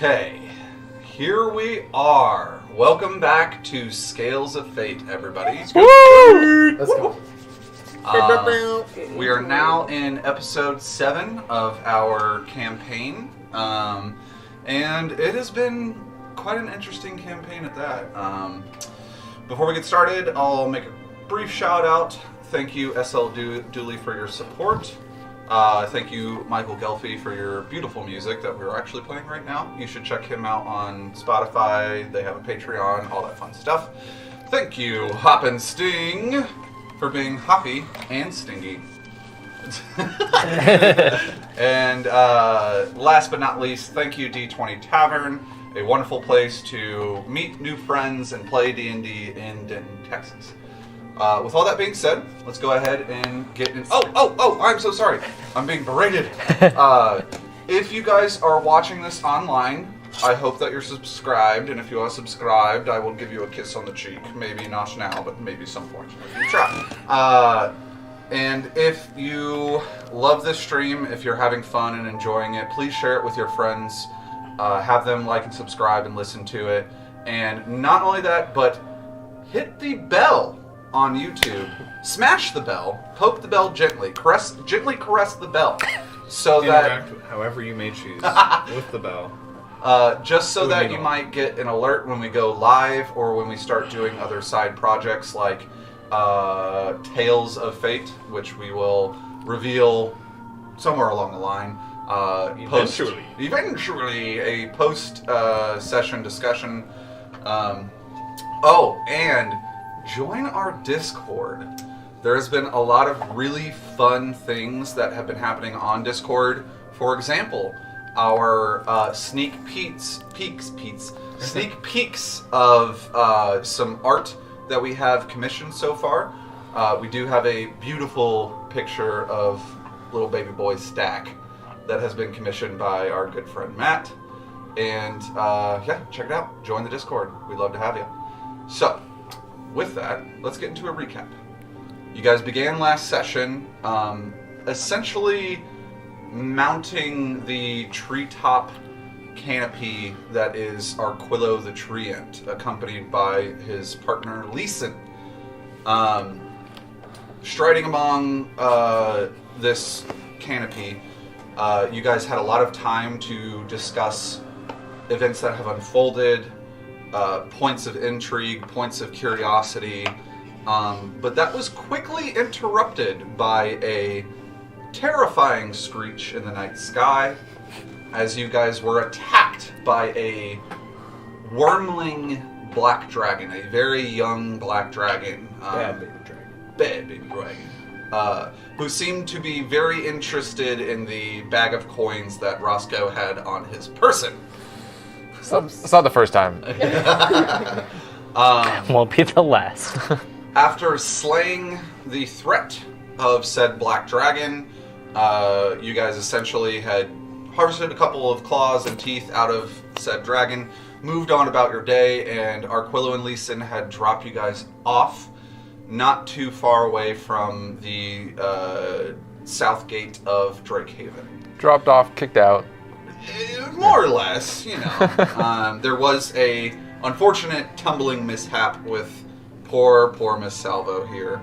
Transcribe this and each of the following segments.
Okay, here we are. Welcome back to Scales of Fate, everybody. Woo! Let's go. We are now in episode 7 of our campaign, and it has been quite an interesting campaign at that. Before we get started, I'll make a brief shout out. Thank you, SL Dooley, for your support. Thank you, Michael Ghelfi, for your beautiful music that we're actually playing right now. You should check him out on Spotify. They have a Patreon, all that fun stuff. Thank you, Hop and Sting, for being hoppy and stingy. And last but not least, thank you, D20 Tavern, a wonderful place to meet new friends and play D&D in Denton, Texas. With all that being said, let's go ahead and get in. Oh, I'm so sorry. I'm being berated. If you guys are watching this online, I hope that you're subscribed. And if you are subscribed, I will give you a kiss on the cheek. Maybe not now, but maybe some point in the future. And if you love this stream, if you're having fun and enjoying it, please share it with your friends. Have them like and subscribe and listen to it. And not only that, but hit the bell on YouTube. Smash the bell. Poke the bell gently. Gently caress the bell. So Interact however you may choose with the bell. Just so that you might get an alert when we go live or when we start doing other side projects like Tales of Fate, which we will reveal somewhere along the line. Eventually, a post-session discussion. And join our Discord. There has been a lot of really fun things that have been happening on Discord. For example, our sneak peeks of some art that we have commissioned so far. We do have a beautiful picture of little baby boy Stack that has been commissioned by our good friend Matt. And check it out. Join the Discord. We'd love to have you. So, with that, let's get into a recap. You guys began last session essentially mounting the treetop canopy that is Arquillo the treant, accompanied by his partner Leeson. Striding among this canopy, you guys had a lot of time to discuss events that have unfolded, points of intrigue, points of curiosity, but that was quickly interrupted by a terrifying screech in the night sky as you guys were attacked by a wormling black dragon, a very young black dragon. Bad baby dragon. Who seemed to be very interested in the bag of coins that Roscoe had on his person. It's not the first time. Won't be the last. After slaying the threat of said black dragon, you guys essentially had harvested a couple of claws and teeth out of said dragon, moved on about your day, and Arquillo and Leeson had dropped you guys off not too far away from the south gate of Drakehaven. Dropped off, kicked out. More or less, you know. There was a unfortunate tumbling mishap with poor Miss Salvo here.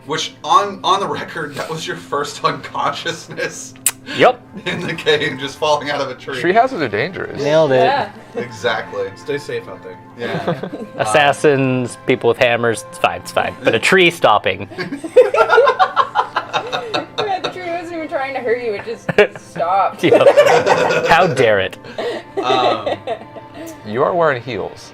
Which, on the record, that was your first unconsciousness. Yep. In the cave, just falling out of a tree. Tree houses are dangerous. Nailed it. Yeah. Exactly. Stay safe out there. Yeah. Assassins, people with hammers, it's fine. But a tree stopping. Yeah, the tree wasn't even trying to hurt you, it just stopped. Yep. How dare it? You are wearing heels.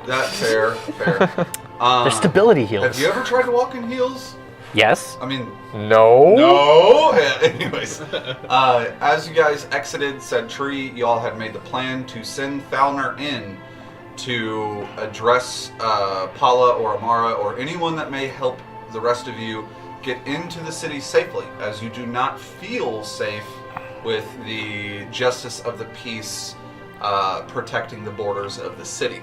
That's fair. They're stability heels. Have you ever tried to walk in heels? Yes. I mean... No. Yeah, anyways. As you guys exited said tree, you all had made the plan to send Falner in to address Paula or Amara or anyone that may help the rest of you get into the city safely, as you do not feel safe with the Justice of the Peace protecting the borders of the city.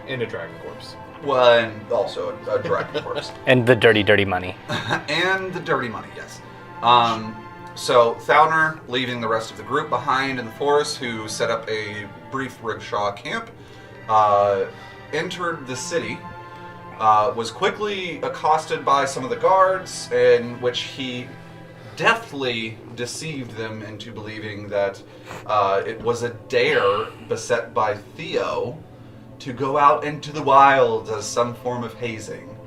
And a dragon corpse. Well, and also a dragon corpse. And the dirty money. And the dirty money, yes. So Thalner, leaving the rest of the group behind in the forest, who set up a brief rickshaw camp, entered the city, was quickly accosted by some of the guards, in which he deftly deceived them into believing that it was a dare beset by Theo to go out into the wilds as some form of hazing.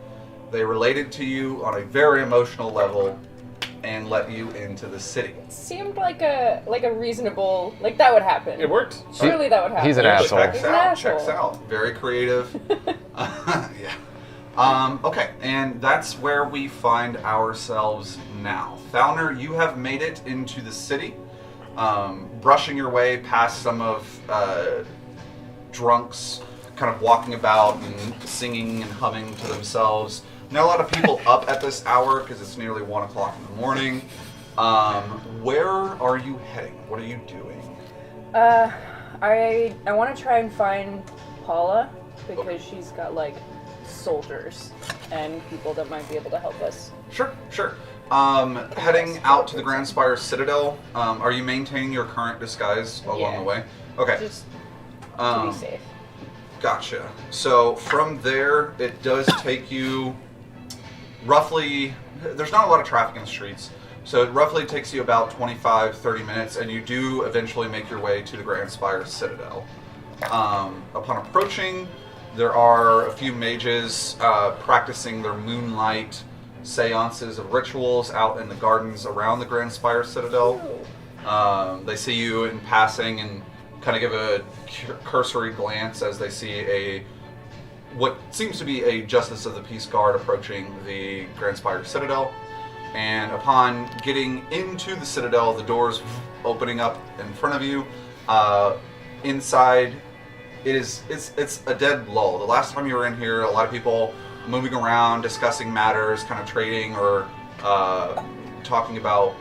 They related to you on a very emotional level and let you into the city. Seemed like a reasonable, like that would happen. It worked. Surely that would happen. He's an asshole. Checks He's an out, asshole. checks out. Very creative. Yeah. Okay, and that's where we find ourselves now. Thalner, you have made it into the city, brushing your way past some of drunks kind of walking about and singing and humming to themselves. Not a lot of people up at this hour because it's nearly 1 o'clock in the morning. Where are you heading? What are you doing? I want to try and find Paula because she's got like soldiers and people that might be able to help us. Sure. Heading out to the Grand Spire Citadel. Are you maintaining your current disguise along the way? Okay. Just to be safe. Gotcha. So from there, it does take you roughly, there's not a lot of traffic in the streets, so it roughly takes you about 25-30 minutes, and you do eventually make your way to the Grand Spire Citadel. Upon approaching, there are a few mages practicing their moonlight seances of rituals out in the gardens around the Grand Spire Citadel. They see you in passing and kind of give a cursory glance as they see what seems to be a Justice of the Peace Guard approaching the Grand Spire Citadel. And upon getting into the Citadel, the doors opening up in front of you, inside it's a dead lull. The last time you were in here, a lot of people moving around, discussing matters, kind of trading or talking about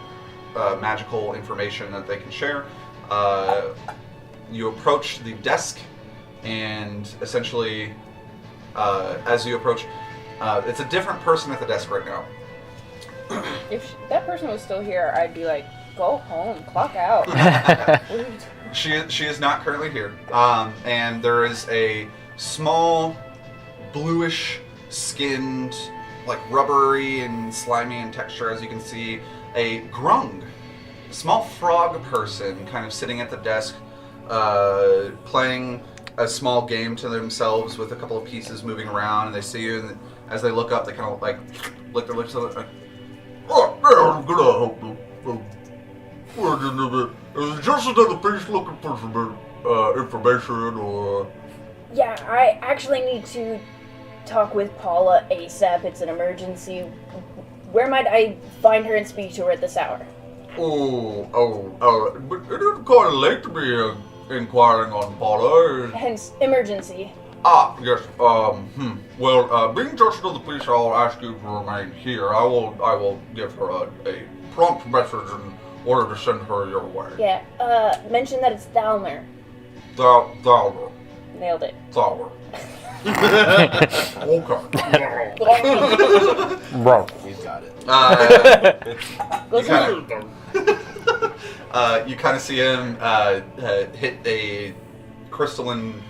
magical information that they can share. You approach the desk, and essentially, as you approach, it's a different person at the desk right now. If that person was still here, I'd be like, go home, clock out. She is not currently here, and there is a small, bluish-skinned, like rubbery and slimy in texture, as you can see, a grung, small frog person, kind of sitting at the desk, playing a small game to themselves with a couple of pieces moving around, and they see you, and as they look up, they kind of like lick their lips. Like, oh, yeah, I'm gonna help you. Is just another piece looking for some information, or? Yeah, I actually need to talk with Paula ASAP. It's an emergency. Where might I find her and speak to her at this hour? But it is kind of late to be inquiring on Paula. Hence, emergency. Yes. Well, being Justice of the Peace, I'll ask you to remain here. I will give her a prompt message in order to send her your way. Yeah, mention that it's Thalner. Thalner. Nailed it. Thalner. Okay. Bro. He's got it. You kind of see him hit a crystalline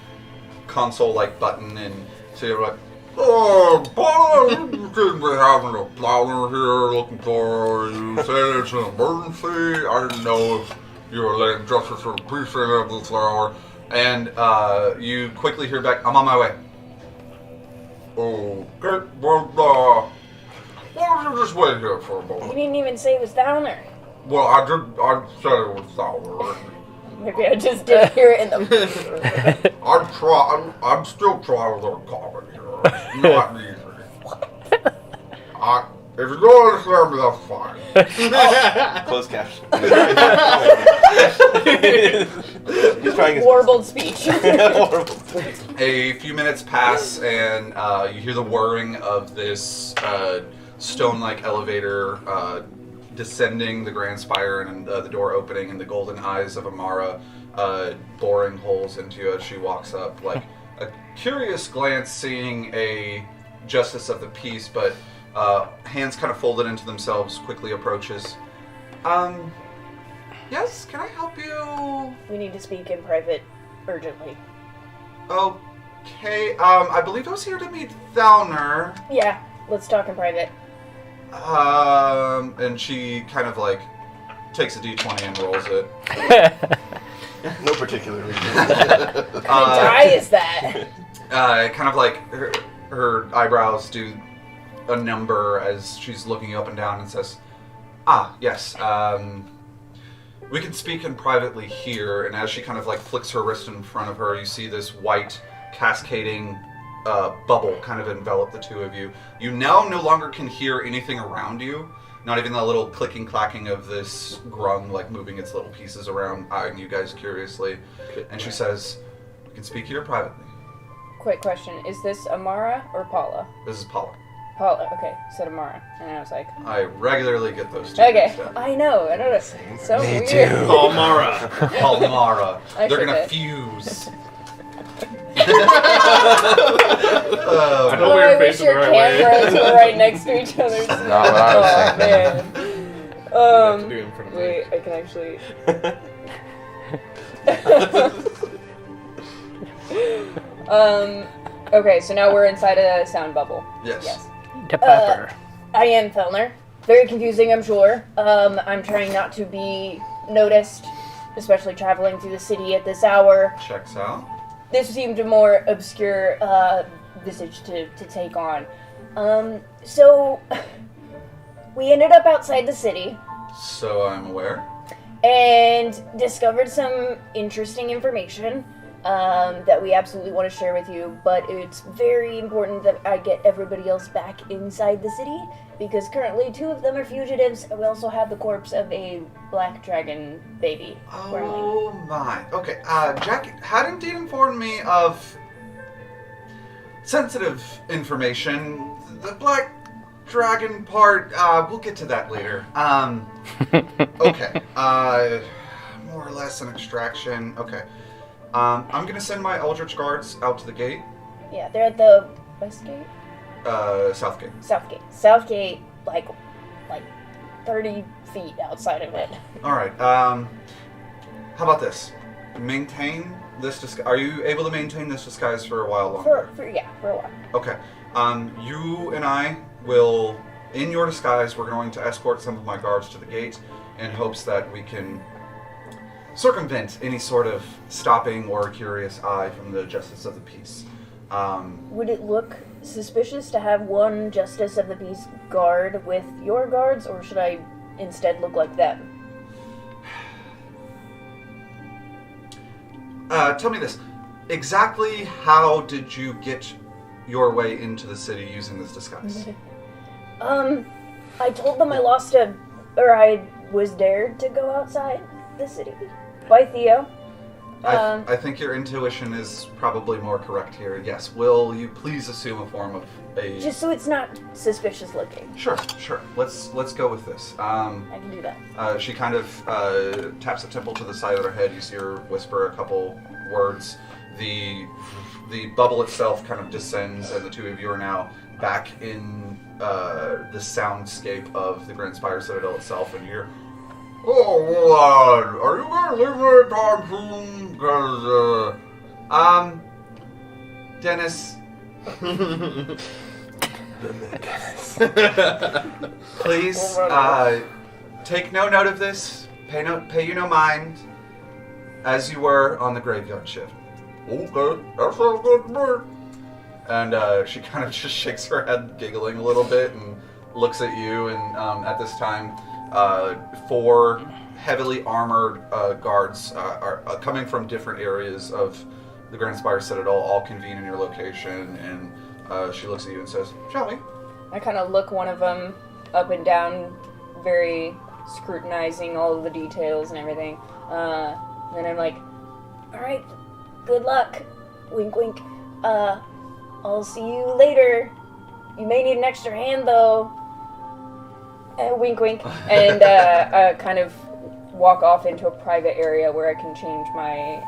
console-like button, and so you're like, "Oh, Paula, you shouldn't be having a Thalner here looking for you. Said it's an emergency. I didn't know if you were letting Justice of the Peace in at this hour." And you quickly hear back, "I'm on my way." Okay, well, why don't you just wait here for a You moment? didn't even say it was Thalner. Well, I said it was Thalner. Maybe I just didn't hear it in the... I'm still trying to learn comedy here. It's not easy. If you don't understand me, that's fine. Closed caption. He's trying his Warbled speech. A few minutes pass, and you hear the whirring of this stone-like elevator descending the Grand Spire, and the door opening, and the golden eyes of Amara boring holes into you as she walks up. Like a curious glance, seeing a Justice of the Peace, but hands kind of folded into themselves, quickly approaches. Yes, can I help you? We need to speak in private urgently. Okay, I believe I was here to meet Thalner. Yeah, let's talk in private. And she kind of like takes a d20 and rolls it. No particular reason. What kind of die is that? Kind of like her eyebrows do a number as she's looking up and down and says, yes, we can speak in privately here. And as she kind of like flicks her wrist in front of her, you see this white cascading bubble kind of envelop the two of you. You now no longer can hear anything around you, not even the little clicking clacking of this grung like moving its little pieces around, eyeing you guys curiously. And she says, we can speak here privately. Quick question: is this Amara or Paula? This is Paula. Paula. Okay, said Amara, and I was like, I regularly get those two. okay, mixed up. I know. I noticed. So Me weird. too. Palmara. Palmara. I They're should gonna bet. fuse. I know Oh, we I were wish facing your the right way. cameras were right next to each other. Not what I was thinking. Man. You have to do it in front of me. Wait, I can actually. Okay, so now we're inside a sound bubble. Yes. Yes. To pepper. I am Fellner. Very confusing, I'm sure. I'm trying not to be noticed, especially traveling through the city at this hour. Checks out. This seemed a more obscure visage to take on. So we ended up outside the city So I'm aware. and discovered some interesting information that we absolutely want to share with you, but it's very important that I get everybody else back inside the city, because currently 2 of them are fugitives, and we also have the corpse of a black dragon baby. Oh my. Okay, Jack had indeed informed me of sensitive information. The black dragon part, we'll get to that later. Okay, more or less an extraction. Okay. I'm gonna send my Eldritch Guards out to the gate. Yeah, they're at the west gate? South gate. South gate. South gate, like 30 feet outside of it. Alright, how about this? Maintain this disguise. Are you able to maintain this disguise for a while longer? For a while. Okay. You and I will, in your disguise, we're going to escort some of my guards to the gate in hopes that we can circumvent any sort of stopping or curious eye from the Justice of the Peace. Would it look suspicious to have one Justice of the Peace guard with your guards, or should I instead look like them? Tell me this. Exactly how did you get your way into the city using this disguise? I told them I was dared to go outside the city by Theo. I think your intuition is probably more correct here. Yes. Will you please assume a form of a... Just so it's not suspicious looking. Sure. Let's go with this. I can do that. She kind of taps a temple to the side of her head. You see her whisper a couple words. The bubble itself kind of descends, and the two of you are now back in the soundscape of the Grand Spire Citadel itself, and you're... Oh, lad, are you gonna leave me anytime soon? Dennis. Please, take no note of this. Pay you no mind, as you were on the graveyard shift. Okay, that sounds good to me. And she kind of just shakes her head, giggling a little bit, and looks at you. And at this time, 4 heavily armored guards are coming from different areas of the Grand Spire Citadel, all convene in your location. And she looks at you and says, "Shall we?" I kind of look one of them up and down, very scrutinizing all of the details and everything. Then I'm like, All right, good luck. Wink, wink. I'll see you later. You may need an extra hand, though. wink, wink, and kind of walk off into a private area where I can change my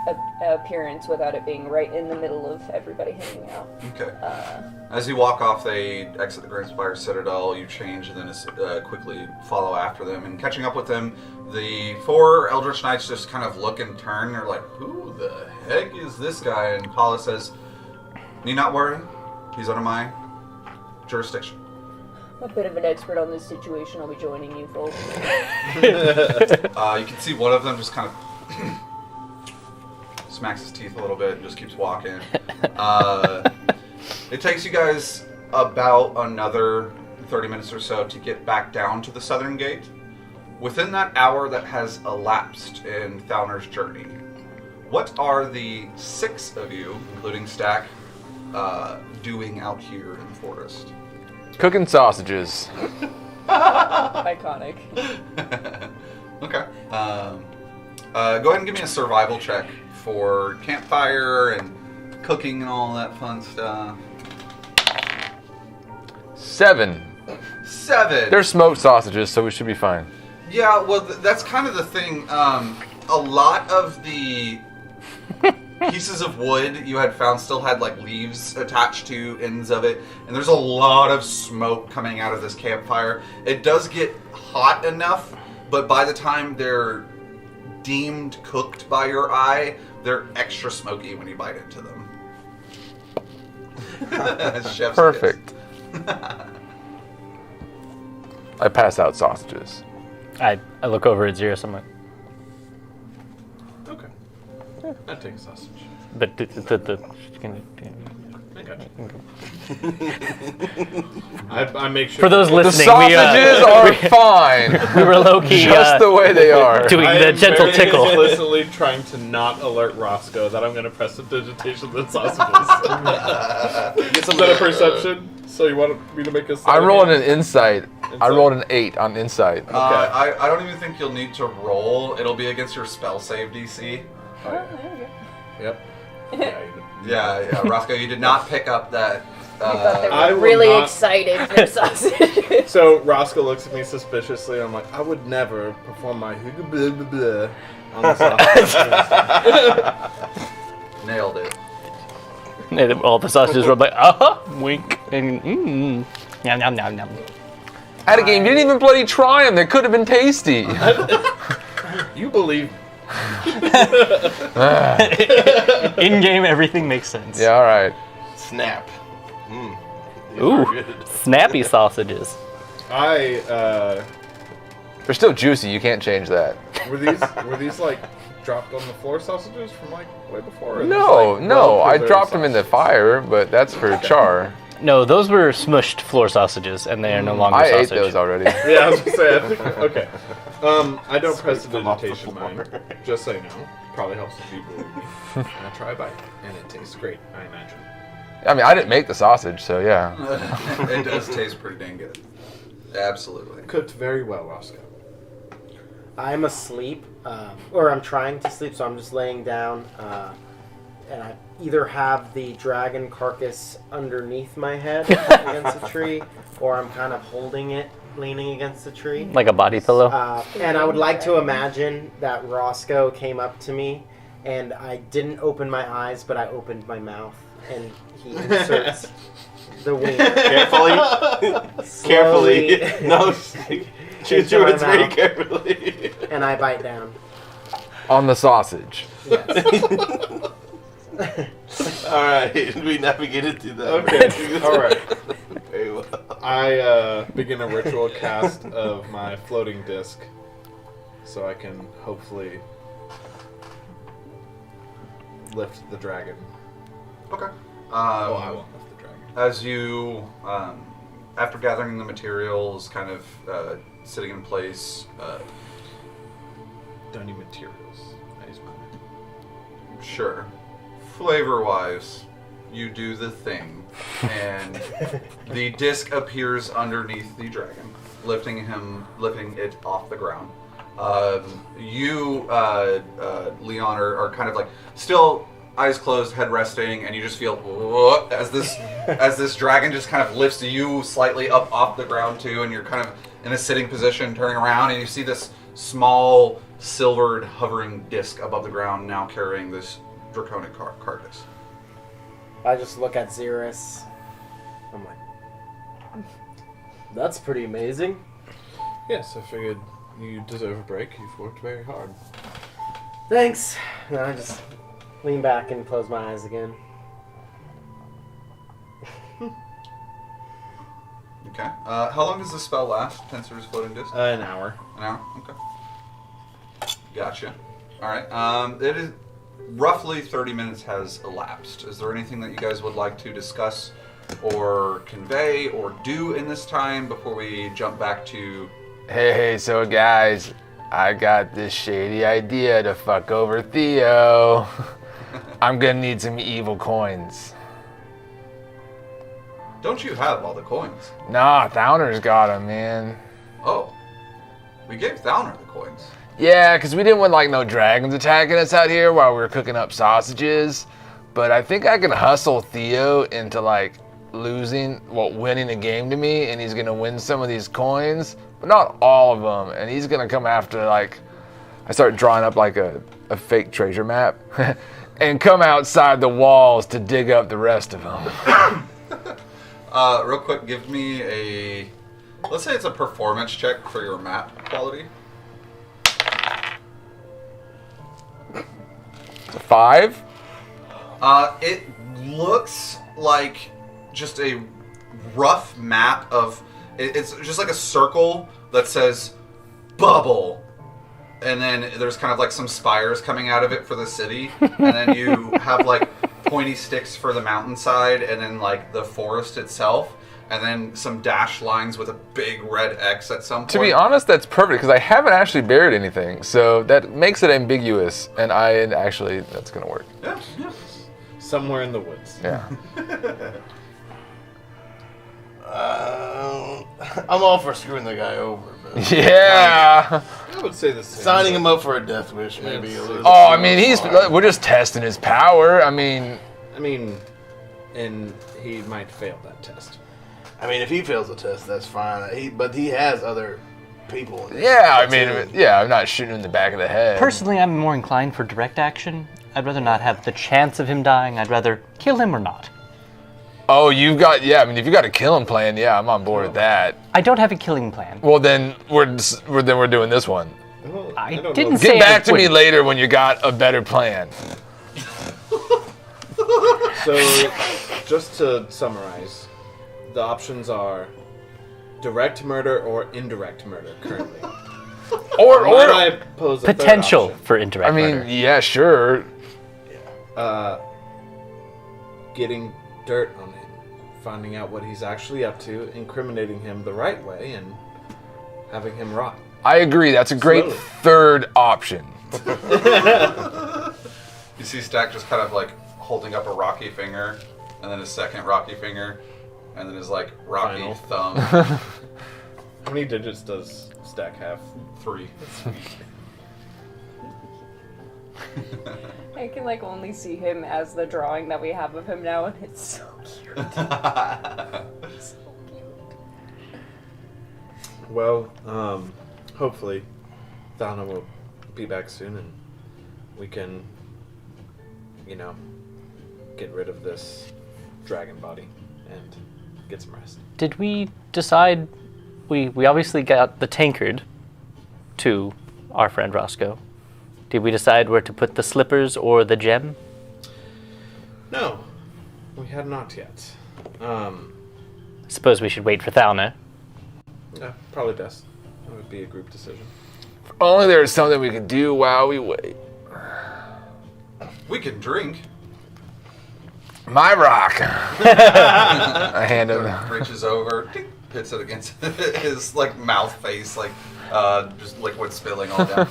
appearance without it being right in the middle of everybody hanging out. Okay. As you walk off, they exit the Grand Spire Citadel. You change and then quickly follow after them. And catching up with them, the 4 Eldritch Knights just kind of look and turn. They're like, who the heck is this guy? And Paula says, need not worry. He's under my jurisdiction. I'm a bit of an expert on this situation. I'll be joining you folks. You can see one of them just kind of smacks his teeth a little bit and just keeps walking. It takes you guys about another 30 minutes or so to get back down to the southern gate. Within that hour that has elapsed in Thalner's journey, what are the 6 of you, including Stack, doing out here in the forest? Cooking sausages. Iconic. Okay. Go ahead and give me a survival check for campfire and cooking and all that fun stuff. 7. 7. They're smoked sausages, so we should be fine. Yeah, well, that's kind of the thing. A lot of the pieces of wood you had found still had like leaves attached to ends of it, and there's a lot of smoke coming out of this campfire. It does get hot enough, but by the time they're deemed cooked by your eye, they're extra smoky when you bite into them. Chef's Perfect. I pass out sausages. I look over at Xeris. I'm like, Okay. I'd take a sausage. but I got you. I make sure. for those The listening, sausages are fine. we were low key Just the way they are. doing I the am gentle very tickle. explicitly trying to not alert Roscoe that I'm going to press the digitation of the sausages. Get some Is that a perception? So you want me to make a I'm rolling an insight? insight. I rolled an 8 on insight. I don't even think you'll need to roll. It'll be against your spell save DC. Oh, there we go. Yep. Yeah, Yeah, Roscoe, you did not pick up that. I thought they I were will Really not- excited for sausages. So Roscoe looks at me suspiciously. I'm like, I would never perform my blah blah blah on the sausage. Nailed it. And all the sausages were like, wink, and yum yum yum yum. At a game, you didn't even bloody try them. They could have been tasty. You believe? In game, everything makes sense. Yeah, all right. Snap. These Ooh, are good. snappy sausages. They're They're still juicy. You can't change that. were these like dropped on the floor sausages from like way before? Or are these, No, like, no. I well-preserved dropped them in the fire, but that's for char. No, those were smushed floor sausages, and they are no longer I sausage. ate those already. Yeah, I was gonna say. I think, okay. I don't press the digitation mine. Just so you know, probably helps if you believe me. And I try a bite, and it tastes great. I imagine. I mean, I didn't make the sausage, so yeah. It does taste pretty dang good. Absolutely. Cooked very well, Roscoe. I'm asleep, or I'm trying to sleep, so I'm just laying down, and I either have the dragon carcass underneath my head against a tree, or I'm kind of holding it, leaning against the tree. Like a body pillow. And I would like to imagine that Roscoe came up to me, and I didn't open my eyes, but I opened my mouth, and he inserts the wing. Carefully. Slowly Carefully. No. Choose your words very carefully. and I bite down. On the sausage. Yes. Alright, we navigated through that. Okay, alright. Very well. I begin a ritual cast of my floating disc, so I can hopefully lift the dragon. Okay. I won't lift the dragon. As you, after gathering the materials, kind of sitting in place, Don't need materials. I use my. sure, flavor-wise, you do the thing, and the disc appears underneath the dragon, lifting it off the ground. You, Leon, are kind of like still eyes closed, head resting, and you just feel as this dragon just kind of lifts you slightly up off the ground too, and you're kind of in a sitting position, turning around, and you see this small silvered hovering disc above the ground, now carrying this draconic carcass. I just look at Xeris. I'm like, that's pretty amazing. Yes, I figured you deserve a break. You've worked very hard. Thanks. And I just lean back and close my eyes again. Okay. How long does the spell last? Tensor's floating disc? An hour. An hour? Okay. Gotcha. Alright. It is roughly 30 minutes has elapsed. Is there anything that you guys would like to discuss or convey or do in this time before we jump back to... Hey, so guys, I got this shady idea to fuck over Theo. I'm gonna need some evil coins. Don't you have all the coins? Nah, Thauner's got them, man. Oh. We gave Thauner the coins. Yeah, because we didn't want like no dragons attacking us out here while we were cooking up sausages. But I think I can hustle Theo into like winning a game to me, and he's gonna win some of these coins, but not all of them. And he's gonna come after like, I start drawing up like a fake treasure map, and come outside the walls to dig up the rest of them. Real quick, give me a... Let's say it's a performance check for your map quality. 5? It looks like just a rough map of... It's just like a circle that says bubble. And then there's kind of like some spires coming out of it for the city. And then you have like pointy sticks for the mountainside, and then like the forest itself. And then some dashed lines with a big red X at some point. To be honest, that's perfect, because I haven't actually buried anything, so that makes it ambiguous, and that's gonna work. Yeah, yeah. Somewhere in the woods. Yeah. I'm all for screwing the guy over, but Yeah. I would say the same. signing him up for a death wish, maybe. A little Oh, I mean, we're just testing his power. I mean, and he might fail that test. I mean, if he fails the test, that's fine. But he has other people. In yeah, I his mean, platoon. yeah, I'm not shooting him in the back of the head. Personally, I'm more inclined for direct action. I'd rather not have the chance of him dying. I'd rather kill him or not. Oh, if you got a killing plan, yeah, I'm on board with that. I don't have a killing plan. Well, then we're doing this one. Well, I don't didn't know. say Get back to me wouldn't. later when you got a better plan. So, just to summarize, the options are direct murder or indirect murder currently. Or Might I pose a third Potential option? for indirect I mean, murder. yeah, sure. Getting dirt on him, finding out what he's actually up to, incriminating him the right way, and having him rot. I agree. That's a great Slowly. third option. You see Stack just kind of like holding up a rocky finger, and then his second rocky finger, and then his like rocky Final. thumb. How many digits does Stack have? 3. I can like only see him as the drawing that we have of him now, and it's so cute. So cute. Well, hopefully, Thana will be back soon, and we can, get rid of this dragon body and get some rest. Did we decide? We obviously got the tankard to our friend Roscoe. Did we decide where to put the slippers or the gem? No, we had not yet. Suppose we should wait for Thalna. Yeah, probably best. It would be a group decision. If only there was something we could do while we wait. We can drink. My rock. I hand him. Reaches over, ding, hits it against his like mouth face, like just liquid spilling all down.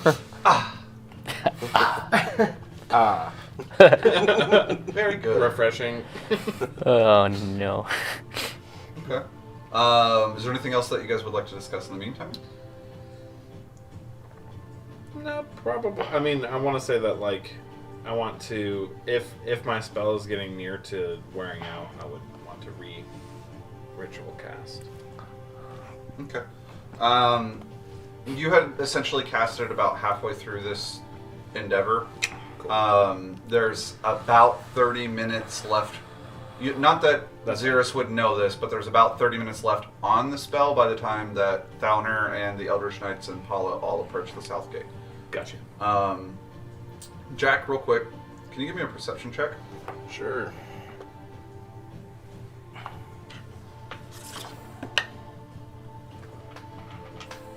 Very good. Refreshing. Oh no. Okay. Is there anything else that you guys would like to discuss in the meantime? No, probably. I mean, I want to say that, I want to, if my spell is getting near to wearing out, I would want to ritual cast. Okay. you had essentially casted about halfway through this endeavor. There's about 30 minutes left. Not that Xeris would know this, but there's about 30 minutes left on the spell by the time that Thalner and the Eldritch Knights and Paula all approach the south gate. Gotcha. Jack, real quick, can you give me a perception check? Sure.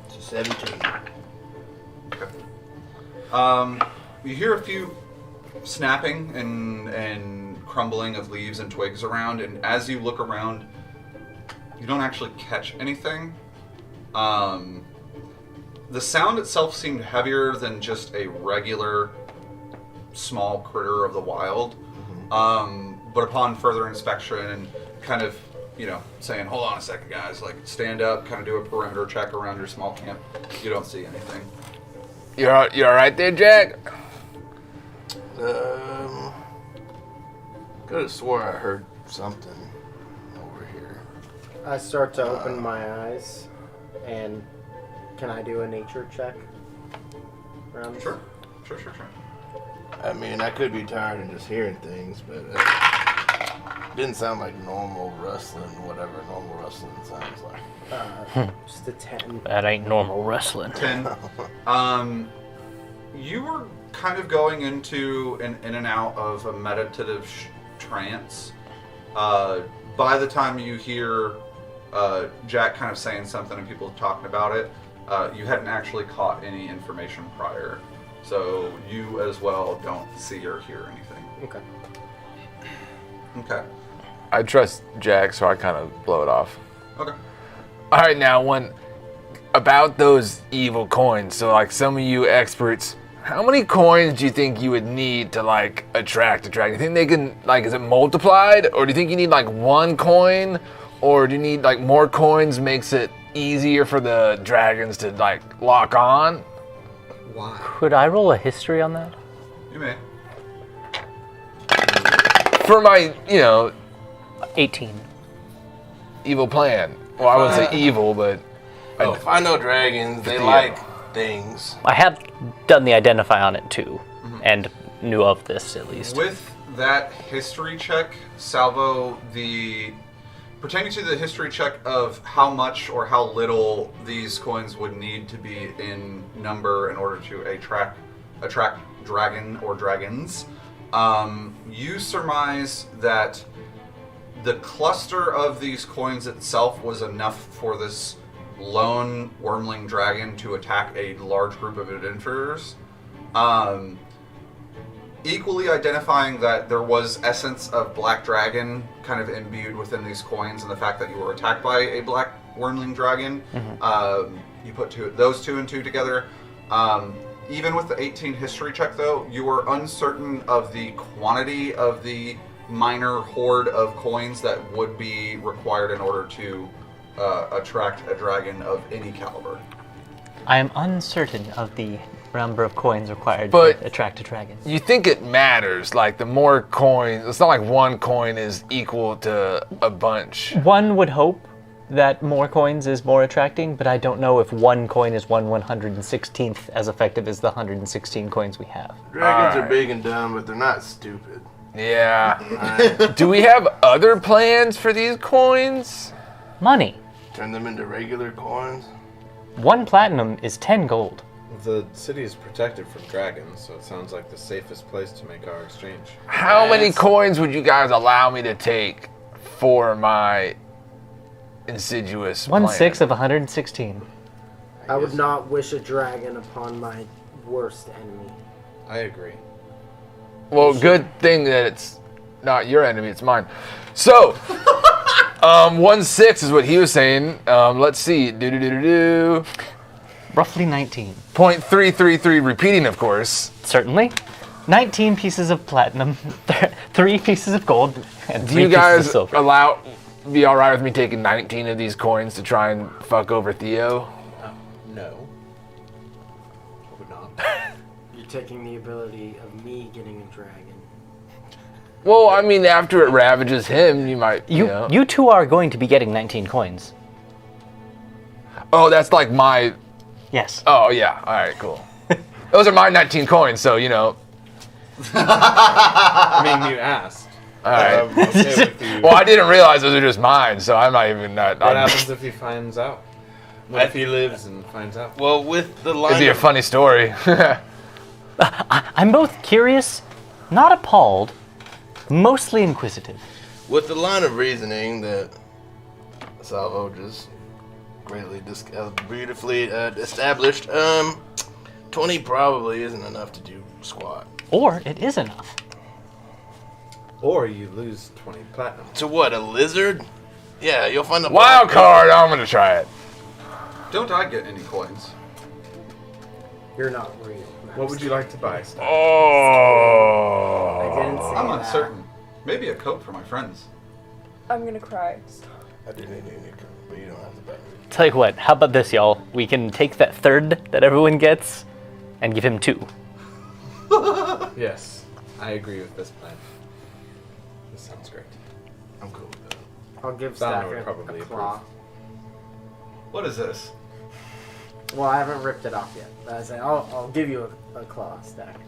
It's a 17. Okay. You hear a few snapping and crumbling of leaves and twigs around, and as you look around, you don't actually catch anything. The sound itself seemed heavier than just a regular small critter of the wild. But upon further inspection and kind of, saying, hold on a second, guys, like stand up, kind of do a perimeter check around your small camp, you don't see anything. You're all right there, Jack? Could have swore I heard something over here. I start to open my eyes, and can I do a nature check? Around this? Sure. I mean, I could be tired of just hearing things, but it didn't sound like normal rustling, whatever normal rustling sounds like. Just a 10. That ain't normal wrestling. 10. You were kind of going into an in and out of a meditative trance. By the time you hear Jack kind of saying something and people talking about it, you hadn't actually caught any information prior. So you as well don't see or hear anything. Okay. I trust Jack, so I kind of blow it off. Okay. All right, now, about those evil coins, so like some of you experts, how many coins do you think you would need to like attract a dragon? Do you think they can, like, is it multiplied? Or do you think you need like one coin? Or do you need like more coins makes it easier for the dragons to like lock on? Why? Could I roll a history on that? You may. For my, 18. evil plan. Well, I wouldn't say evil, but If I know dragons, they like things. I have done the identify on it too, and knew of this at least. With that history check, Salvo, pertaining to the history check of how much or how little these coins would need to be in number in order to attract dragon or dragons, you surmise that the cluster of these coins itself was enough for this lone wormling dragon to attack a large group of adventurers. Equally identifying that there was essence of black dragon kind of imbued within these coins, and the fact that you were attacked by a black wormling dragon, you put those two and two together. Even with the 18 history check, though, you were uncertain of the quantity of the minor hoard of coins that would be required in order to attract a dragon of any caliber. I am uncertain of the number of coins required But to attract a dragon. you think it matters, like the more coins, it's not like one coin is equal to a bunch. One would hope that more coins is more attracting, but I don't know if one coin is 1/116th as effective as the 116 coins we have. Dragons Alright. are big and dumb, but they're not stupid. Yeah. Do we have other plans for these coins? Money. Turn them into regular coins. 1 platinum is 10 gold. The city is protected from dragons, so it sounds like the safest place to make our exchange. How many coins would you guys allow me to take for my insidious plan? 1/6 of 116. I would not wish a dragon upon my worst enemy. I agree. Well, good thing that it's not your enemy, it's mine. So, 1/6 is what he was saying. Let's see. Roughly 19. 0.333 repeating, of course. Certainly. 19 pieces of platinum, 3 pieces of gold, and 3 Do you pieces of guys silver. be all right with me taking 19 of these coins to try and fuck over Theo? No. I would not. You're taking the ability of me getting a dragon. Well, I mean, after it ravages him, you might, You two are going to be getting 19 coins. Oh, that's like my Yes. Oh, yeah. All right, cool. Those are my 19 coins, so, you know. I mean, you asked. All right. Okay with you. Well, I didn't realize those are just mine, so I'm not even... What happens if he finds out? What if he lives and finds out? Well, with the line Is he a of, funny story? I'm both curious, not appalled, mostly inquisitive. with the line of reasoning that Salvo just greatly beautifully established, 20 probably isn't enough to do squat. Or it is enough. Or you lose 20 platinum. To what, a lizard? Yeah, you'll find a Wild card. I'm going to try it. Don't I get any coins? You're not real. What would you like to buy, Steph? Oh. I didn't say I'm that. uncertain. Maybe a coat for my friends. I'm gonna cry. I do need a but you don't have to buy it. Tell you what, how about this, y'all? We can take that third that everyone gets and give him 2. Yes, I agree with this plan. This sounds great. I'm cool with that. I'll give Donna Stack would a probably claw. What is this? Well, I haven't ripped it off yet. I say I'll give you a claw, Stack.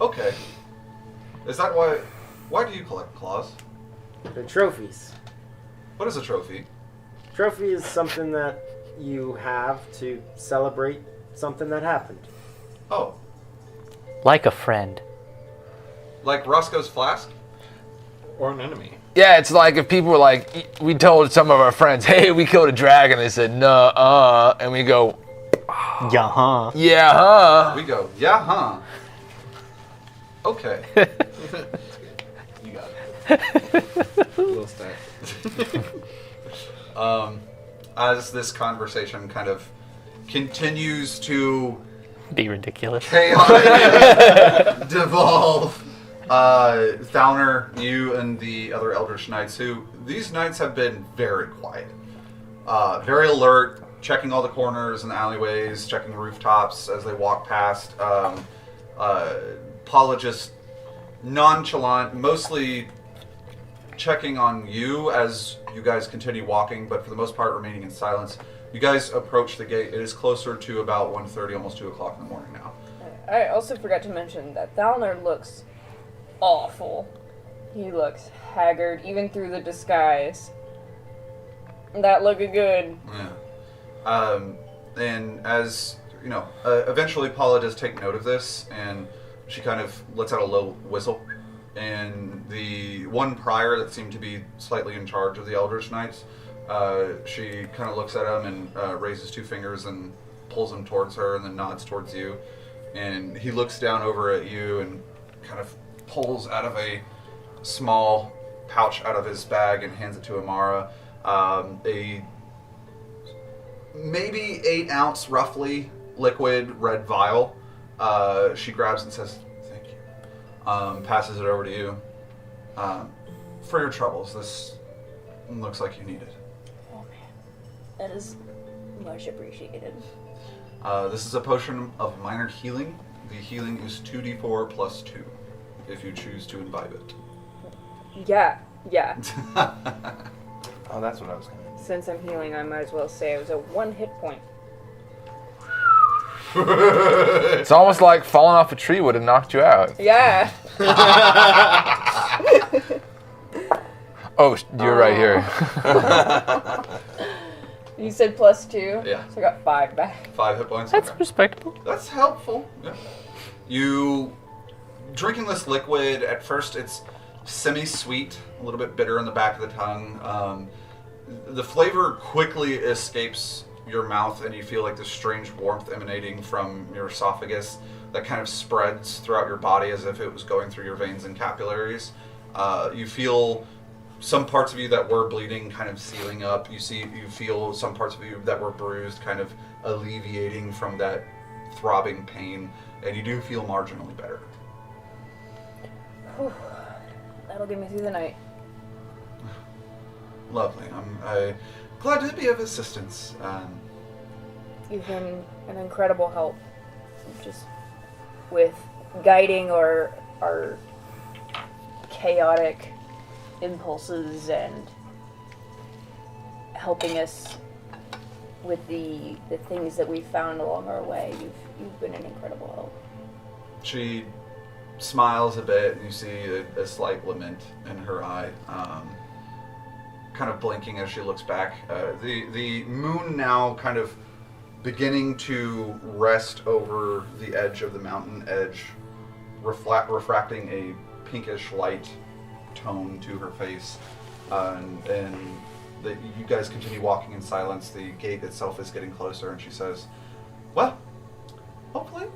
Okay. Is that why? Why do you collect claws? They're trophies. What is a trophy? Trophy is something that you have to celebrate something that happened. Oh, Like a friend. like Roscoe's flask? Or an enemy. Yeah, it's like if people were like, we told some of our friends, hey, we killed a dragon. They said, nuh-uh. And we go, Yeah, huh? yeah, huh? We go, yeah, huh? Okay. You got it. Little stack. As this conversation kind of continues to Be ridiculous. chaotic devolve, Thalner, you and the other Eldritch Knights, these knights have been very quiet, very alert, checking all the corners and the alleyways, checking the rooftops as they walk past. Paula just nonchalant, mostly checking on you as you guys continue walking, but for the most part remaining in silence. You guys approach the gate. It is closer to about 1:30, almost 2 o'clock in the morning now. I also forgot to mention that Thalner looks awful. He looks haggard, even through the disguise. That looked good. Yeah. And as, you know, eventually Paula does take note of this, and she kind of lets out a low whistle. And the one prior that seemed to be slightly in charge of the Eldritch Knights, she kind of looks at him and raises 2 fingers and pulls him towards her and then nods towards you. And he looks down over at you and kind of pulls out of a small pouch out of his bag and hands it to Amara. A maybe 8 ounce, roughly, liquid red vial. She grabs and says, "Thank you." Passes it over to you. For your troubles, this looks like you need it. Oh man, that is much appreciated. This is a potion of minor healing. The healing is 2d4 plus 2, if you choose to imbibe it. Yeah. Oh, that's what I was going to Since I'm healing, I might as well say it was a 1 hit point. It's almost like falling off a tree would have knocked you out. Yeah. Oh, you're right here. You said plus 2? Yeah. So I got 5 back. 5 hit points. That's Okay. respectable. That's helpful. Yeah. You drinking this liquid, at first it's semi-sweet, a little bit bitter in the back of the tongue. The flavor quickly escapes your mouth and you feel like this strange warmth emanating from your esophagus that kind of spreads throughout your body as if it was going through your veins and capillaries. You feel some parts of you that were bleeding kind of sealing up. You feel some parts of you that were bruised kind of alleviating from that throbbing pain, and you do feel marginally better. Whew. That'll get me through the night. Lovely. I'm glad to be of assistance. You've been an incredible help. Just with guiding our chaotic impulses and helping us with the things that we found along our way. You've been an incredible help. She smiles a bit, and you see a slight lament in her eye, kind of blinking as she looks back. The moon now kind of beginning to rest over the edge of the mountain edge, refracting a pinkish light tone to her face, and you guys continue walking in silence. The gate itself is getting closer, and she says, well, hopefully,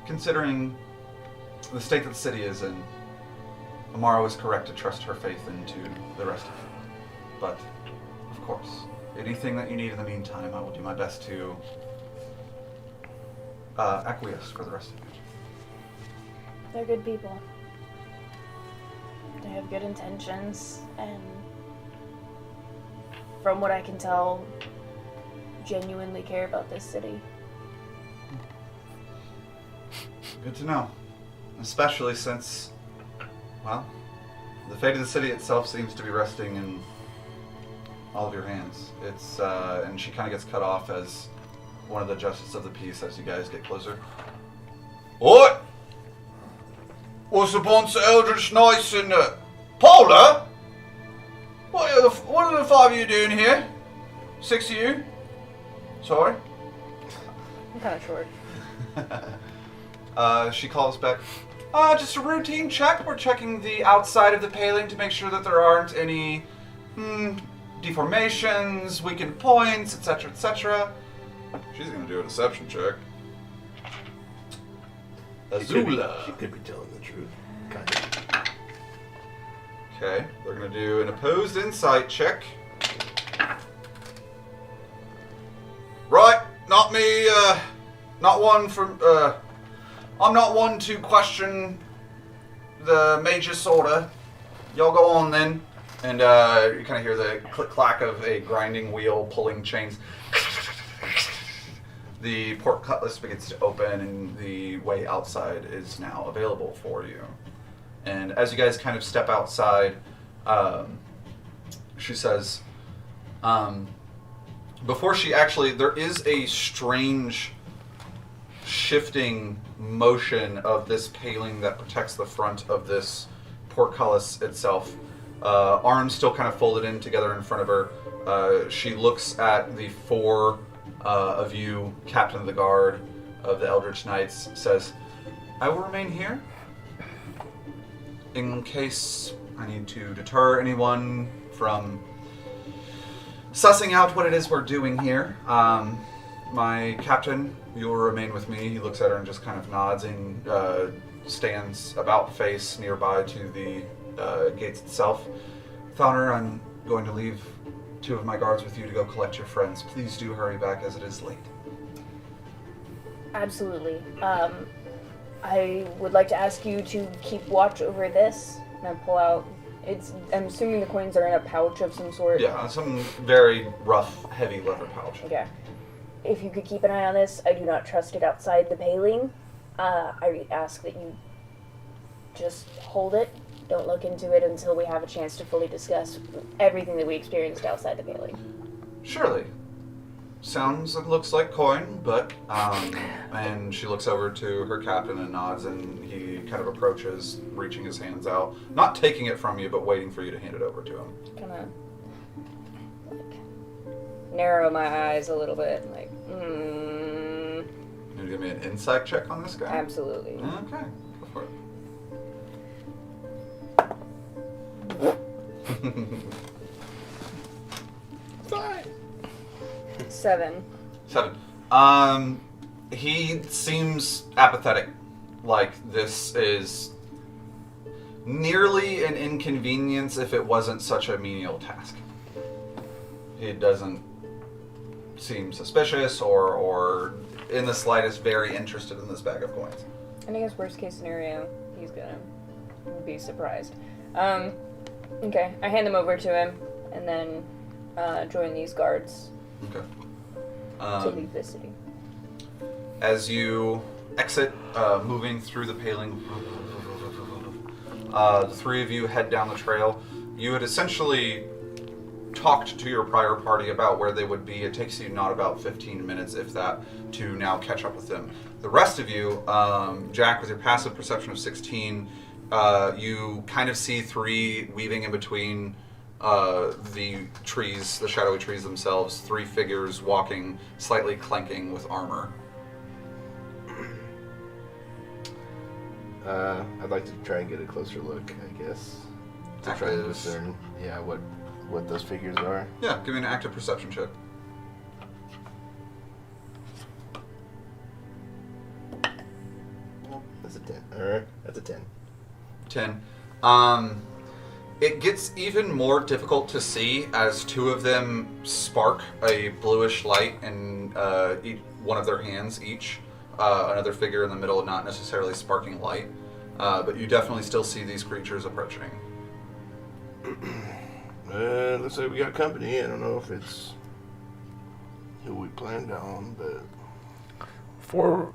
considering the state that the city is in, Amara was correct to trust her faith into the rest of it. But, of course, anything that you need in the meantime, I will do my best to acquiesce for the rest of it. They're good people. They have good intentions, and from what I can tell, genuinely care about this city. Good to know. Especially since, well, the fate of the city itself seems to be resting in all of your hands. It's, and she kind of gets cut off as one of the justices of the peace as you guys get closer. What? What's a bunch of Eldritch Knights and Paula? What are the five of you doing here? 6 of you? Sorry? I'm kind of short. She calls back, just a routine check. We're checking the outside of the paling to make sure that there aren't any deformations, weakened points, etc., etc. She's gonna do a deception check. Azula. She could be telling the truth. Kind of. Okay, they're gonna do an opposed insight check. Right, not me, not one from, I'm not one to question the Mage's order. Y'all go on then. And you kind of hear the click-clack of a grinding wheel pulling chains. The port cutlass begins to open, and the way outside is now available for you. And as you guys kind of step outside, she says, before she actually, there is a strange shifting motion of this paling that protects the front of this portcullis itself. Arms still kind of folded in together in front of her. She looks at the four of you, Captain of the Guard of the Eldritch Knights, says, I will remain here in case I need to deter anyone from sussing out what it is we're doing here. My captain, you will remain with me. He looks at her and just kind of nods and stands about face nearby to the gates itself. Thauner, I'm going to leave 2 of my guards with you to go collect your friends. Please do hurry back as it is late. Absolutely. I would like to ask you to keep watch over this. And I pull out, I'm assuming the coins are in a pouch of some sort. Yeah, some very rough, heavy leather pouch. Okay. If you could keep an eye on this, I do not trust it outside the paling. I ask that you just hold it. Don't look into it until we have a chance to fully discuss everything that we experienced outside the paling. Surely. Sounds and looks like coin, but, and she looks over to her captain and nods, and he kind of approaches, reaching his hands out. Not taking it from you, but waiting for you to hand it over to him. Kind of, narrow my eyes a little bit, like, You gonna give me an insight check on this guy? absolutely. Okay, go for it. 7. 7. He seems apathetic. Like this is nearly an inconvenience if it wasn't such a menial task. He doesn't seem suspicious or in the slightest very interested in this bag of coins. And I guess worst case scenario, he's gonna be surprised. Okay, I hand them over to him, and then join these guards Okay. to leave the city. As you exit, moving through the paling, the 3 of you head down the trail. You had essentially talked to your prior party about where they would be. It takes you not about 15 minutes, if that, to now catch up with them. The rest of you, Jack, with your passive perception of 16, you kind of see 3 weaving in between the trees, the shadowy trees themselves, 3 figures walking, slightly clanking with armor. I'd like to try and get a closer look, I guess. To try and discern, what those figures are. Yeah, give me an active perception check. That's a 10. Alright, that's a 10. 10. It gets even more difficult to see as 2 of them spark a bluish light in one of their hands each. Another figure in the middle not necessarily sparking light. But you definitely still see these creatures approaching. Looks like we got company. I don't know if it's who we planned on, but... Before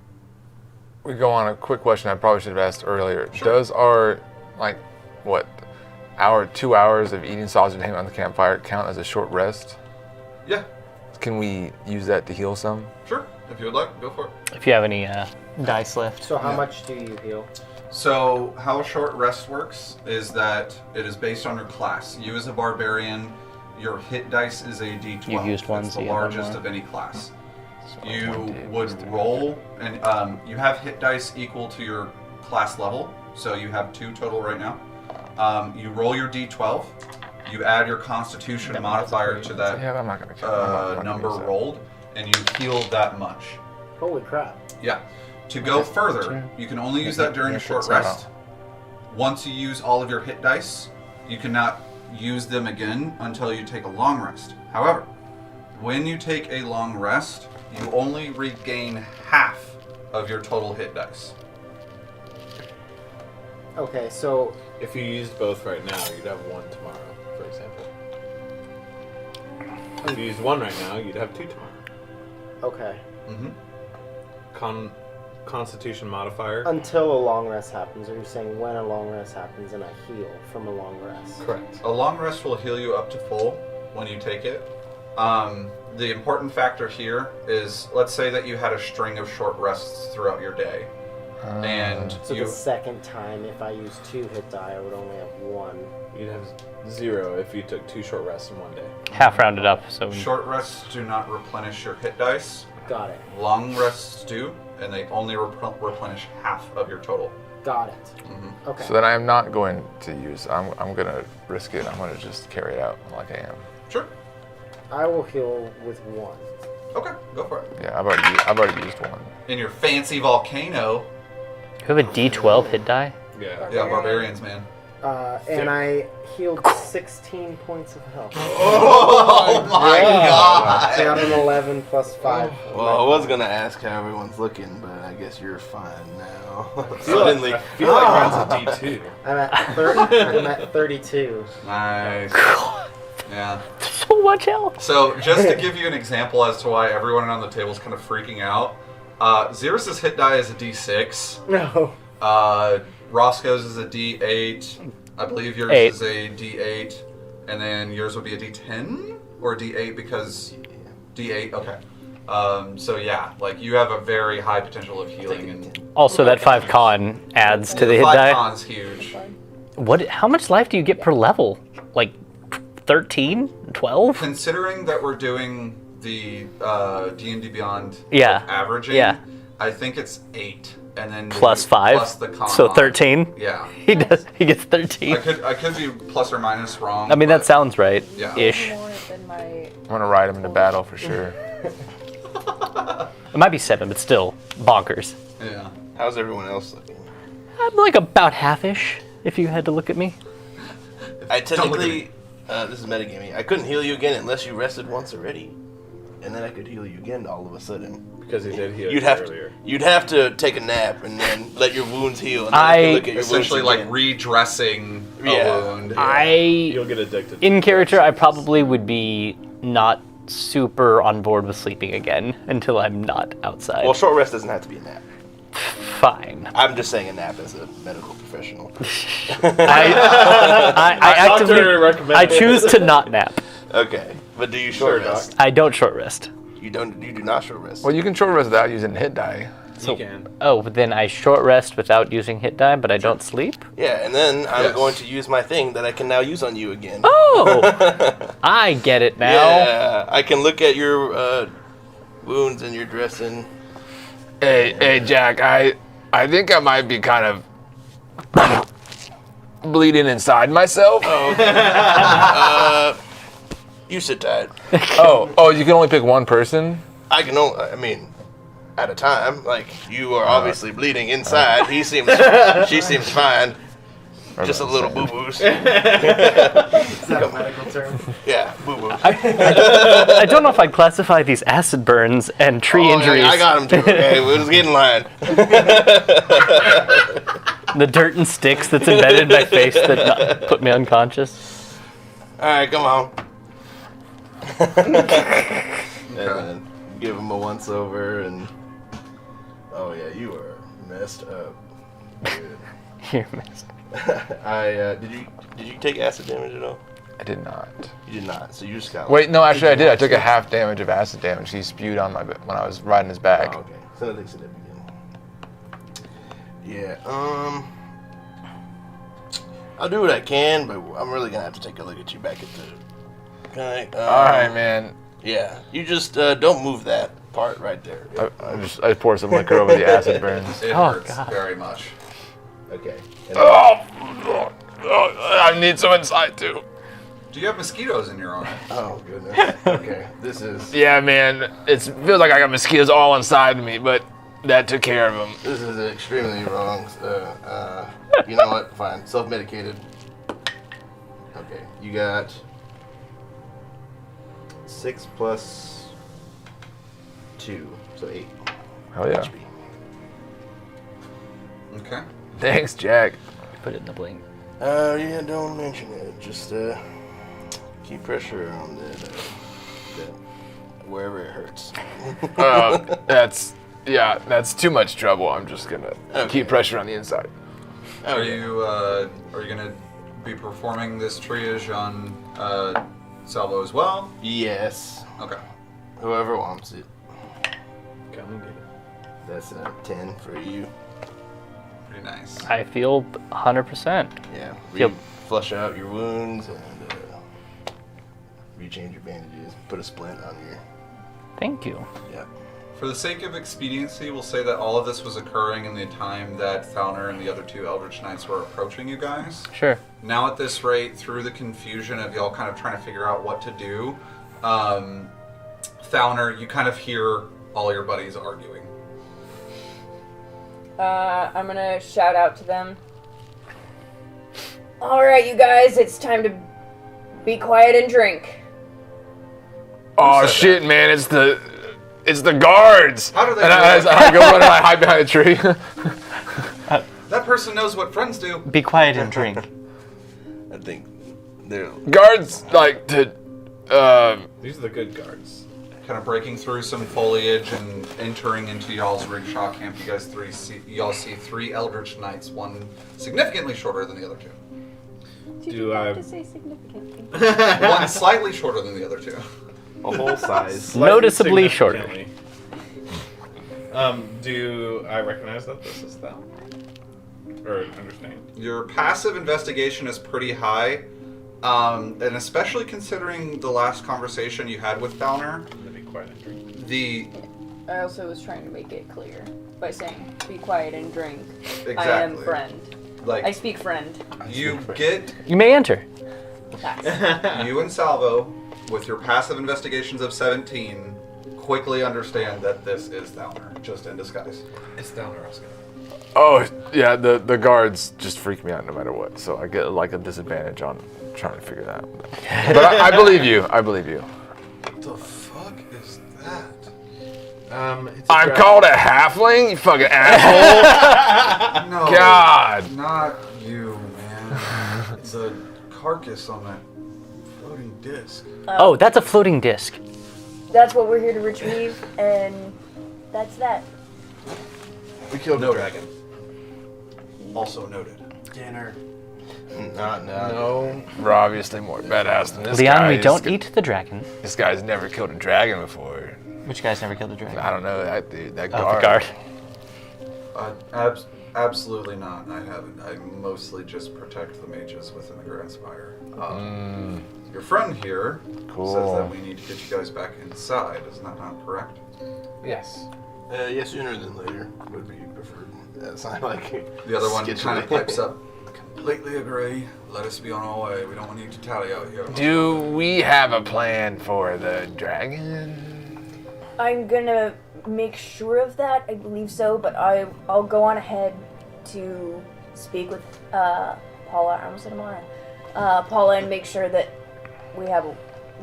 we go on, a quick question I probably should have asked earlier. Sure. Does our, 2 hours of eating sausage and hanging on the campfire count as a short rest? Yeah, Can we use that to heal some? sure. If you would like, go for it. If you have any dice left. So how much do you heal? So, how a short rest works is that it is based on your class. You as a barbarian, your hit dice is a d12. You've used one, It's so the you have one largest more. of any class. So You 1 day would plus 3. roll, and you have hit dice equal to your class level, so you have 2 total right now. You roll your d12, you add your constitution modifier to that Yeah, I'm not going to number rolled, and you heal that much. Holy crap. Yeah. To go further, you can only use that during a short rest. Once you use all of your hit dice, you cannot use them again until you take a long rest. However, when you take a long rest, you only regain half of your total hit dice. Okay, so If you used both right now, you'd have 1 tomorrow, for example. If you used 1 right now, you'd have 2 tomorrow. okay. Mm-hmm. Constitution modifier. Until a long rest happens, are you saying when a long rest happens and I heal from a long rest? Correct. A long rest will heal you up to full when you take it. The important factor here is, let's say that you had a string of short rests throughout your day. And So you the second time, if I use 2 hit die, I would only have 1. You'd have 0 if you took 2 short rests in 1 day. Half rounded up, so short rests do not replenish your hit dice. Got it. Long rests do, and they only replenish half of your total. Got it. Mm-hmm. Okay. So then I'm not going to use. I'm going to risk it. I'm going to just carry it out like I am. Sure. I will heal with 1. Okay, go for it. Yeah, I've already used 1. In your fancy volcano. you have a D12 hit die. Yeah. Yeah, barbarians, man. And I healed 16 points of health. Oh my I god! got an 11 plus 5. Well, I was gonna ask how everyone's looking, but I guess you're fine now. I Suddenly, feel like mine's a D2. I'm at 32. Nice. Yeah. So much health. So, just to give you an example as to why everyone on the table is kind of freaking out, Xerxes' hit die is a d6. No. Roscoe's is a d8. I believe yours 8. is a d8. And then yours would be a d10? Or a d8 because... d8, okay. So yeah, like you have a very high potential of healing. And Also, that 5 con adds to the hit 5 die. con's huge. How much life do you get per level? Like 13? 12? Considering that we're doing the D&D Beyond Yeah. averaging, Yeah. I think it's 8. And then Plus 5? plus the con. So 13? Yeah. He gets 13. I could be plus or minus wrong. I mean, that but- sounds right. Yeah. Ish. More than my. I'm going to ride him into battle for sure. It might be 7, but still bonkers. Yeah. how's everyone else looking? I'm like about half-ish, if you had to look at me. I Don't look at technically, this is metagaming. I couldn't heal you again unless you rested once already, and then I could heal you again all of a sudden. Because he did heal You'd you have earlier. you'd have to take a nap and then let your wounds heal. And then I could look at your Essentially, wounds like again. redressing a Yeah. wound. You'll get addicted. In character, I probably would be not super on board with sleeping again until I'm not outside. Well, short rest doesn't have to be a nap. Fine. I'm just saying a nap as a medical professional. I doctor actively, recommended. I choose to not nap. Okay, but do you short rest? I don't short rest. You do not short rest. Well, you can short rest without using hit die. You can. Oh, but then I short rest without using hit die, but I don't sleep? Yeah, and then I'm Yes. going to use my thing that I can now use on you again. Oh! I get it now. Yeah, I can look at your wounds and your dressing. Hey, Jack. I think I might be kind of bleeding inside myself. Oh, okay. You sit tight. Oh, you can only pick one person? I can only, I mean, at a time. Like, you are obviously bleeding inside. She seems fine. Just a little boo-boos. Is that a medical term? Yeah, boo-boos. I don't know if I'd classify these acid burns and tree injuries. I got him too, okay? Let's get in line. The dirt and sticks that's embedded in my face that put me unconscious. Alright, come on. And then give him a once-over and... Oh yeah, you are messed up. Dude. You're missed. Did you take acid damage at all? I did not. You did not, so you just got... Wait, no, actually I did. I took a half damage of acid damage. He spewed on my when I was riding his back. Oh, okay. So nothing significant. Yeah, I'll do what I can, but I'm really gonna have to take a look at you back at the... Okay, All right, man. Yeah, you just don't move that part right there. I poured some liquor over the acid burns. It Oh, hurts God. very much. Okay. Oh, I need some inside too. Do you have mosquitoes in your arm? Oh, goodness. Okay, this is... Yeah, man. It feels like I got mosquitoes all inside of me, but that took care of them. This is extremely wrong. You know what? Fine. Self-medicated. Okay, you got 6 plus 2, so 8 Hell yeah. HP. Okay. Thanks, Jack. Put it in the blink. Yeah, don't mention it. Just keep pressure on that wherever it hurts. That's too much trouble. I'm just gonna keep pressure on the inside. Are you gonna be performing this triage on Salvo as well? Yes. Okay. Whoever wants it. Come and get it. That's a 10 for you. Pretty nice. I feel 100%. Yeah. Yep. Flush out your wounds and rechange your bandages. Put a splint on your... Thank you. Yeah. For the sake of expediency, we'll say that all of this was occurring in the time that Thalner and the other two Eldritch Knights were approaching you guys. Sure. Now at this rate, through the confusion of y'all kind of trying to figure out what to do, Thalner, you kind of hear all your buddies arguing. I'm gonna shout out to them. Alright, you guys, it's time to be quiet and drink. Oh said shit, man! It's the guards. How do they And know I go run and I hide behind a tree. That person knows what friends do. Be quiet and drink. I think they're... Guards like to. These are the good guards. Kind of breaking through some foliage and entering into y'all's rickshaw camp. You guys y'all see 3 Eldritch Knights, one significantly shorter than the other 2. Did Do you have I- to say significantly? One slightly shorter than the other 2. A whole size. Noticeably shorter. Significantly. Do I recognize that this is them? Or understand? Your passive investigation is pretty high, and especially considering the last conversation you had with Thalner, I'm gonna be quiet and drink. the I also was trying to make it clear by saying, be quiet and drink. exactly I am friend. I like speak friend. you get You may enter. you and Salvo with your passive investigations of 17 quickly understand that this is Thalner, just in disguise. It's down to Roscoe. Oh yeah, the guards just freak me out no matter what. So I get like a disadvantage on trying to figure that out. But I believe you. I believe you. What the fuck is that? It's a I'm dragon. called a halfling, you fucking asshole. No, God. not you, man. It's a carcass on that floating disc. Oh, that's a floating disc. That's what we're here to retrieve, and that's that. We killed No a dragon. Also noted. Dinner. No. We're obviously more badass than this Leon, guy. we don't eat the dragon. This guy's never killed a dragon before. Which guy's never killed a dragon? I don't know that dude. That Oh, guard. the guard. Absolutely not. I haven't. I mostly just protect the mages within the Grand Spire. Your friend here Cool. says that we need to get you guys back inside. Is that not correct? Yes. Yeah, sooner than later would be preferred. That's not like The other one sketchy. kind of pipes up. Completely agree. Let us be on our way. We don't want you to tally out here. Do we have a plan for the dragon? I'm gonna make sure of that. I believe so, but I'll go on ahead to speak with Paula. I almost said Amara. Paula, and make sure that we have a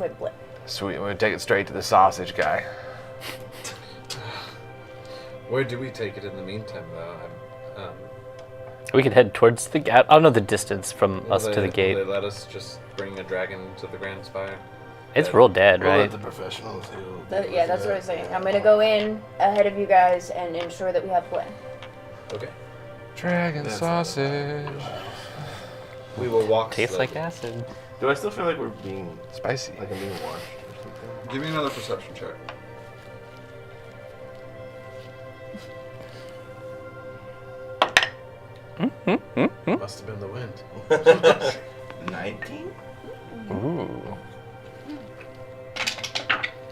plan. Sweet. We'll take it straight to the sausage guy. Where do we take it in the meantime, though? We could head towards the gate. I don't know the distance from us to the Will gate. they let us just bring a dragon to the Grand Spire? It's real dead, We'll let right? the professionals who. Yeah, that's what I was saying. I'm gonna go in ahead of you guys and ensure that we have a plan. Okay. Dragon That's- sausage. We will walk. Tastes slowly. like acid. Do I still feel like we're being Spicy. like I'm being watched or something? Give me another perception check. Must have been the wind. 19? Ooh.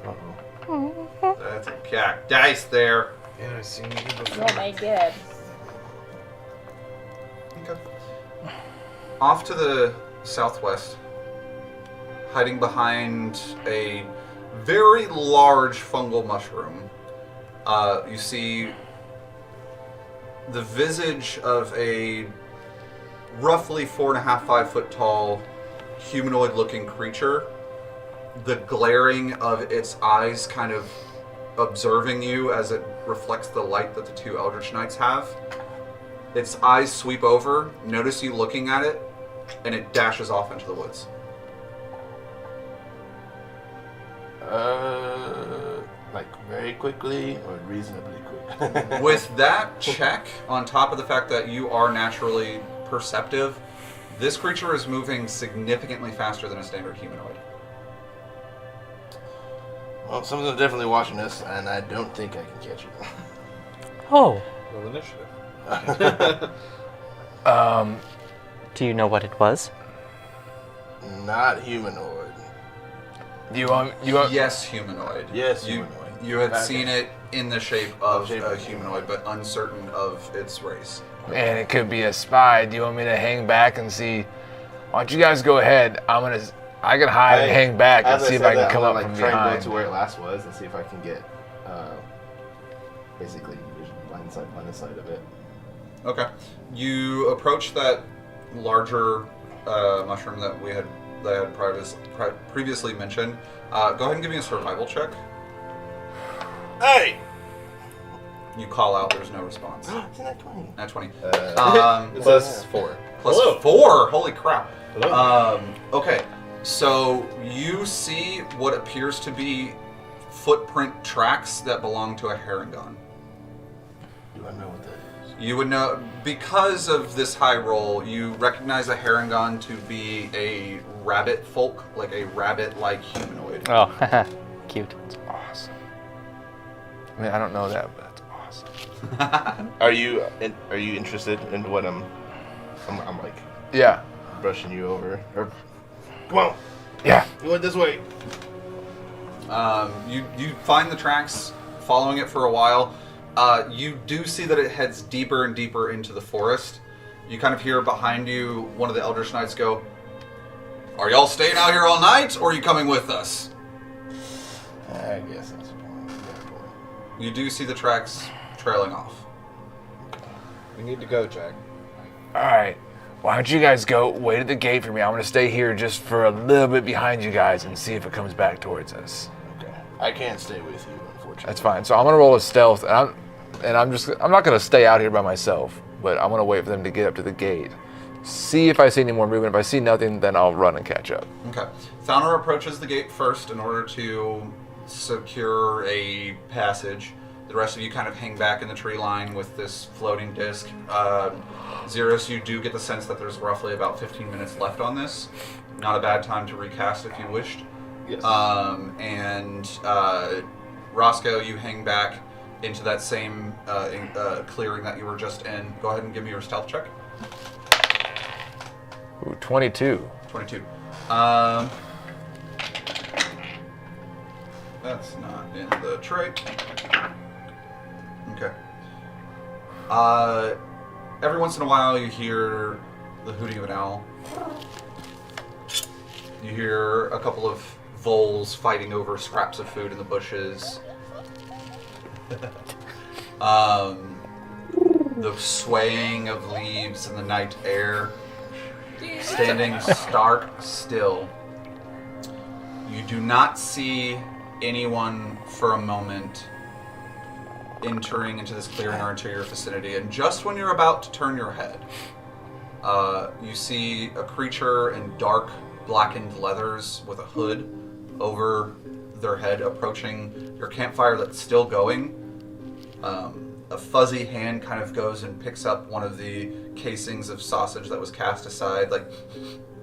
Uh-oh. That's a cack dice there. Yeah, I've seen you before. Oh my god. Okay. Off to the southwest, hiding behind a very large fungal mushroom, you see the visage of a roughly 4.5, 5 foot tall humanoid looking creature. The glaring of its eyes kind of observing you as it reflects the light that the two Eldritch Knights have. Its eyes sweep over, notice you looking at it, and it dashes off into the woods. Like very quickly or reasonably quick? With that check, on top of the fact that you are naturally perceptive, this creature is moving significantly faster than a standard humanoid. Well, someone's definitely watching us, and I don't think I can catch it. Oh, Roll initiative. do you know what it was? Not humanoid. You want? Yes, humanoid. Yes, you, humanoid. You had Okay. seen it in the shape of Shape a of humanoid, but uncertain of its race. Man, it could be a spy. Do you want me to hang back and see? Why don't you guys go ahead? I can hide and hang back and As see if said I can that, come I'm up gonna, from try and behind. go to where it last was and see if I can get basically blind side of it. Okay. You approach that larger mushroom that I had previously mentioned. Go ahead and give me a survival check. Hey! You call out, there's no response. It's in that 20. Not 20. Plus 4. Plus Hello. 4! Holy crap. Hello. Okay, so you see what appears to be footprint tracks that belong to a herringon. Do I know what that is? You would know, because of this high roll, you recognize a herringon to be a rabbit folk, like a rabbit-like humanoid. Oh, cute. Awesome. I mean, I don't know that, but that's awesome. Are you interested in what I'm like Yeah. brushing you over? Or, come on, Yeah. you went this way. You find the tracks, following it for a while. You do see that it heads deeper and deeper into the forest. You kind of hear behind you one of the Eldritch Knights go, "Are y'all staying out here all night, or are you coming with us?" I guess that's the point. You do see the tracks trailing off. We need to go, Jack. All right. Why don't you guys go wait at the gate for me? I'm gonna stay here just for a little bit behind you guys and see if it comes back towards us. Okay. I can't stay with you, unfortunately. That's fine. So I'm gonna roll a stealth, and I'm not gonna stay out here by myself, but I'm gonna wait for them to get up to the gate. See if I see any more movement. If I see nothing, then I'll run and catch up. Okay. Founder approaches the gate first in order to secure a passage. The rest of you kind of hang back in the tree line with this floating disc. Xeris, you do get the sense that there's roughly about 15 minutes left on this. Not a bad time to recast if you wished. Yes. And Roscoe, you hang back into that same clearing that you were just in. Go ahead and give me your stealth check. Ooh, 22. 22. That's not in the trait. Okay. Every once in a while you hear the hooting of an owl. You hear a couple of voles fighting over scraps of food in the bushes. The swaying of leaves in the night air. Standing stark still. You do not see anyone for a moment entering into this clearing or into your vicinity, and just when you're about to turn your head, you see a creature in dark blackened leathers with a hood over their head approaching your campfire that's still going. A fuzzy hand kind of goes and picks up one of the casings of sausage that was cast aside, like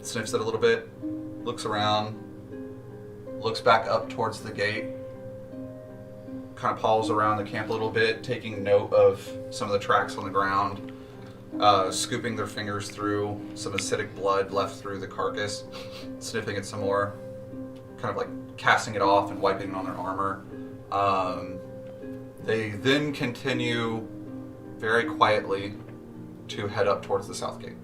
sniffs it a little bit, looks around, looks back up towards the gate, kind of pawls around the camp a little bit, taking note of some of the tracks on the ground, scooping their fingers through some acidic blood left through the carcass, sniffing it some more, kind of like casting it off and wiping it on their armor. They then continue very quietly to head up towards the south gate.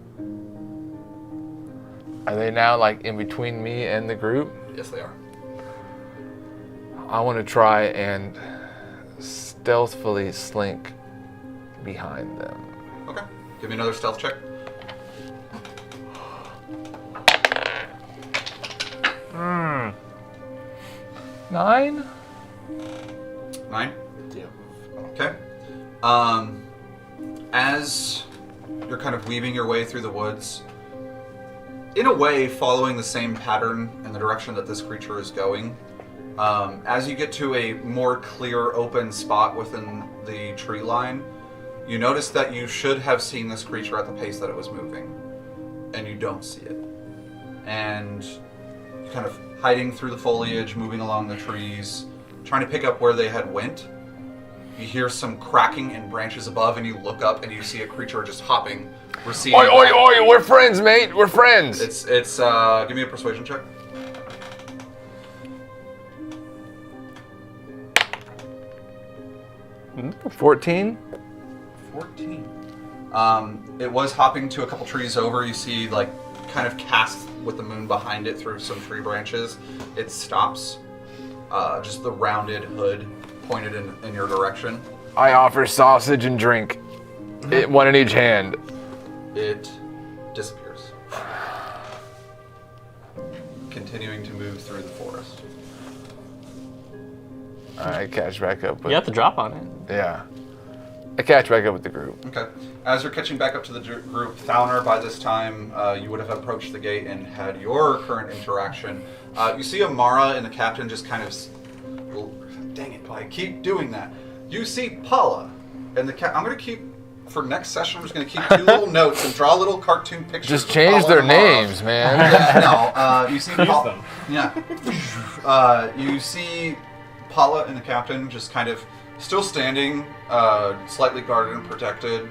Are they now like in between me and the group? Yes, they are. I want to try and stealthily slink behind them. Okay. Give me another stealth check. 9? 9? Yeah. Okay. As you're kind of weaving your way through the woods, in a way following the same pattern in the direction that this creature is going, as you get to a more clear open spot within the tree line, you notice that you should have seen this creature at the pace that it was moving, and you don't see it. And you're kind of hiding through the foliage, moving along the trees, trying to pick up where they had went. You hear some cracking in branches above, and you look up and you see a creature just hopping, receding. Oi, oi, oi! We're friends, mate. We're friends. It's give me a persuasion check. 14. 14. It was hopping to a couple trees over. You see, like, kind of cast with the moon behind it through some tree branches. It stops. Just the rounded hood pointed in your direction. I offer sausage and drink. One in each hand. It disappears. Continuing to move through the forest. I catch back up with... You have to drop on it. Yeah. I catch back up with the group. Okay. As you're catching back up to the group, Thalner, by this time, you would have approached the gate and had your current interaction. You see Amara and the captain just kind of... Dang it, I keep doing that. You see Paula and the I'm going to keep... For next session, I'm just going to keep 2 little notes and draw little cartoon pictures. Just change their names, man. No, you see Paula. Yeah. You see Paula and the captain just kind of still standing, slightly guarded and protected,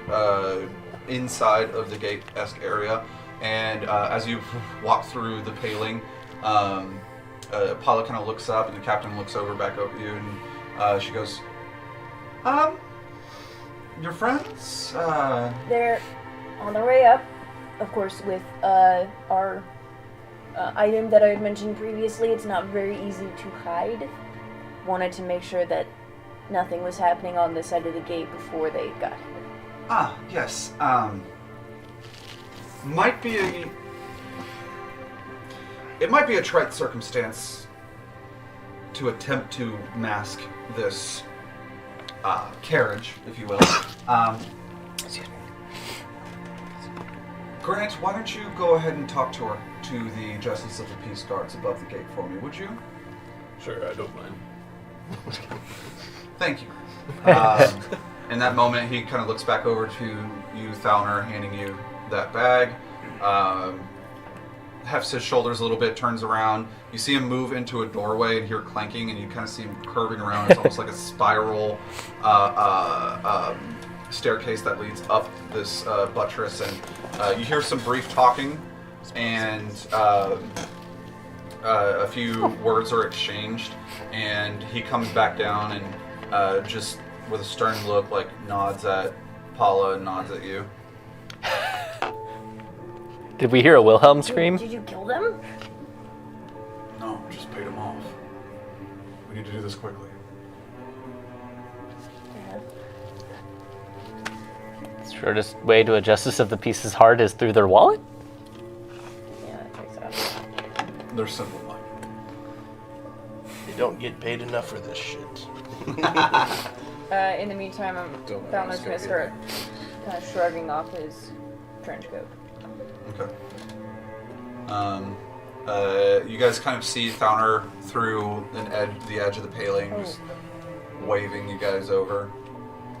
inside of the gate-esque area. And as you walk through the paling, Paula kind of looks up, and the captain looks over back over you, and she goes, your friends? They're on their way up, of course, with our item that I had mentioned previously. It's not very easy to hide. Wanted to make sure that nothing was happening on this side of the gate before they got here. Ah, yes. It might be a trite circumstance to attempt to mask this carriage, if you will. Grant, why don't you go ahead and talk to the Justice of the Peace Guards above the gate for me, would you? Sure, I don't mind. Thank you. In that moment, he kind of looks back over to you, Thalner, handing you that bag. Hefts his shoulders a little bit, turns around. You see him move into a doorway and hear clanking, and you kind of see him curving around. It's almost like a spiral staircase that leads up this buttress, and you hear some brief talking, and a few words are exchanged, and he comes back down and just with a stern look, like nods at Paula and nods at you. Did we hear a Wilhelm scream? Did you kill them? No, just paid him off. We need to do this quickly. Shortest way to a justice of the peace's heart is through their wallet? Yeah, that checks out. They're simple minded. You don't get paid enough for this shit. In the meantime, Don't Thalner's ask gonna it. start kind of shrugging off his trench coat. Okay. You guys kind of see Thalner through the edge of the paling, just waving you guys over.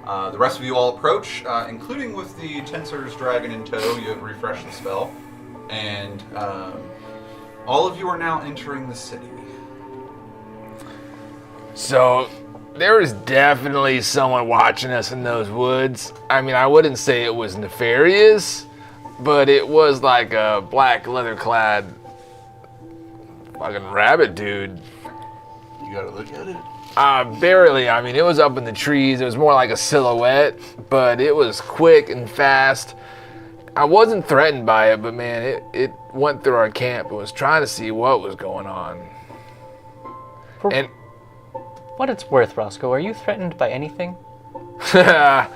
The rest of you all approach, including with the Tensor's dragon in tow. You have refreshed the spell, and all of you are now entering the city. So, there was definitely someone watching us in those woods. I mean, I wouldn't say it was nefarious, but it was like a black leather-clad fucking rabbit dude. You gotta look at it. Barely. I mean, it was up in the trees. It was more like a silhouette, but it was quick and fast. I wasn't threatened by it, but man, it went through our camp and was trying to see what was going on. And What it's worth, Roscoe, are you threatened by anything? yeah.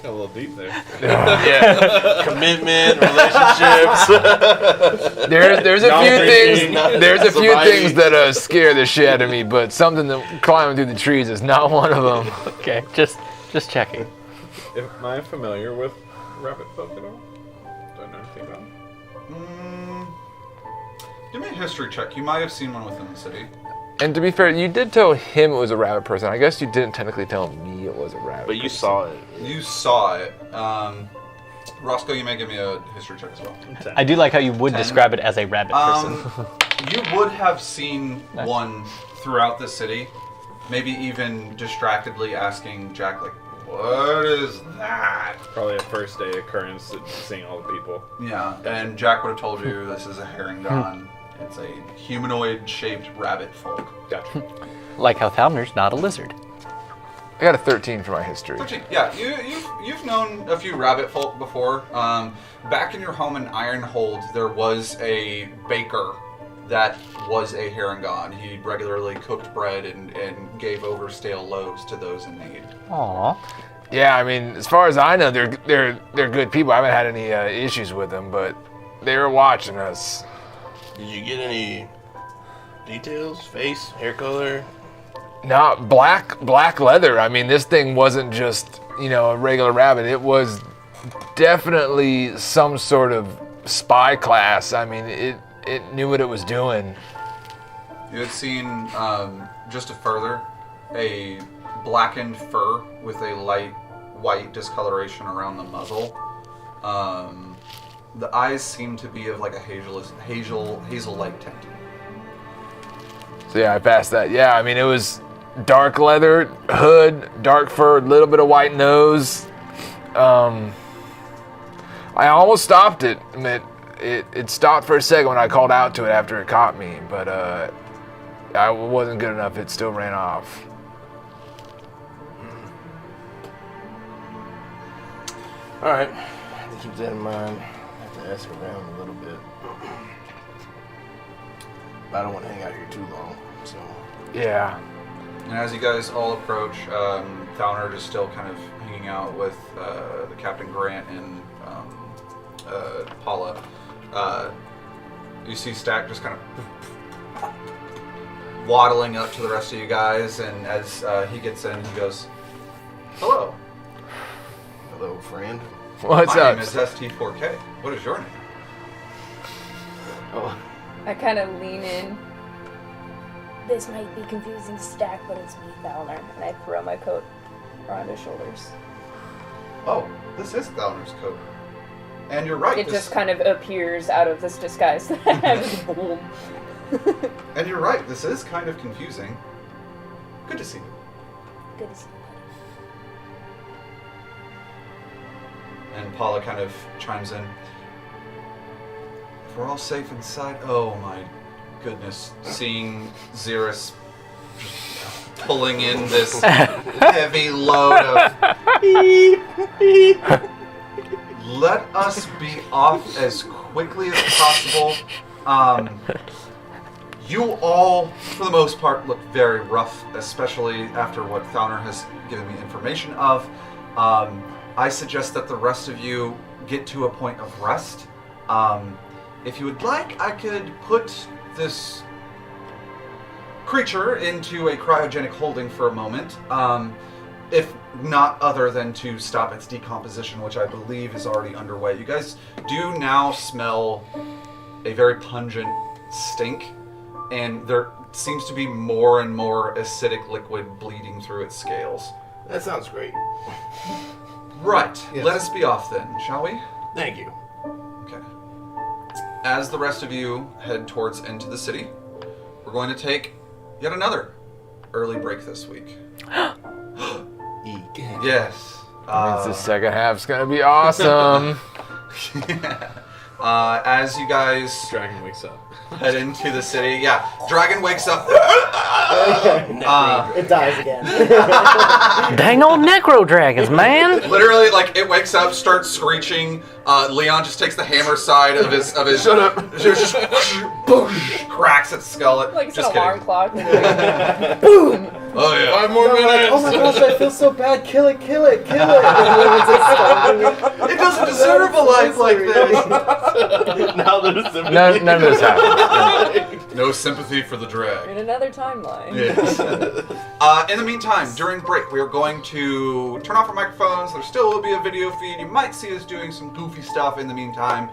Got a little deep there. Yeah. Commitment, relationships. There's a few drinking, things. There's a few surviving. things that scare the shit out of me, but something that climbing through the trees is not one of them. Okay, just checking. Am I familiar with rabbit folk at all? Do I know anything about them? Give me a history check. You might have seen one within the city. And to be fair, you did tell him it was a rabbit person. I guess you didn't technically tell me it was a rabbit. But you person. saw it. You saw it. Roscoe, you may give me a history check as well. I do like how you would 10. describe it as a rabbit person. You would have seen Nice. one throughout the city, maybe even distractedly asking Jack, like, what is that? Probably a first day occurrence, seeing all the people. Yeah, and Jack would have told you this is a herringon. It's a humanoid-shaped rabbit folk. Gotcha. Like how Thalner's not a lizard. I got a 13 for my history. 13. Yeah, you've known a few rabbit folk before. Back in your home in Ironhold, there was a baker that was a herringon. He regularly cooked bread and gave over stale loaves to those in need. Aww. Yeah, I mean, as far as I know, they're good people. I haven't had any issues with them, but they were watching us. Did you get any details? Face, hair color? No, black leather. I mean, this thing wasn't just, a regular rabbit. It was definitely some sort of spy class. I mean, it knew what it was doing. You had seen, just further, a blackened fur with a light white discoloration around the muzzle. The eyes seem to be of like a hazel-like tint. So yeah, I passed that. Yeah, I mean, it was dark leather, hood, dark fur, little bit of white nose. I almost stopped it. I mean, it stopped for a second when I called out to it after it caught me, but I wasn't good enough. It still ran off. All right. Keep that in mind. I have to ask around a little bit. I don't want to hang out here too long, so. Yeah. And as you guys all approach, Thalner is still kind of hanging out with the Captain Grant and Paula. You see Stack just kind of waddling up to the rest of you guys, and as he gets in, he goes, "Hello. Hello, friend. What's My up? name is ST4K. What is your name?" Oh, I kind of lean in This might be confusing to Stack, but it's me, Thalner. And I throw my coat around his shoulders. Oh, this is Thalner's coat. And you're right. It just kind of appears out of this disguise that I have. Boom. And you're right. This is kind of confusing. Good to see you. Good to see you. And Paula kind of chimes in. If we're all safe inside, oh my goodness, seeing Xeris just pulling in this heavy load of let us be off as quickly as possible. You all, for the most part, look very rough, especially after what Thalner has given me information of. I suggest that the rest of you get to a point of rest. If you would like, I could put this creature into a cryogenic holding for a moment. If not other than to stop its decomposition, which I believe is already underway. You guys do now smell a very pungent stink, and there seems to be more and more acidic liquid bleeding through its scales. That sounds great. Right. Yes. Let us be off then, shall we? Thank you. Okay. As the rest of you head towards into the city, we're going to take yet another early break this week. Yes. Means the second half's gonna be awesome. As you guys Dragon wakes up. head into the city, yeah, Dragon wakes up. It dies again. Dang old necro dragons, man! Literally, like, it wakes up, starts screeching. Leon just takes the hammer side of his shut up. Just cracks its skull. Like it's Just an alarm kidding. clock. Boom! Oh yeah. 5 more Like, minutes. oh my gosh, I feel so bad. Kill it, kill it, kill it. It doesn't deserve a life like this. Now there's some. None of this happened. No sympathy for the drag. In another timeline. Yes. In the meantime, during break, we are going to turn off our microphones. There still will be a video feed. You might see us doing some goofy stuff in the meantime.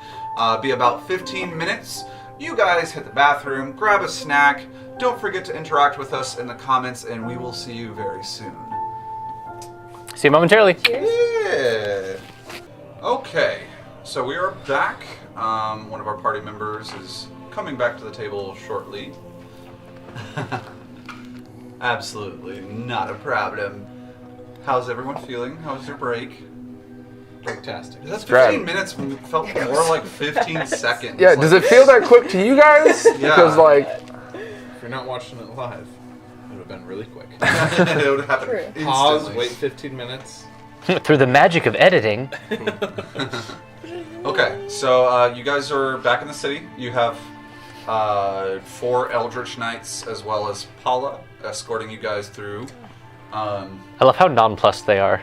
Be about 15 minutes. You guys hit the bathroom, grab a snack. Don't forget to interact with us in the comments, and we will see you very soon. See you momentarily. Yeah. Okay. So we are back. One of our party members is coming back to the table shortly. Absolutely not a problem. How's everyone feeling? How's your break? Fantastic. That 15 Grab. minutes felt more like 15 seconds. Yeah, does it feel that quick to you guys? Because like, If you're not watching it live, it would have been really quick. it would happen True. instantly. Pause, wait 15 minutes. Through the magic of editing. Okay, so you guys are back in the city. You have 4 Eldritch Knights as well as Paula escorting you guys through. I love how nonplussed they are.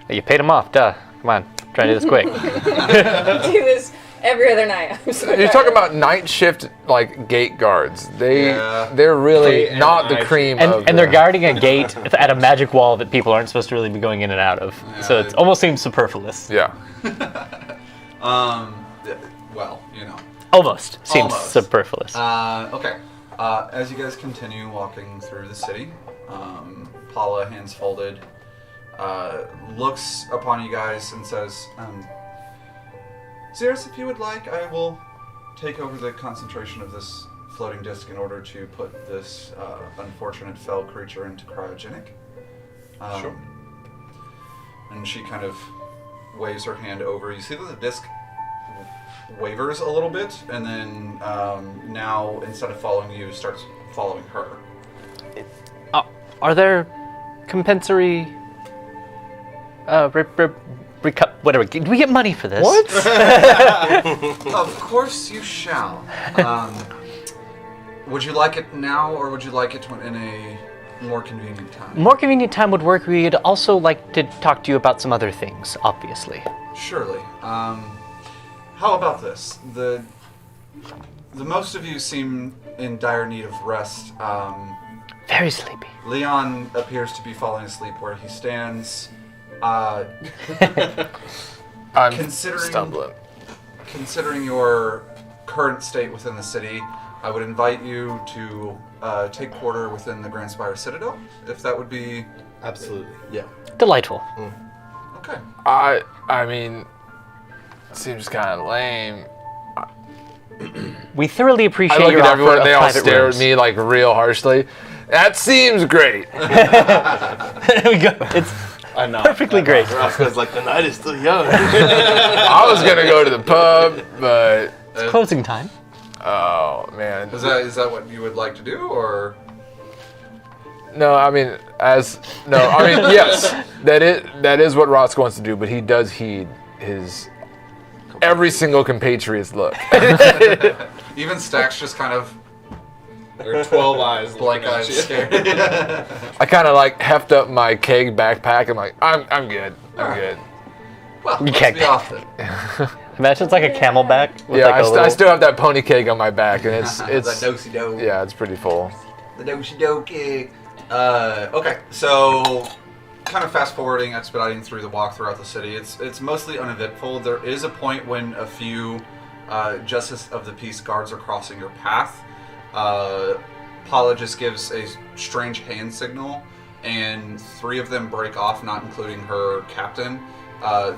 You paid them off, duh. Come on, try to do this quick. Do this every other night. I'm so you're talking about night shift like gate guards. They're really Hey, not the and cream And, of and they're the- guarding a gate at a magic wall that people aren't supposed to really be going in and out of. So it almost seems superfluous. Yeah. Well, you know. Almost seems Almost. superfluous. Okay. As you guys continue walking through the city, Paula, hands folded, looks upon you guys and says, Xeris, if you would like, I will take over the concentration of this floating disc in order to put this unfortunate fell creature into cryogenic. Sure. And she kind of waves her hand over. You see that the disc wavers a little bit, and then now, instead of following you, starts following her. Are there compensatory whatever? Do we get money for this? What? Of course you shall. Would you like it now, or would you like it in a more convenient time? More convenient time would work. We'd also like to talk to you about some other things, obviously. Surely. How about this? The most of you seem in dire need of rest. Very sleepy. Leon appears to be falling asleep where he stands. I'm Considering- stumbling. Considering your current state within the city, I would invite you to take quarter within the Grand Spire Citadel, if that would be... Absolutely. Yeah. Delightful. Okay. I mean, seems kind of lame. We thoroughly I appreciate look your at offer everyone, of they all private stare rooms. at me like real harshly. That seems great. There we go. It's I know. perfectly great. Roscoe's like, the night is still young. I was gonna go to the pub, but It's closing time. oh man. Is that what you would like to do, or... No, I mean, yes, that is what Roscoe wants to do, but he does heed his every single compatriot's look. Even Stax just kind of There are 12 eyes. blank looking at eyes you. scared. I kind of like heft up my keg backpack. I'm like, I'm good. I'm good. Well, let's can't- be off then. Imagine it's like a camelback with Yeah, like a I little... still have that pony keg on my back, and it's The do-si-do. yeah, it's pretty full. The do-si-do-ki. Okay, so kind of fast forwarding, expediting through the walk throughout the city. It's mostly uneventful. There is a point when a few Justice of the Peace guards are crossing your path. Paula just gives a strange hand signal, and 3 of them break off, not including her captain.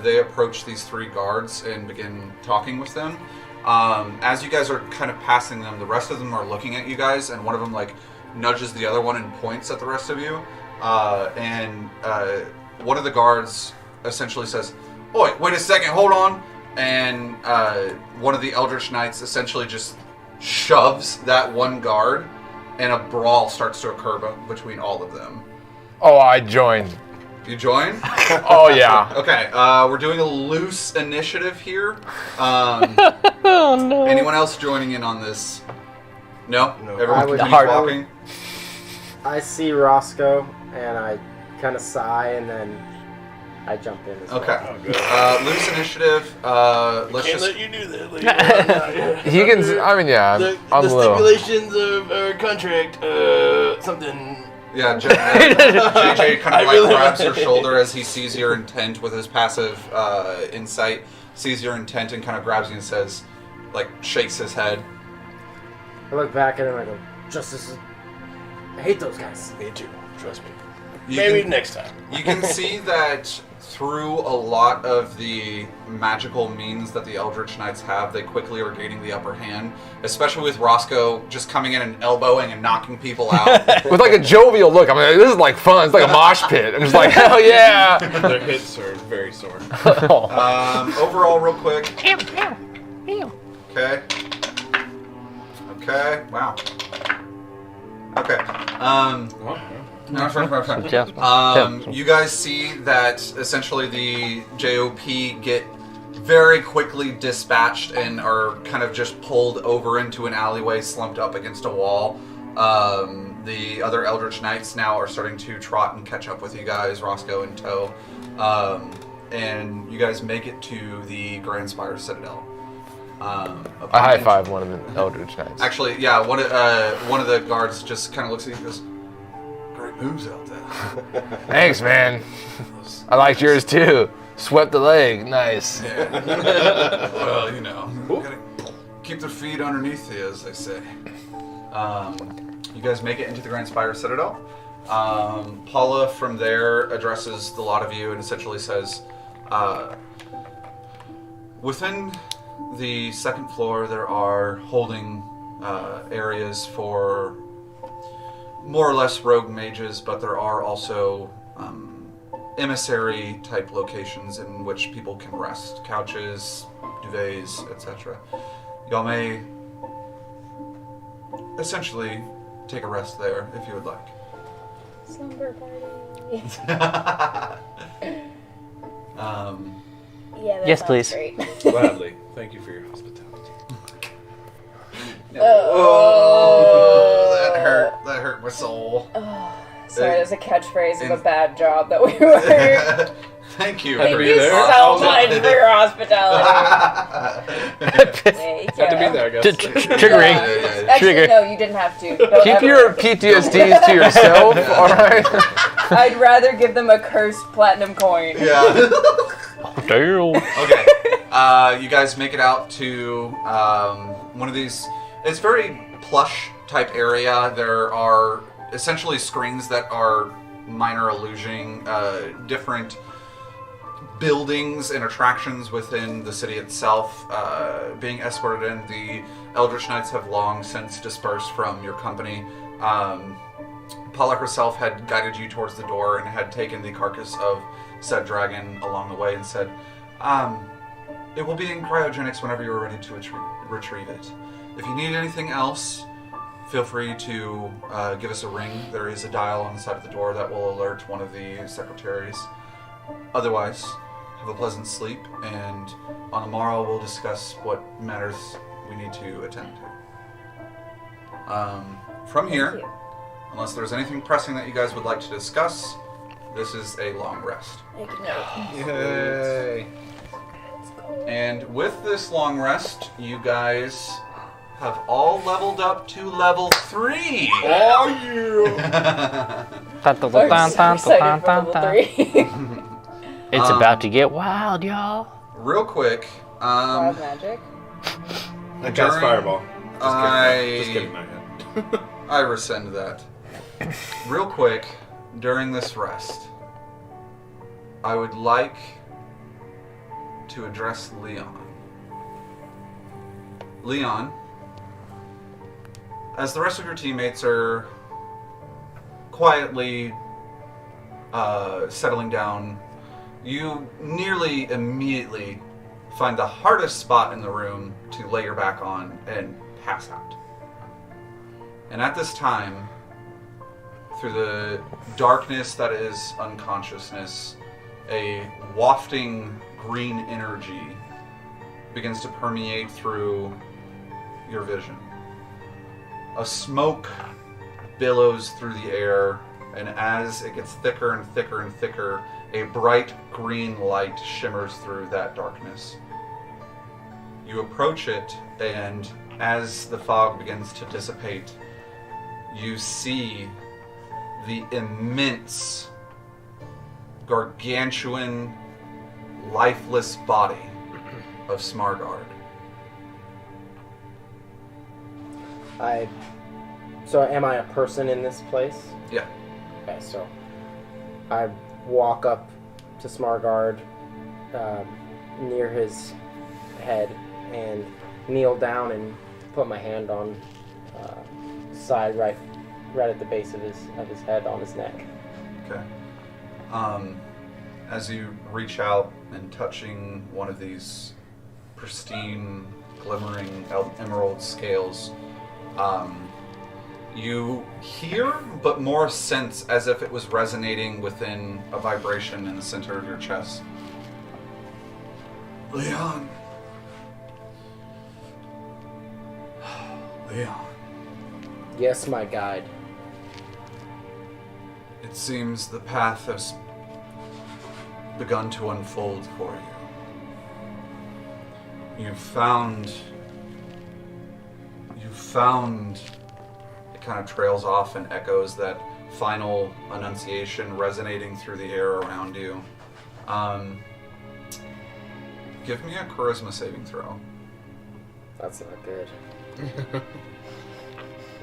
They approach these 3 guards and begin talking with them. As you guys are kind of passing them, the rest of them are looking at you guys, and one of them nudges the other one and points at the rest of you. And one of the guards essentially says, "Oi, wait a second, hold on." And one of the Eldritch Knights essentially just shoves that one guard, and a brawl starts to occur between all of them. Oh, I joined. You join? Oh yeah. Okay, we're doing a loose initiative here. Oh no. Anyone else joining in on this? No? No. Everyone I would- continues I would- walking? I see Roscoe, and I kind of sigh, and then I jump in as well. Okay. Loose initiative. Let's Can't just... let you do that later on. He can. I mean, yeah. The I'm a little. stipulations of our contract, something. Yeah, JJ kind I of really grabs your want it. shoulder as he sees your intent with his passive insight, sees your intent and kind of grabs you and says, shakes his head. I look back at him, and I go, Justice, I hate those guys. Me too. Trust me. You Maybe can- next time. You can see that through a lot of the magical means that the Eldritch Knights have, they quickly are gaining the upper hand, especially with Roscoe just coming in and elbowing and knocking people out. With a jovial look. I'm like, this is fun. It's like a mosh pit. I'm just like, hell yeah. Their hips are very sore. Overall, real quick. Okay. Okay. Wow. Okay. You guys see that essentially the JOP get very quickly dispatched and are kind of just pulled over into an alleyway, slumped up against a wall. The other Eldritch Knights now are starting to trot and catch up with you guys, Roscoe in tow. And you guys make it to the Grand Spire Citadel. I high five one of the Eldritch Knights. Actually, yeah, one of the guards just kind of looks at you and goes, "Great moves out there." Thanks, man. I liked yours too. Swept the leg. Nice. Yeah. Well, gotta keep their feet underneath you, as they say. You guys make it into the Grand Spire Citadel. Paula from there addresses the lot of you and essentially says, within the second floor there are holding areas for more or less rogue mages, but there are also emissary type locations in which people can rest. Couches, duvets, etc. Y'all may essentially take a rest there if you would like. Slumber party. Yeah, that Yes, sounds please. Great. Gladly. Thank you for your hospitality. Oh, that hurt my soul. Sorry, there's a catchphrase of a bad job that we were. Thank you. Had to Thank be you there. so much for your hospitality. Had to be there, I guess. Triggering. Actually, Trigger. no, you didn't have to. Don't Keep ever- your PTSDs to yourself, all right? I'd rather give them a cursed platinum coin. Yeah. Damn. Okay. You guys make it out to one of these. It's very plush type area. There are essentially screens that are minor illusion, different buildings and attractions within the city itself. Being escorted in, the Eldritch Knights have long since dispersed from your company. Paula herself had guided you towards the door and had taken the carcass of said dragon along the way and said, it will be in cryogenics whenever you're ready to retrieve it. If you need anything else, feel free to give us a ring. There is a dial on the side of the door that will alert one of the secretaries. Otherwise, have a pleasant sleep, and on the morrow we'll discuss what matters we need to attend to. From here, unless there's anything pressing that you guys would like to discuss, this is a long rest. Yay! And with this long rest, you guys have all leveled up to level 3. Oh, yeah! I'm excited for level 3. It's about to get wild, y'all. Real quick, Wild magic. I cast Fireball. Just kidding, my head. I rescind that. Real quick, during this rest, I would like to address Leon. Leon, as the rest of your teammates are quietly settling down, you nearly immediately find the hardest spot in the room to lay your back on and pass out. And at this time, through the darkness that is unconsciousness, a wafting green energy begins to permeate through your vision. A smoke billows through the air, and as it gets thicker and thicker and thicker, a bright green light shimmers through that darkness. You approach it, and as the fog begins to dissipate, you see the immense, gargantuan, lifeless body of Smargard. So am I a person in this place? Yeah. Okay, so I walk up to Smargard, near his head, and kneel down and put my hand on side right at the base of his head on his neck. Okay. As you reach out and touching one of these pristine, glimmering emerald scales, you hear, but more sense as if it was resonating within a vibration in the center of your chest. Leon. Leon. Yes, my guide. It seems the path has begun to unfold for you. You've found... It kind of trails off and echoes that final enunciation resonating through the air around you. Give me a charisma saving throw. That's not good.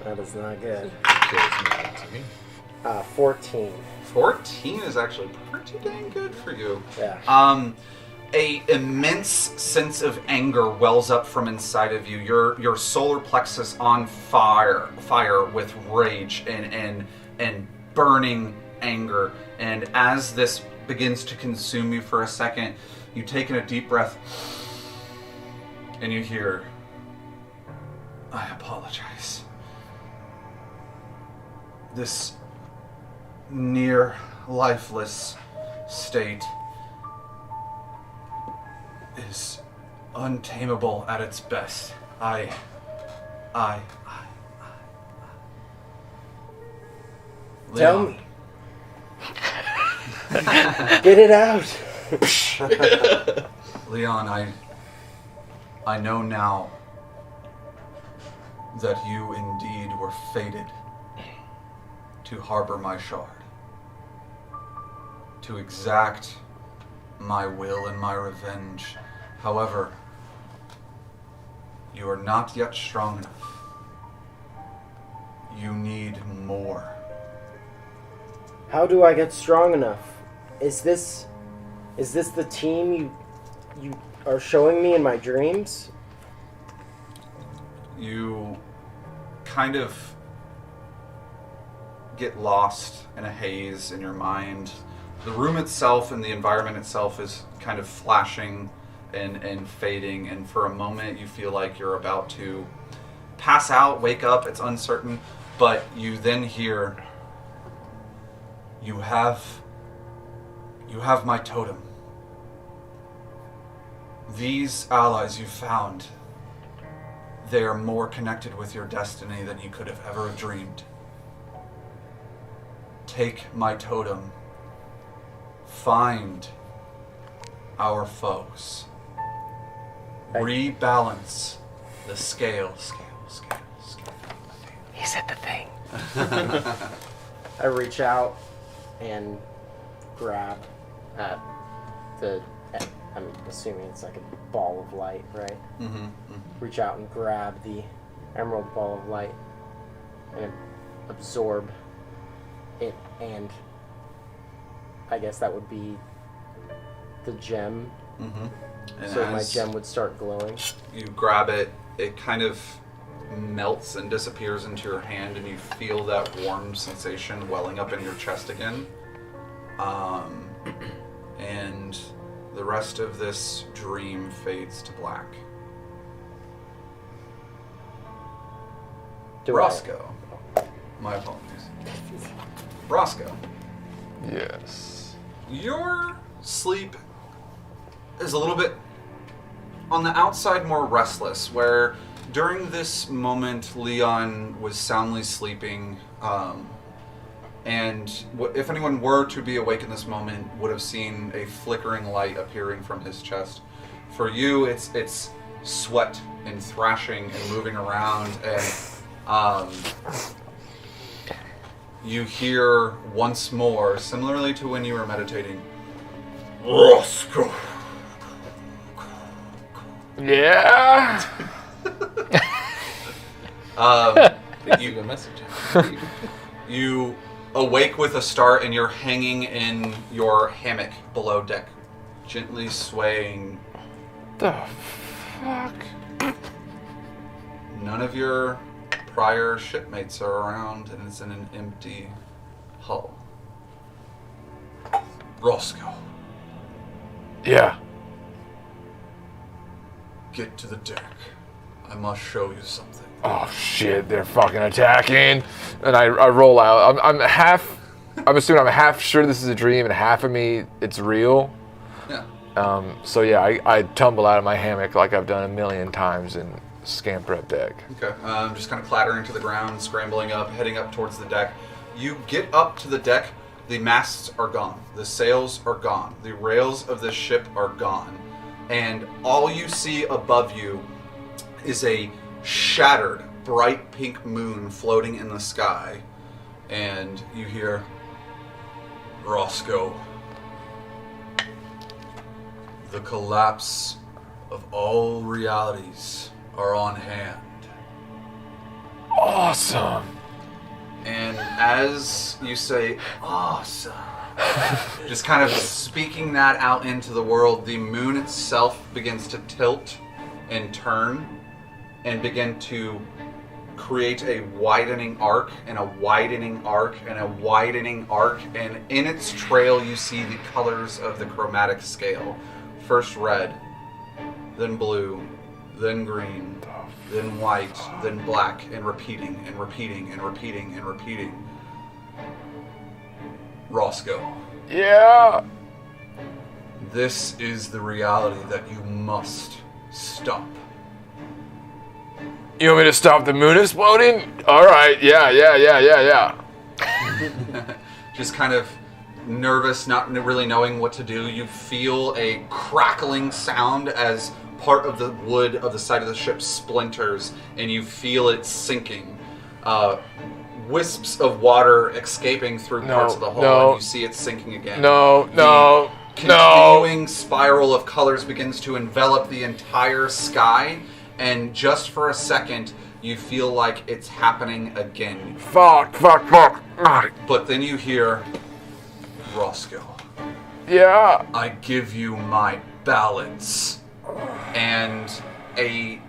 That is not good. 14. 14 is actually pretty dang good for you. Yeah. A immense sense of anger wells up from inside of you. Your solar plexus on fire with rage and burning anger. And as this begins to consume you for a second, you take in a deep breath and you hear, I apologize. This near lifeless state is untamable at its best. I. Tell me. Get it out. Leon, I know now that you indeed were fated to harbor my shard, to exact my will and my revenge. However, you are not yet strong enough. You need more. How do I get strong enough? Is this the team you are showing me in my dreams? You kind of get lost in a haze in your mind. The room itself and the environment itself is kind of flashing and fading, and for a moment you feel like you're about to pass out, wake up, it's uncertain, but you then hear, you have my totem. These allies you found, they are more connected with your destiny than you could have ever dreamed. Take my totem. Find our foes. Rebalance the scale. He said the thing. I reach out and grab at I'm assuming it's like a ball of light, right? Mm-hmm. Reach out and grab the emerald ball of light and absorb it, and I guess that would be the gem. Mm-hmm. And So my gem would start glowing. You grab it, it kind of melts and disappears into your hand, and you feel that warm sensation welling up in your chest again. And the rest of this dream fades to black. Roscoe. My apologies. Roscoe. Yes. Your sleep is a little bit on the outside more restless, where during this moment Leon was soundly sleeping, and if anyone were to be awake in this moment would have seen a flickering light appearing from his chest. For you, it's sweat and thrashing and moving around, and you hear once more, similarly to when you were meditating, Roscoe. Yeah. You a message. You awake with a start, and you're hanging in your hammock below deck, gently swaying. The fuck? None of your prior shipmates are around, and it's in an empty hull. Roscoe, Yeah. get to the deck. I must show you something. Oh shit, they're fucking attacking. And I roll out. I'm assuming I'm half sure this is a dream, and half of me it's real. Yeah. So yeah, I tumble out of my hammock like I've done a million times and scamper up deck. Okay. Just kind of clattering to the ground, scrambling up, heading up towards the deck. You get up to the deck. The masts are gone. The sails are gone. The rails of the ship are gone. And all you see above you is a shattered, bright pink moon floating in the sky. And you hear, Roscoe, the collapse of all realities are on hand. Awesome. And as you say, awesome, just kind of speaking that out into the world, the moon itself begins to tilt and turn and begin to create a widening arc and a widening arc and a widening arc. And in its trail, you see the colors of the chromatic scale. First red, then blue, then green, then white, then black, and repeating and repeating and repeating and repeating. Roscoe, Yeah. this is the reality that you must stop. You want me to stop the moon exploding? All right. Yeah. Just kind of nervous, not really knowing what to do. You feel a crackling sound as part of the wood of the side of the ship splinters, and you feel it sinking. Wisps of water escaping through parts of the hull, and you see it sinking again. No. Continuing spiral of colors begins to envelop the entire sky, and just for a second, you feel like it's happening again. Fuck. But then you hear, Roscoe, Yeah. I give you my balance. And a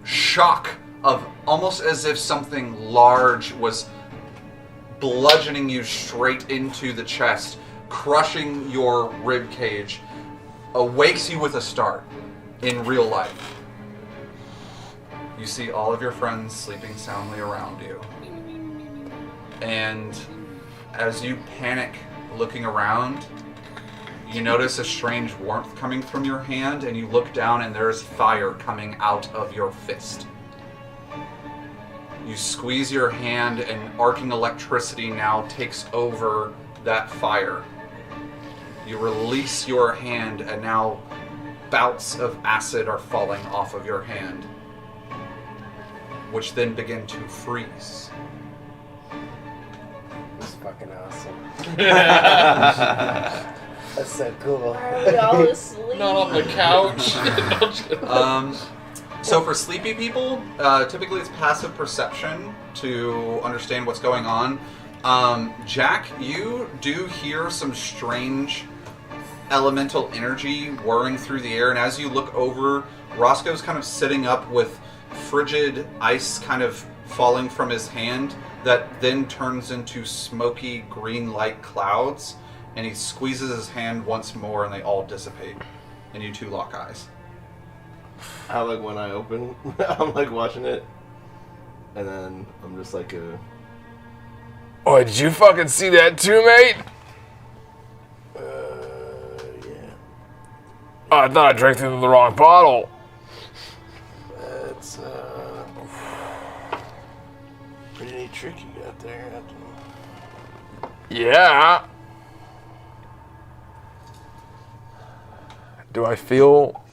shock of almost as if something large was bludgeoning you straight into the chest, crushing your rib cage, awakes you with a start in real life. You see all of your friends sleeping soundly around you. And as you panic looking around, you notice a strange warmth coming from your hand, and you look down and there's fire coming out of your fist. You squeeze your hand and arcing electricity now takes over that fire. You release your hand and now bouts of acid are falling off of your hand, which then begin to freeze. That's fucking awesome. That's so cool. Are we all asleep? Not on the couch. So for sleepy people, typically it's passive perception to understand what's going on. Jack, you do hear some strange elemental energy whirring through the air, and as you look over, Roscoe's kind of sitting up with frigid ice kind of falling from his hand that then turns into smoky green light clouds, and he squeezes his hand once more and they all dissipate, and you two lock eyes. I like when I open, I'm like watching it, and then I'm just like Oh, did you fucking see that too, mate? yeah. Oh, I thought I drank through the wrong bottle. That's pretty neat trick you got there. Yeah. Do I feel,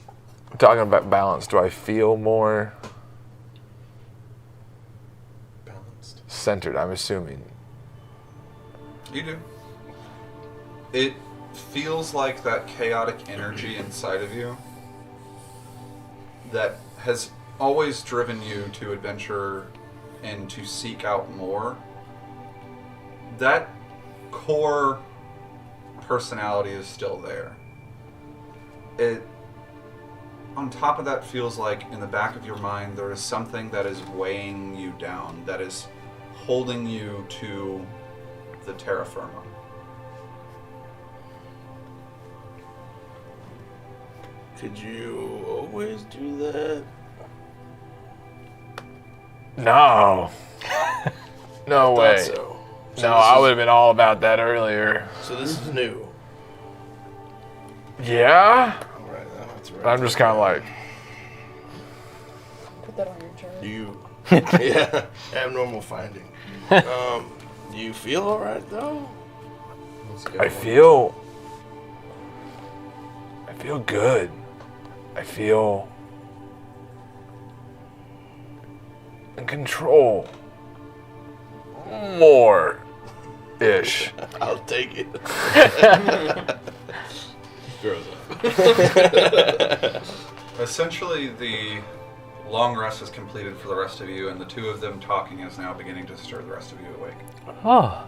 talking about balance, do I feel more Balanced. centered, I'm assuming? You do. It feels like that chaotic energy inside of you that has always driven you to adventure and to seek out more. That core personality is still there. It, on top of that, feels like in the back of your mind there is something that is weighing you down, that is holding you to the terra firma. Could you always do that? No. No way. Thought so. No, I would have been all about that earlier. So this is new. Yeah? Alright, that's right. I'm just kind of like, Put that on your chart. Do you? Yeah, abnormal finding. Do you feel alright though? I feel good. I feel in control. More-ish. I'll take it. Throws up. Essentially, the long rest is completed for the rest of you, and the two of them talking is now beginning to stir the rest of you awake. Oh,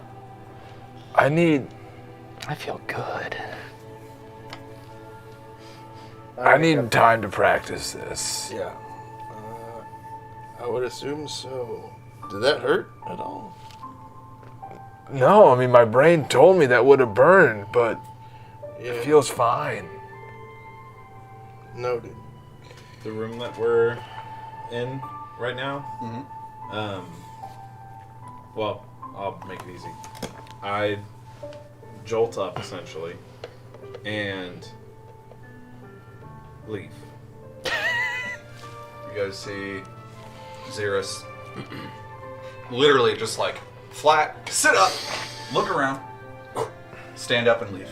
I need feel good. time to practice this. Yeah. I would assume so. Did that hurt at all? No, I mean, my brain told me that would have burned, but Yeah. it feels fine. Noted. The room that we're in right now. Mm-hmm. Well, I'll make it easy. I jolt up essentially and leave. You guys see Xeris literally just like flat, sit up, look around, stand up and leave.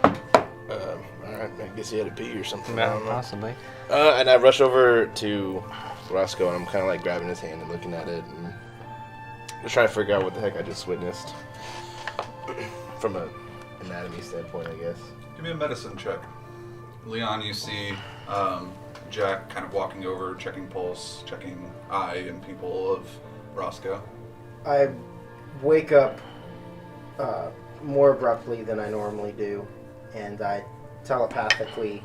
Alright, I guess he had to pee or something. I don't know. Possibly. And I rush over to Roscoe and I'm kind of like grabbing his hand and looking at it and just trying to figure out what the heck I just witnessed. From an anatomy standpoint, I guess. Give me a medicine check. Leon, you see Jack kind of walking over, checking pulse, checking eye and people of Roscoe. I wake up more abruptly than I normally do, and I telepathically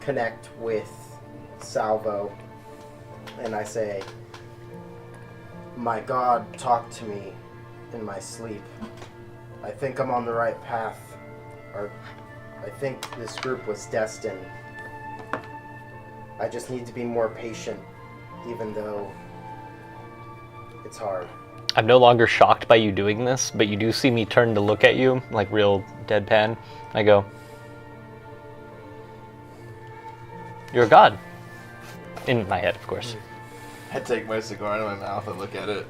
connect with Salvo, and I say, "My God talked to me in my sleep. I think I'm on the right path, or I think this group was destined. I just need to be more patient, even though it's hard." I'm no longer shocked by you doing this, but you do see me turn to look at you, like real deadpan. I go, "You're a god." In my head, of course. I take my cigar out of my mouth and look at it.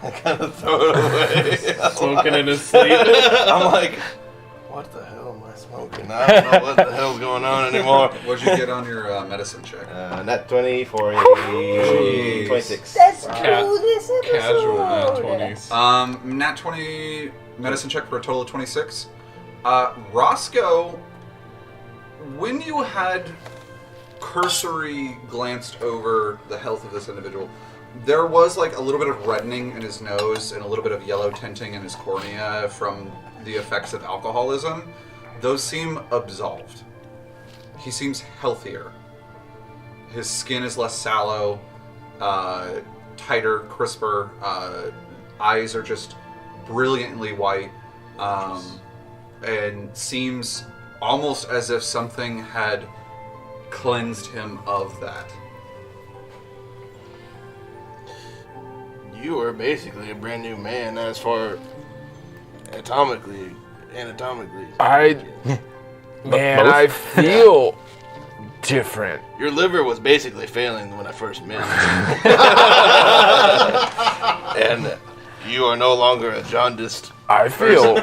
I kind of throw it away. Smoking in his sleep. I'm like, what the hell am I smoking? I don't know what the hell's going on anymore. What'd you get on your medicine check? Nat 20 for Jeez. 26. That's Ca- cool this episode. Casual nat 20s. Nat 20 medicine check for a total of 26. Roscoe, when you had cursory glanced over the health of this individual, there was like a little bit of reddening in his nose and a little bit of yellow tinting in his cornea from the effects of alcoholism. Those seem absolved. He seems healthier. His skin is less sallow, tighter, crisper. Eyes are just brilliantly white, and seems almost as if something had cleansed him of that. You are basically a brand new man as far anatomically. Man, I feel different. Your liver was basically failing when I first met you. And you are no longer a jaundiced. I feel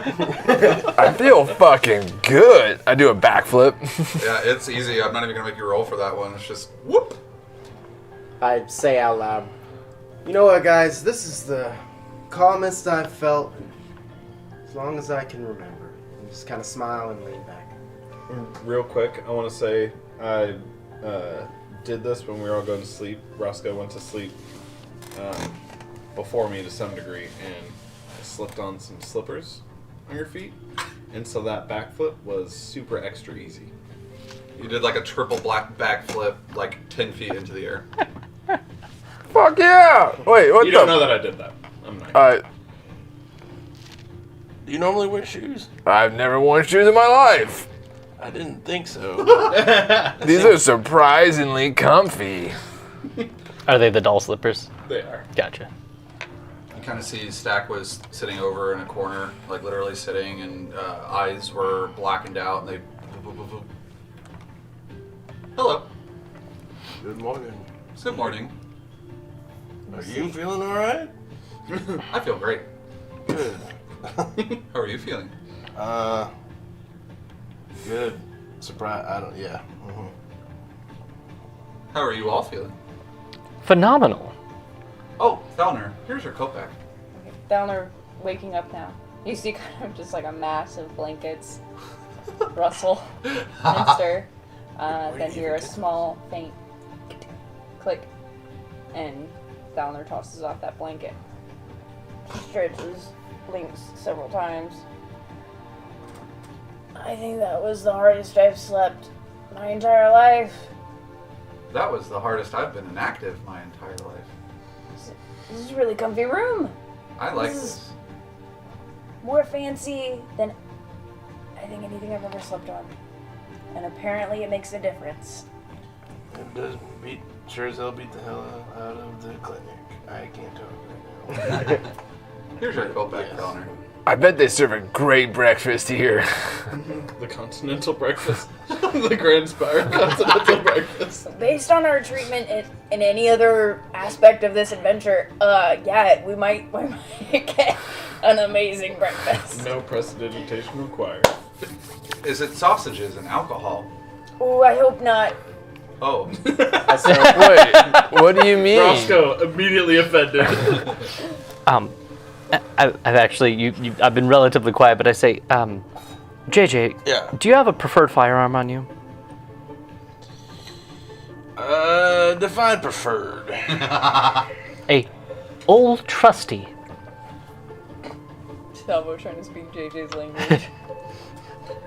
fucking good. I do a backflip. Yeah, it's easy. I'm not even gonna make you roll for that one. It's just whoop. I say out loud, "You know what, guys? This is the calmest I've felt as long as I can remember." And just kind of smile and lean back. Real quick, I want to say I did this when we were all going to sleep. Roscoe went to sleep before me to some degree, and I slipped on some slippers on your feet, and so that backflip was super extra easy. You did like a triple black backflip, like 10 feet into the air. Fuck yeah! Wait, what You the? don't know that I did that. I'm not. Do you normally wear shoes? I've never worn shoes in my life. I didn't think so. These are surprisingly comfy. Are they the doll slippers? They are. Gotcha. You kind of see Stack was sitting over in a corner, like literally sitting, and eyes were blackened out, and they. Hello. Good morning. Good morning. Are you feeling all right? I feel great. Good. How are you feeling? Good. Surprise. Yeah. Mm-hmm. How are you all feeling? Phenomenal. Oh, Thalner, here's your coat back. Downer waking up now. You see kind of just like a mass of blankets rustle and stir. Then hear a small, faint click, and Downer tosses off that blanket. Stretches, blinks several times. I think that was the hardest I've slept my entire life. That was the hardest I've been inactive my entire life. This is a really comfy room. I like This is- this. More fancy than I think anything I've ever slept on. And apparently it makes a difference. It does sure as hell beat the hell out of the clinic. I can't talk right now. Here's your coat back, Yes. Thalner. I bet they serve a great breakfast here. The continental breakfast. The Grand Spire continental breakfast. Based on our treatment in any other aspect of this adventure, yeah, we might get an amazing breakfast. No prestidigitation required. Is it sausages and alcohol? Ooh, I hope not. Oh. I say, Wait, what do you mean? Roscoe immediately offended. I've actually, I've been relatively quiet, but I say, JJ, Yeah. do you have a preferred firearm on you? Define preferred. A old trusty. Salvo trying to speak JJ's language.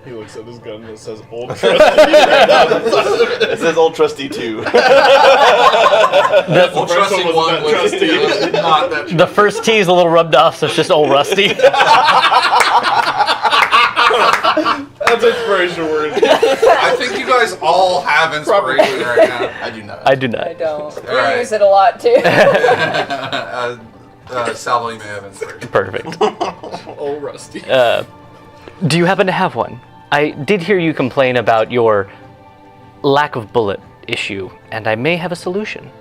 He looks at his gun and it says Old Trusty. It says Old Trusty 2. Old Trusty one 1 was trusty. not that The first T is a little rubbed off, so it's just old rusty. That's inspiration word. I think you guys all have inspiration right now. I do not. I do not. I don't. We Alright. use it a lot too. Salvo, you may have inspiration. Perfect. Old Rusty. Do you happen to have one? I did hear you complain about your lack of bullet issue, and I may have a solution.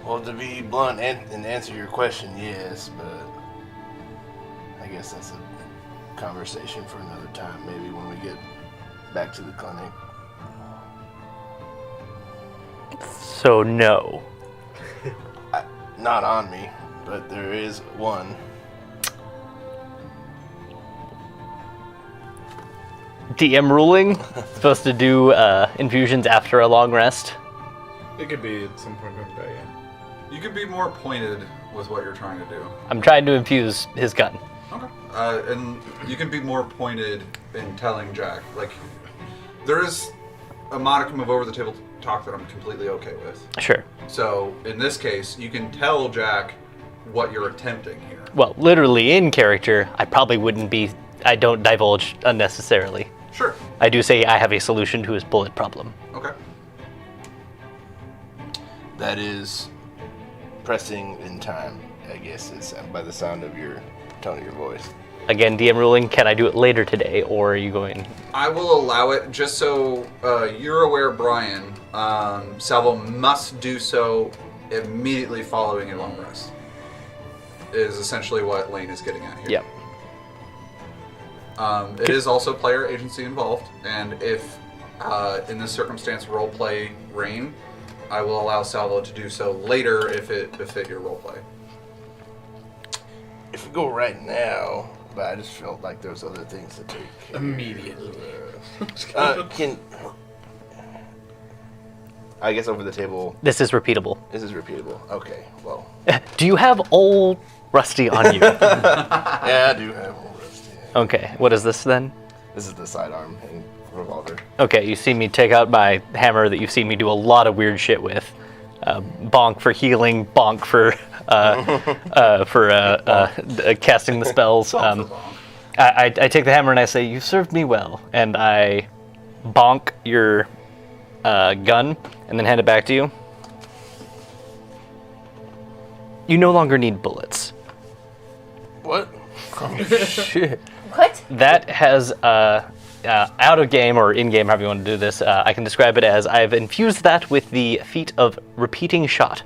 Well, to be blunt and answer your question, yes, but I guess that's a conversation for another time. Maybe when we get back to the clinic. So no. Not on me, but there is one. DM ruling? Supposed to do infusions after a long rest? It could be at some point during the day, yeah. You can be more pointed with what you're trying to do. I'm trying to infuse his gun. Okay. And you can be more pointed in telling Jack. Like, there is a modicum of over-the-table talk that I'm completely okay with. Sure. So, in this case, you can tell Jack what you're attempting here. Well, literally in character, I probably wouldn't be... I don't divulge unnecessarily. Sure. I do say I have a solution to his bullet problem. Okay. That is pressing in time, I guess, it's by the sound of your tone of your voice. Again, DM ruling, can I do it later today, or are you going... I will allow it, just so you're aware, Brian. Salvo must do so immediately following a long rest. Is essentially what Lane is getting at here. Yep. It is also player agency involved, and if in this circumstance roleplay reign, I will allow Salvo to do so later if it befit your roleplay. If we go right now, but I just felt like there was other things to take care of. Immediately. Can I guess over the table? This is repeatable. This is repeatable. Okay, well. Do you have old rusty on you? Yeah, I do have one rusty. Okay, what is this then? This is the sidearm and revolver. Okay, you see me take out my hammer that you've seen me do a lot of weird shit with. Bonk for healing, bonk for casting the spells. I take the hammer and I say, "You served me well," and I bonk your gun and then hand it back to you. You no longer need bullets. What? Shit. What? That has out of game or in game, however you want to do this, I can describe it as I've infused that with the feat of repeating shot.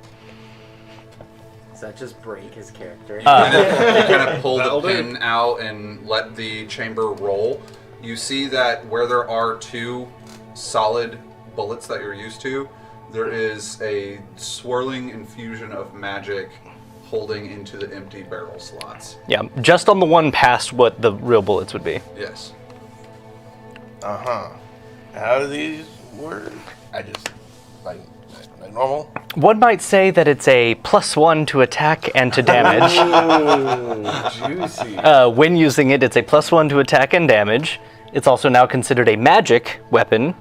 Does that just break his character? You kind of pull the That'll do. pin out and let the chamber roll. You see that where there are two solid bullets that you're used to, there is a swirling infusion of magic holding into the empty barrel slots. Yeah, just on the one past what the real bullets would be. Yes. Uh-huh. How do these work? I just, like normal? One might say that it's a +1 to attack and to damage. Juicy. When using it, it's a +1 to attack and damage. It's also now considered a magic weapon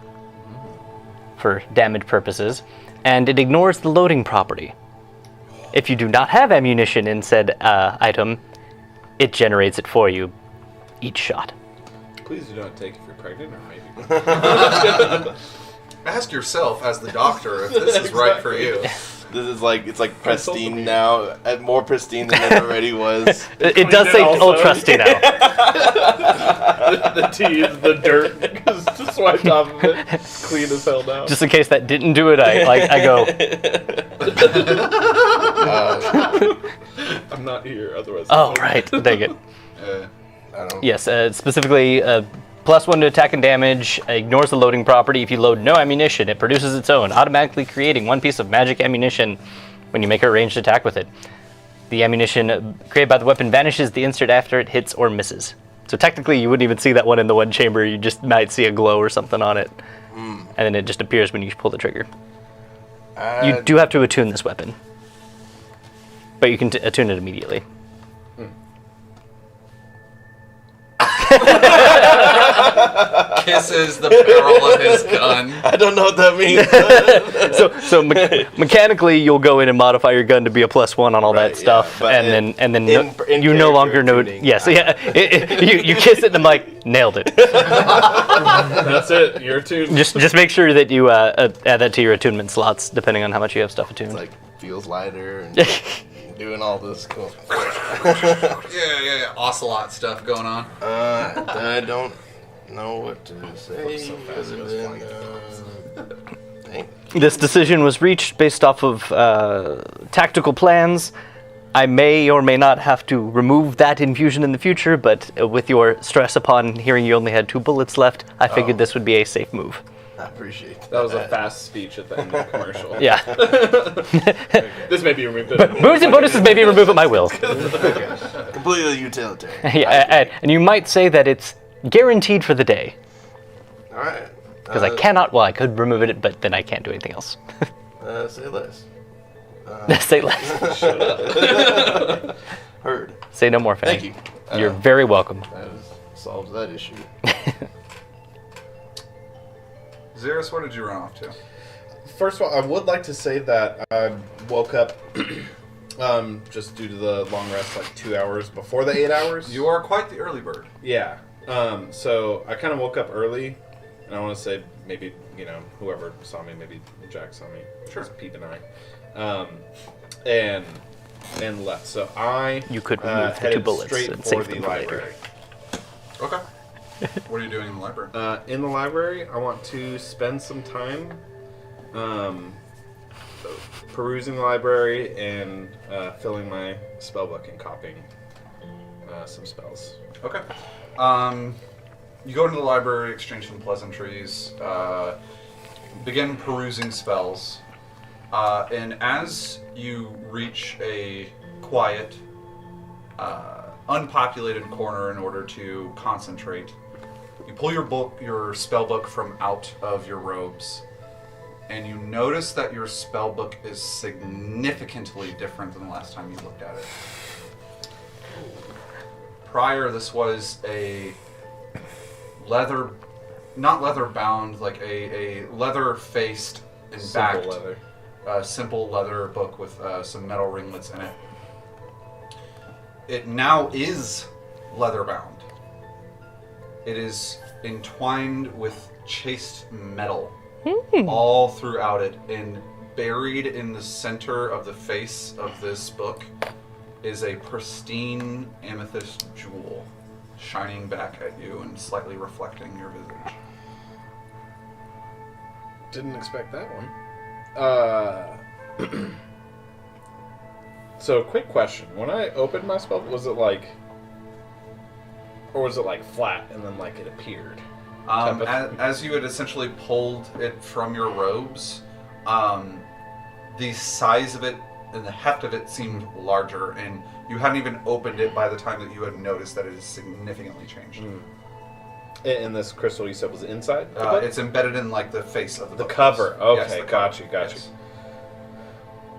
for damage purposes, and it ignores the loading property. If you do not have ammunition in said item, it generates it for you each shot. Please do not take if you're pregnant or maybe. Ask yourself, as the doctor, if this is right for you. This is like, it's like pristine now, more pristine than it already was. It does say also. old trusty now. The tea is the dirt because just swiped off of it. It's clean as hell now. Just in case that didn't do it, I go. I'm not here, otherwise. Oh right, dang it. I don't. Yes, specifically +1 to attack and damage, ignores the loading property. If you load no ammunition, it produces its own, automatically creating one piece of magic ammunition when you make a ranged attack with it. The ammunition created by the weapon vanishes the instant after it hits or misses. So technically, you wouldn't even see that one in the one chamber. You just might see a glow or something on it, and then it just appears when you pull the trigger. You do have to attune this weapon, but you can attune it immediately. Kisses the barrel of his gun. I don't know what that means. So mechanically, you'll go in and modify your gun to be a +1 on all that stuff, and then you no longer know. Yes, you kiss it, and I'm like, nailed it. That's it. You're attuned. Just make sure that you add that to your attunement slots, depending on how much you have stuff attuned. It's like feels lighter and doing all this cool. Yeah. Ocelot stuff going on. I don't know what to say. This decision was reached based off of tactical plans. I may or may not have to remove that infusion in the future, but with your stress upon hearing you only had 2 bullets left, I figured this would be a safe move. I appreciate that. That was a fast speech at the end of the commercial. Yeah. This may be removed. Moves and bonuses may be removed at my will. Completely utilitarian. Yeah, and you might say that it's guaranteed for the day. All right. Because I cannot, well, I could remove it, but then I can't do anything else. Say less. Say less. Shut up. Heard. Say no more, Fanny. Thank you. You're very welcome. That solves that issue. Xeris, what did you run off to? First of all, I would like to say that I woke up just due to the long rest, like 2 hours before the 8 hours. You are quite the early bird. Yeah. So I kind of woke up early, and I want to say maybe, whoever saw me, maybe Jack saw me. Sure. Just Pete and I. And left. So I You could remove the 2 headed bullets straight and for save the them for later. library. Okay. What are you doing in the library? In the library, I want to spend some time perusing the library and filling my spellbook and copying some spells. Okay. You go into the library, exchange some pleasantries, begin perusing spells, and as you reach a quiet, unpopulated corner in order to concentrate, you pull your spell book from out of your robes, and you notice that your spell book is significantly different than the last time you looked at it. Prior, this was a not leather bound, like a leather faced and backed, simple leather book with some metal ringlets in it. It now is leather bound. It is entwined with chased metal all throughout it, and buried in the center of the face of this book is a pristine amethyst jewel shining back at you and slightly reflecting your visage. Didn't expect that one. So, quick question. When I opened my spell, was it like flat and then like it appeared? As you had essentially pulled it from your robes, the size of it and the heft of it seemed larger, and you hadn't even opened it by the time that you had noticed that it has significantly changed. And this crystal you said was inside? It's embedded in like the face of the book. Cover. Okay, Yes, the got cover. you. Yes.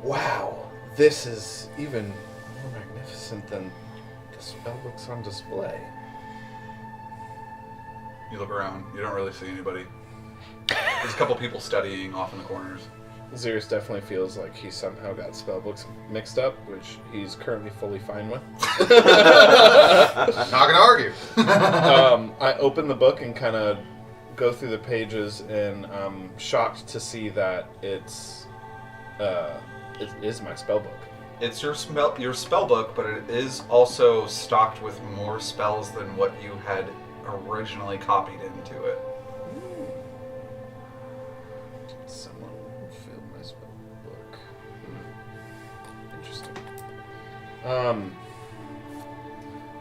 Wow, this is even more magnificent than the spellbooks on display. You look around. You don't really see anybody. There's a couple people studying off in the corners. Xeris definitely feels like he somehow got spellbooks mixed up, which he's currently fully fine with. Not gonna argue. I open the book and kind of go through the pages, and I'm shocked to see that it is my spellbook. It's your spell book, but it is also stocked with more spells than what you had originally copied into it. Someone filled my spellbook. Interesting.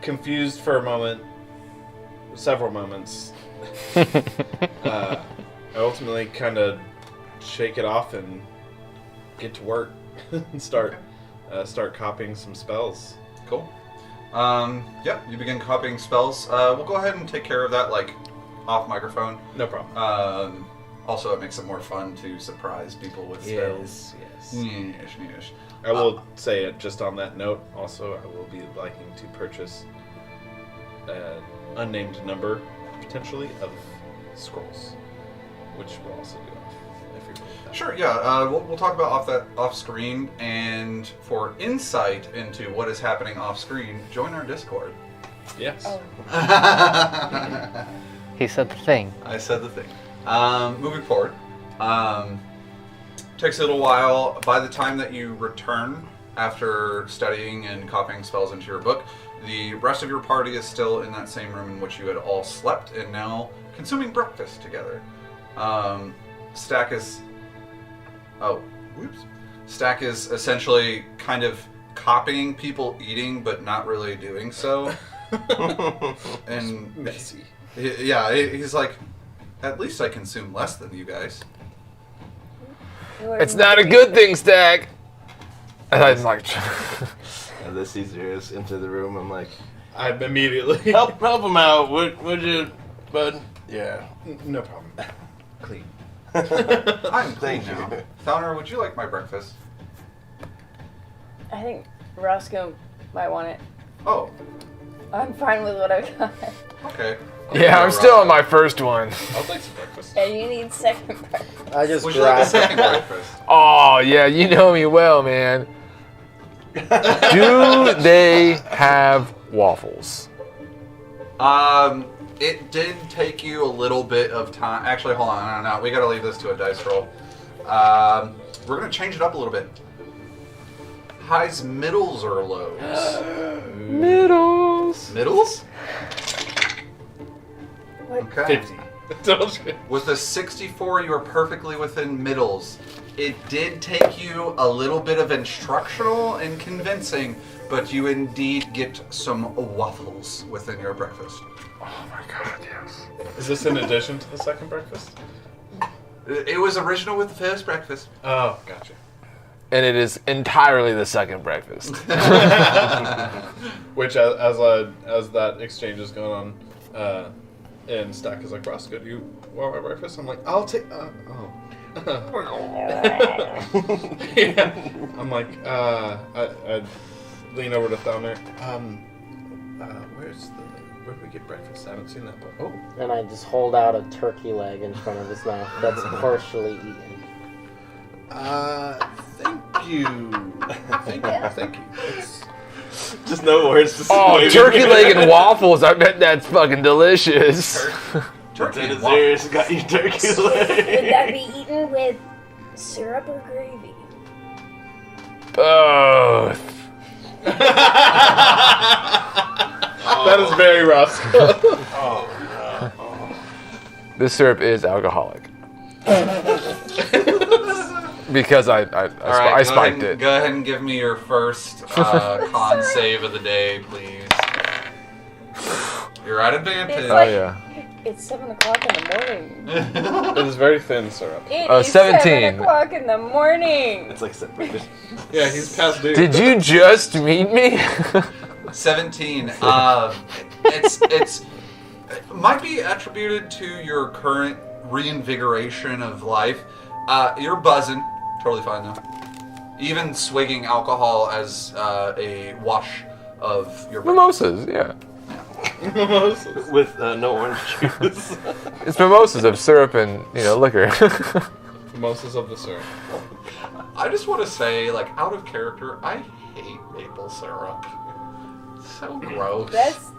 Confused for a moment, several moments. I ultimately kind of shake it off and get to work and start copying some spells. Cool. Yep, you begin copying spells. We'll go ahead and take care of that, like, off microphone. No problem. Also, it makes it more fun to surprise people with spells. Yes. I will say it just on that note. Also, I will be liking to purchase an unnamed number, potentially, of scrolls, which we'll also do if you're good with that. Sure, yeah. We'll talk about off screen, and for insight into what is happening off screen, join our Discord. Yes. Oh. He said the thing. I said the thing. Moving forward, takes a little while. By the time that you return after studying and copying spells into your book, the rest of your party is still in that same room in which you had all slept and now consuming breakfast together. Stack is essentially kind of copying people eating, but not really doing so. And Messy. yeah, he's like, at least I consume less than you guys. It's not a good thing, Stack. And I'm like, And this Caesar's into the room. I'm like, I'm immediately help him out. Would you, bud? Yeah. No problem. Clean. I'm clean Thank now. you. Thalner, would you like my breakfast? I think Roscoe might want it. Oh, I'm fine with what I've got. okay. yeah, I'm still on my first one. I'll take some breakfast. And you need second breakfast. I just Would you like a grabbed. second breakfast? Oh, yeah, you know me well, man. Do they have waffles? It did take you a little bit of time. Actually, hold on. No, we gotta leave this to a dice roll. We're gonna change it up a little bit. Highs, middles, or lows? Middles. Middles? What? Okay. 50. With a 64, you are perfectly within middles. It did take you a little bit of instructional and convincing, but you indeed get some waffles within your breakfast. Oh my god, yes. Is this in addition to the second breakfast? It was original with the first breakfast. Oh, gotcha. And it is entirely the second breakfast. Which, as that exchange is going on, and Stack is like, Roscoe, do you want my breakfast? I'm like, I'll take. Yeah. I'm like, I lean over to Thalner. Where do we get breakfast? I haven't seen that, but oh. And I just hold out a turkey leg in front of his mouth that's partially eaten. Thank you. Thank you. It's, Just no words. Just Oh, waving. turkey leg and waffles. I bet that's fucking delicious. Turkey and Caesar's got you turkey Would leg. that be eaten with syrup or gravy? Both. That is very Roscoe. This syrup is alcoholic. Because I Alright, spiked it. Go ahead and give me your first con save of the day, please. You're at advantage. It's Oh like- yeah. It's 7 o'clock in the morning. It is very thin syrup. It Oh, is 17. 7 o'clock in the morning. It's like separated. Yeah, he's past due. Did you just meet me? 17. It might be attributed to your current reinvigoration of life. You're buzzing. Totally fine though. Even swigging alcohol as a wash of your Mimosas, yeah. With no orange juice. It's mimosas of syrup and liquor. Mimosas of the syrup. I just want to say, like, out of character, I hate maple syrup. It's so gross.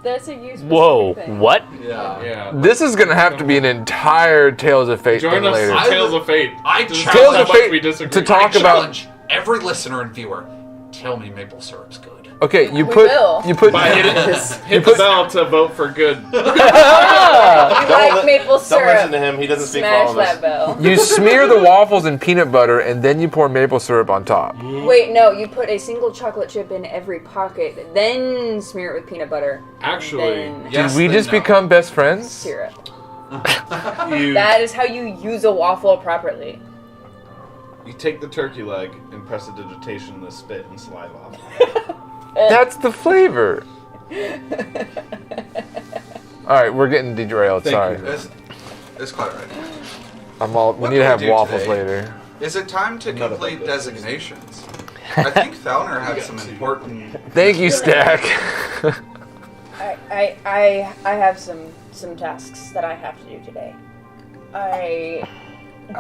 That's a you specific Whoa, thing. what? Yeah. Yeah. This is gonna have to be an entire Tales of Fate Join thing us later. on Tales of Fate. I Just challenge- Tales how of much Fate we disagree. to talk I about. challenge every listener and viewer. Tell me maple syrup's good. Okay, you We put will. you put. By hit the bell to vote for good. You like maple Don't listen syrup. to him. He doesn't speak for Smash all of us. that bell. You smear the waffles in peanut butter and then you pour maple syrup on top. Wait, no, you put a single chocolate chip in every pocket, then smear it with peanut butter. Actually, then Yes, Did we then just no. become best friends? syrup. you That is how you use a waffle properly. take the turkey leg and press a digitation in the spit and saliva off. That's the flavor. All right, we're getting derailed. Thank Sorry. you. It's quite all right. We What need to do have we do waffles today? later. Is it time to None of complete them. designations? I think Thalner had some important. Thank you, Stack. I have some tasks that I have to do today. I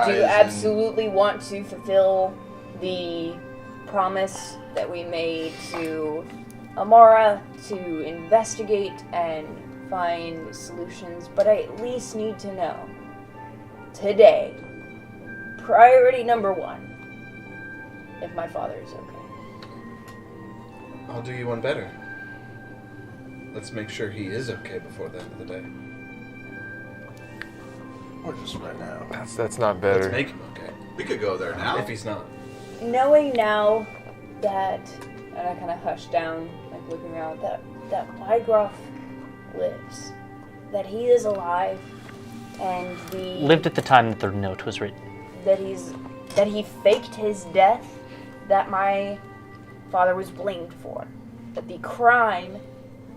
do absolutely want to fulfill the promise that we made to Amara to investigate and find solutions, but I at least need to know today, priority number 1, if my father is okay. I'll do you one better. Let's make sure he is okay before the end of the day. Or just right now. That's not better. Let's make him okay. We could go there now. If he's not. Knowing now that, and I kind of hush down, like looking around, that Wygroff lives, that he is alive, and Lived at the time that the note was written. that he faked his death, that my father was blamed for, that the crime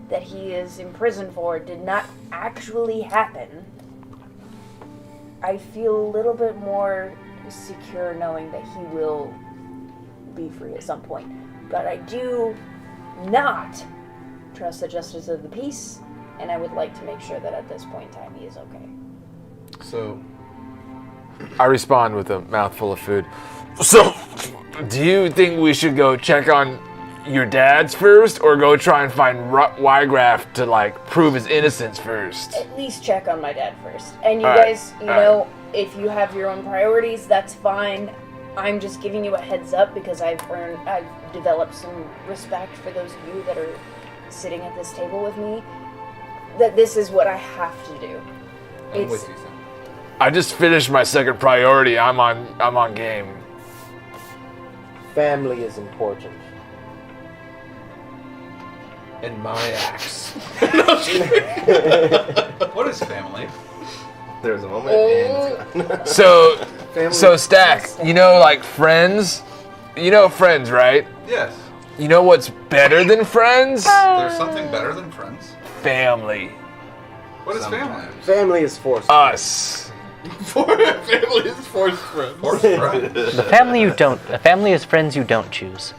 that he is imprisoned for did not actually happen. I feel a little bit more secure knowing that he will be free at some point. But I do not trust the justice of the peace, and I would like to make sure that at this point in time he is okay. So, I respond with a mouthful of food. So, do you think we should go check on your dad's first, or go try and find Wygraf to like prove his innocence first? At least check on my dad first. And you All right, guys, all know, if you have your own priorities, that's fine. I'm just giving you a heads up because I've developed some respect for those of you that are sitting at this table with me. That this is what I have to do. I'm with you, Sam. I just finished my second priority. I'm on game. Family is important. And my axe. What is family? There's a moment and So, Family. so Stack, you know, like friends. You know friends, right? Yes. You know what's better than friends? There's something better than friends. Family. What is family? Family is forced. Us. Family is forced friends. Forced friends. The family you don't. A family is friends you don't choose.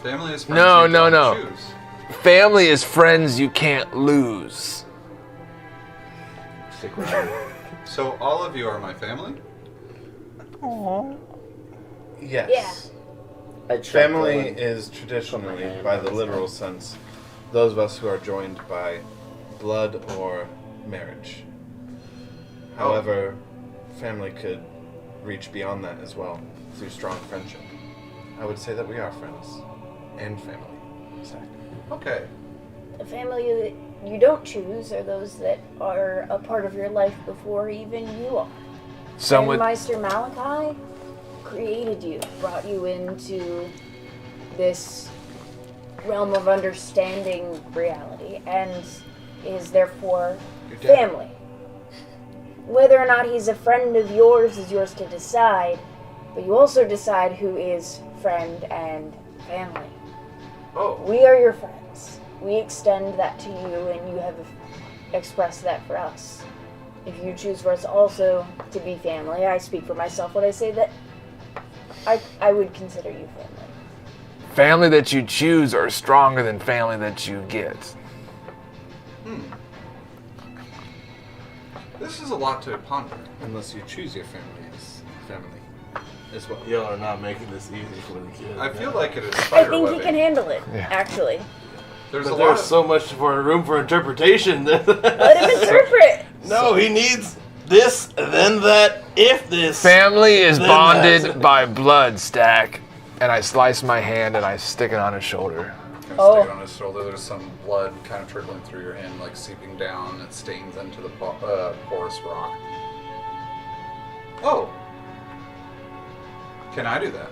Family is friends No, you no, don't no. choose. Family is friends you can't lose. stick around. So all of you are my family? Yes. I checked Family one. is traditionally, by the literal sense, those of us who are joined by blood or marriage. However, family could reach beyond that as well through strong friendship. I would say that we are friends and family. Exactly. Okay. The family that you don't choose are those that are a part of your life before even you are. Some would, Meister Malachi created you, brought you into this realm of understanding reality, and is therefore Your dad. family. Whether or not he's a friend of yours is yours to decide, but you also decide who is friend and family. Oh. We are your friends. We extend that to you, and you have expressed that for us. If you choose for us also to be family, I speak for myself when I say that I would consider you family. family that you choose are stronger than family that you get. This is a lot to ponder. Unless you choose your family as well. Y'all are not making this easy for the kids. I feel like it is I spider think he webbing. can handle it, Yeah. actually. There's But a lot there's of so much for room for interpretation. Let him interpret! No, he needs this, then that, if this. Family is Then bonded that's- by blood, Stack. And I slice my hand and I stick it on his shoulder. Oh. Stick it on his shoulder. There's some blood kind of trickling through your hand, like seeping down. It stains into the porous rock. Oh. Can I do that?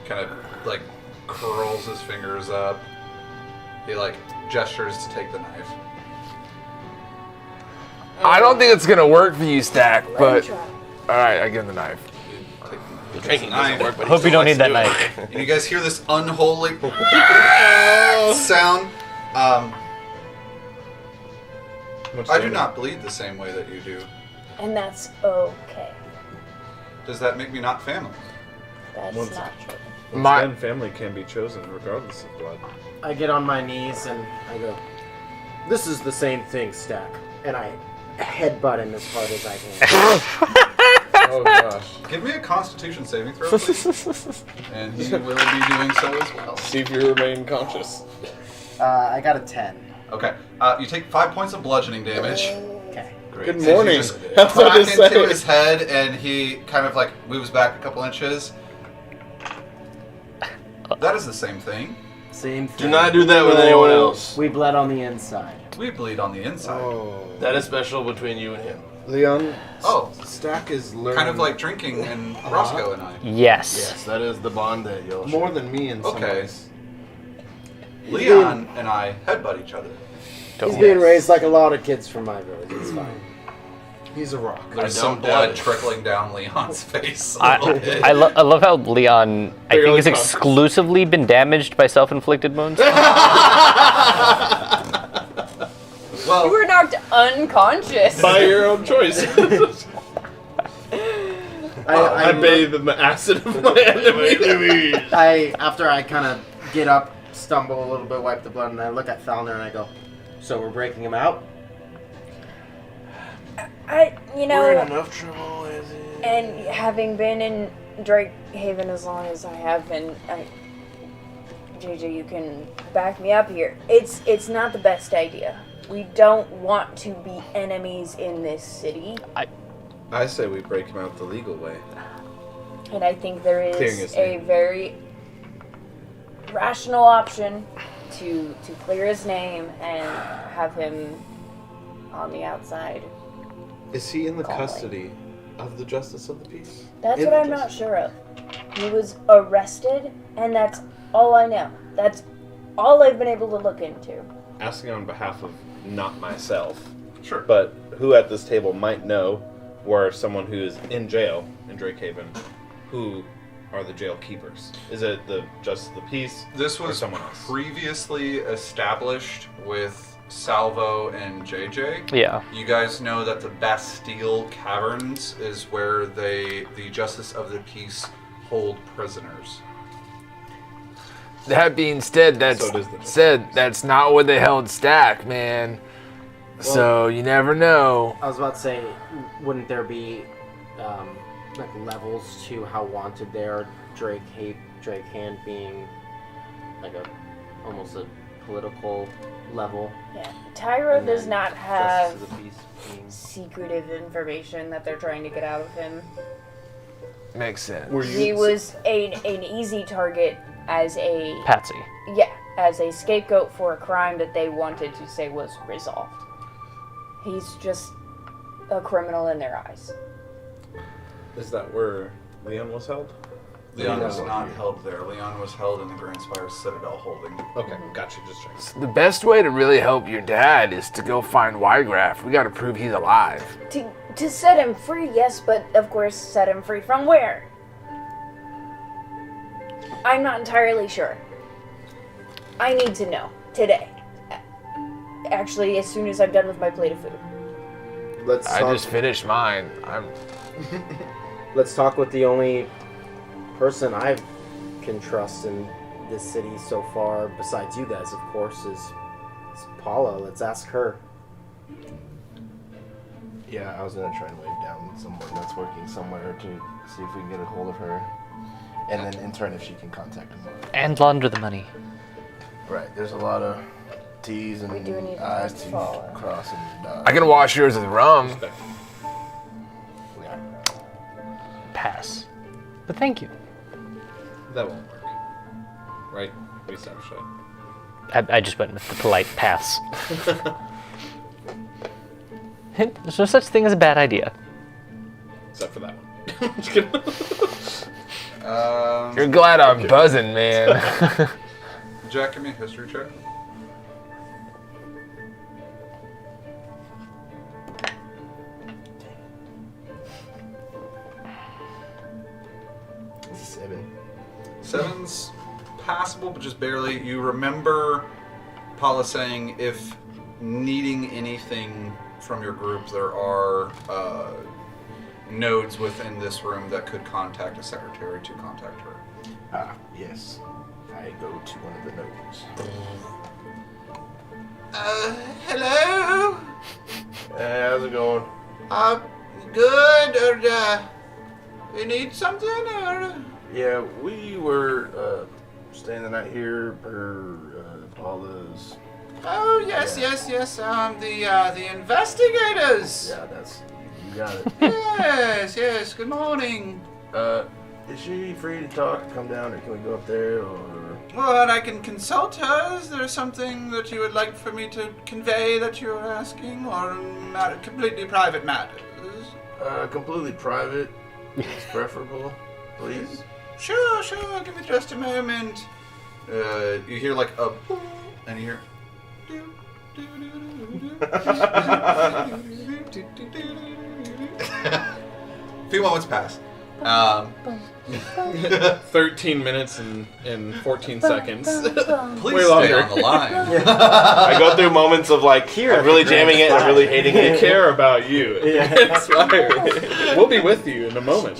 Kind of like curls his fingers up. He like gestures to take the knife. I don't think it's gonna work for you, Stack, Let but him try. alright, I give him the knife. You take the knife. Drinking Knife. doesn't work, but Hope he you don't need still that likes to do knife. And you guys hear this unholy sound. Much I do damage. not bleed the same way that you do. And that's okay. Does that make me not family? That's Once- not true. Once My- again, family can be chosen regardless of blood. I get on my knees and I go, "This is the same thing, Stack." And I headbutt him as hard as I can. Oh gosh. Give me a Constitution saving throw, please. And he will be doing so as well. See if you remain conscious. I got a 10. Okay. You take 5 points of bludgeoning damage. Okay. Great. Good And you morning. just That's what I crack into say. his head, and he kind of like moves back a couple inches. That is the same thing. Same thing. Do not do that with anyone else. We bled on the inside. We bleed on the inside. Oh. That is special between you and him. Leon. Oh. Stack is learning. Kind of like drinking and Roscoe and I. Yes. Yes, that is the bond that you'll more share. than me in some Okay. ways. Leon and I headbutt each other. He's being raised like a lot of kids from my village. It's fine. He's a rock. There's I some don't blood doubt it. trickling down Leon's face. A little bit. I love how Leon, I think, Barely has exclusively been damaged by self-inflicted wounds. Well, You were knocked unconscious. By your own choice. I bathe in the acid of my enemy. After I kind of get up, stumble a little bit, wipe the blood, and I look at Falner and I go, "So we're breaking him out?" You We're in know, enough trouble as it and having been in Drakehaven as long as I have been, JJ, you can back me up here. It's not the best idea. We don't want to be enemies in this city, I say we break him out the legal way. and I think there Clearing his is a name. very rational option to clear his name and have him on the outside. Is he in the Calmly. custody of the Justice of the Peace? That's In what the I'm not sure of. He was arrested, and that's all I know. That's all I've been able to look into. Asking on behalf of not myself, sure. but who at this table might know, or someone who is in jail in Drakehaven, who are the jail keepers? Is it the Justice of the Peace? This or was someone else? previously established with Salvo and JJ. Yeah. You guys know that the Bastille Caverns is where the Justice of the Peace hold prisoners. That being said, that's not where they held Stack, man. So you never know. I was about to say, wouldn't there be like levels to how wanted they are? Drakehand being like almost a political level. Yeah. Tyro and does then not Justice have of the Peace being- secretive information that they're trying to get out of him. Makes sense. Were He was an easy target as a Patsy. as a scapegoat for a crime that they wanted to say was resolved. He's just a criminal in their eyes. Is that where Leon was held? Leon was not held there. Leon was held in the Grandspire Citadel holding. Okay, gotcha. Just checking. The best way to really help your dad is to go find Wygraph. We gotta prove he's alive. To set him free, yes, but of course, set him free from where? I'm not entirely sure. I need to know today. Actually, as soon as I'm done with my plate of food. Let's I just finished mine. Let's talk with the only person I can trust in this city so far, besides you guys, of course, is Paula. Let's ask her. Yeah, I was gonna try and wave down someone that's working somewhere to see if we can get a hold of her, and then in turn if she can contact him. And launder the money. Right, there's a lot of T's and We do need to I's ask to Paula. cross and dot. I can wash yours with rum. Yeah. Pass. But thank you. That won't work. Right? We established that. I just went with the polite pass. There's no such thing as a bad idea. Except for that one. Just kidding. You're glad I'm buzzing, man. Jack, give me a history check. 7's passable, but just barely. You remember Paula saying if needing anything from your group, there are nodes within this room that could contact a secretary to contact her. Ah, yes. I go to one of the nodes. Hello? How's it going? Good, or, you need something, or? Yeah, we were staying the night here per Paula's. Oh, yes, Yeah. yes, the investigators! Yeah, that's you got it. Yes, good morning. Is she free to talk? Come down, or can we go up there? Or Well, I can consult her. Is there something that you would like for me to convey that you're asking, or completely private matters? completely private is preferable, please. Sure, give me just a moment. You hear like a boom, and you hear. A few moments pass. 13 minutes and 14 seconds. Please Way stay longer. on the line. I go through moments of like I'm really jamming it and really hating We it. care about you. It's fire. We'll be with you in a moment.